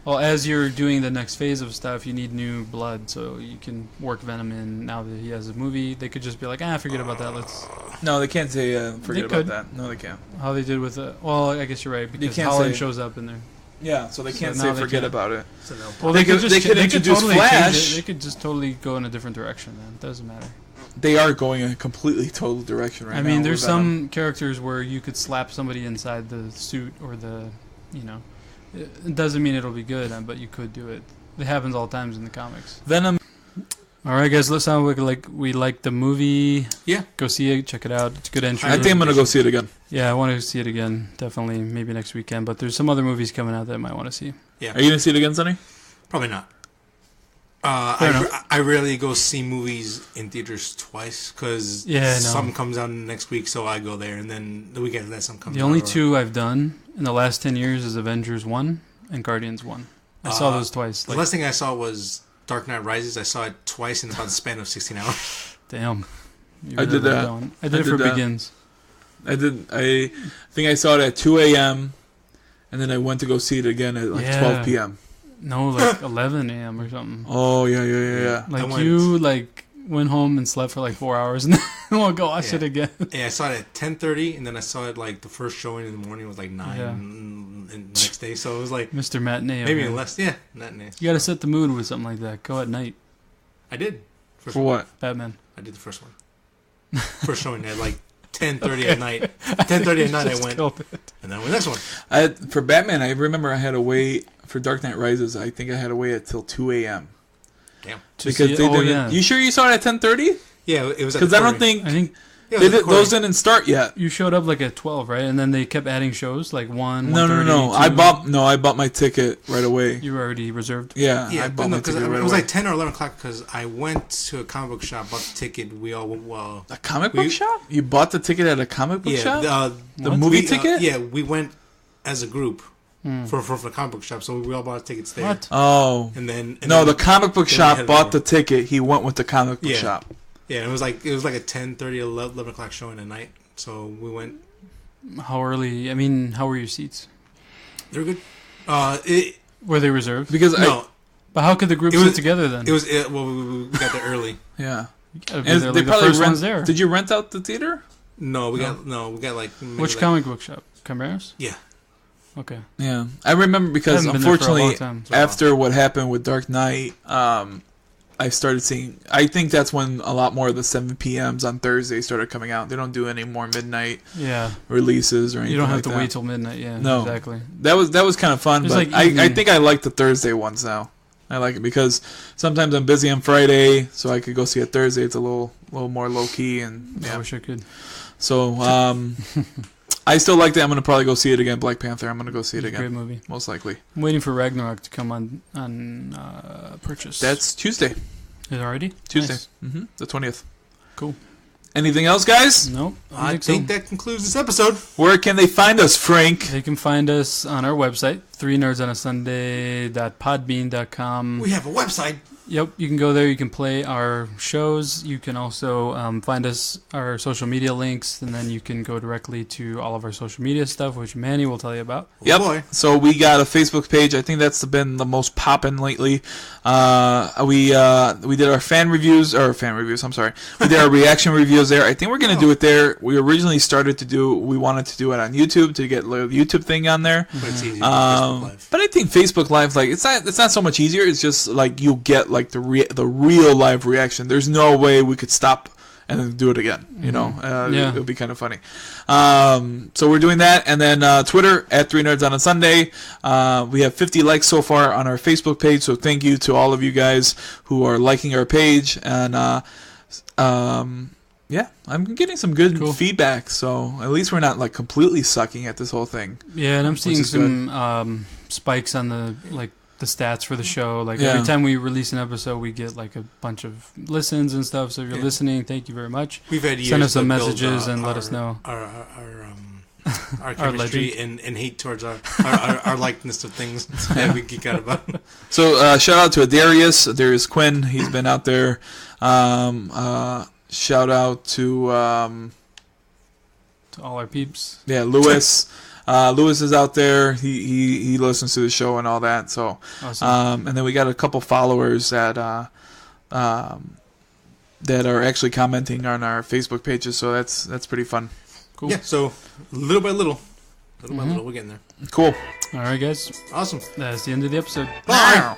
Well, as you're doing the next phase of stuff, you need new blood, so you can work Venom in. Now that he has a movie, they could just be like, forget about that. Let's. No, they can't say forget about that. No, they can't. How they did with well, I guess you're right because Holland shows up in there. Yeah, so they can't say forget about it. So well, they could introduce totally Flash. They could just totally go in a different direction. Then it doesn't matter. They are going in a completely total direction right now. I mean, there's some characters where you could slap somebody inside the suit or the, It doesn't mean it'll be good, but you could do it. It happens all times in the comics. Venom. All right, guys. Let's sound like we like the movie. Yeah. Go see it. Check it out. It's a good entry. I think I'm gonna go see it again. Yeah, I want to see it again. Definitely, maybe next weekend. But there's some other movies coming out that I might want to see. Yeah. Are you gonna see it again, Sonny? Probably not. I rarely go see movies in theaters twice because something comes out next week, so I go there, and then the weekend that something comes out. The only two I've done in the last 10 years is Avengers 1 and Guardians 1. I saw those twice. The last thing I saw was Dark Knight Rises. I saw it twice in about the span of 16 hours. Damn. I did that. I did it for Begins. I think I saw it at 2 a.m. and then I went to go see it again at 12 p.m. No, like 11 a.m. or something. Oh, yeah. Like you went home and slept for like 4 hours and then we'll go watch it again. Yeah, I saw it at 10:30 and then I saw it like the first showing in the morning was like 9 and the next day. So it was like Mr. Matinee. Maybe less. Yeah, matinee. You got to set the mood with something like that. Go at night. I did. For what? Batman. I did the first one. First showing at like 10:30 at night. 10:30 at night I went. And then the next one. For Batman, I remember I had to wait. For Dark Knight Rises, I think I had to wait until 2 a.m. Damn. Because they didn't. Yeah. You sure you saw it at 10:30? Yeah, it was. Because I think those didn't start yet. You showed up like at 12, right? And then they kept adding shows like 1. No. I bought my ticket right away. You were already reserved. Yeah, I bought my ticket right away. It was like 10 or 11 o'clock because I went to a comic book shop, bought the ticket. We all a comic book shop? You bought the ticket at a comic book shop? The movie ticket? Yeah, we went as a group. For the comic book shop, so we all bought tickets there. What? Oh, and then the comic book shop bought the ticket. He went with the comic book shop. Yeah, it was like a 10:30, 11 o'clock showing at night. So we went. How early? I mean, how were your seats? They were good. Were they reserved? Because But how could the group sit together then? It was well, we got there early. Yeah. And they probably the first ones there. Did you rent out the theater? No, we got like which comic book shop? Chimeras? Yeah. Okay. Yeah, I remember because unfortunately, after what happened with Dark Knight, I started seeing. I think that's when a lot more of the 7 p.m.s on Thursday started coming out. They don't do any more midnight releases or anything. You don't have like to that. wait till midnight. Yeah, no, exactly. That was kind of fun, but I think I like the Thursday ones now. I like it because sometimes I'm busy on Friday, so I could go see it Thursday. It's a little more low key, and I wish I could. So I still like that. I'm gonna probably go see it again. Black Panther. I'm gonna go see it again. Great movie, most likely. I'm waiting for Ragnarok to come on purchase. That's Tuesday. Is it already? Tuesday. Nice. The 20th. Cool. Anything else, guys? Nope. I think that concludes this episode. Where can they find us, Frank? They can find us on our website, 3nerdsonasunday.podbean.com. We have a website. Yep, you can go there. You can play our shows. You can also find us, our social media links, and then you can go directly to all of our social media stuff, which Manny will tell you about. Yep. Oh boy. So we got a Facebook page. I think that's been the most poppin' lately. We did our fan reviews. I'm sorry. We did our reaction reviews there. I think we're gonna do it there. We originally wanted to do it on YouTube to get the YouTube thing on there. But it's easier Facebook Live. But I think Facebook Live, like it's not so much easier. It's just like you'll get like the real live reaction. There's no way we could stop and then do it again. You know, it would be kind of funny. So we're doing that, and then Twitter at 3Nerds on a Sunday. We have 50 likes so far on our Facebook page, so thank you to all of you guys who are liking our page. And yeah, I'm getting some good feedback, so at least we're not like completely sucking at this whole thing. Yeah, and I'm seeing some spikes on the stats for the show. Like every time we release an episode, we get like a bunch of listens and stuff. So if you're listening, thank you very much. We've had years send us some build, messages and let us know our chemistry and hate towards our likeness of things that we geek out about. So shout out to Darius Quinn. He's been out there. Shout out to all our peeps. Yeah, Lewis. Lewis is out there. He listens to the show and all that. So, awesome. And then we got a couple followers that are actually commenting on our Facebook pages. So that's pretty fun. Cool. Yeah. So little by little, we're getting there. Cool. All right, guys. Awesome. That's the end of the episode. Bye.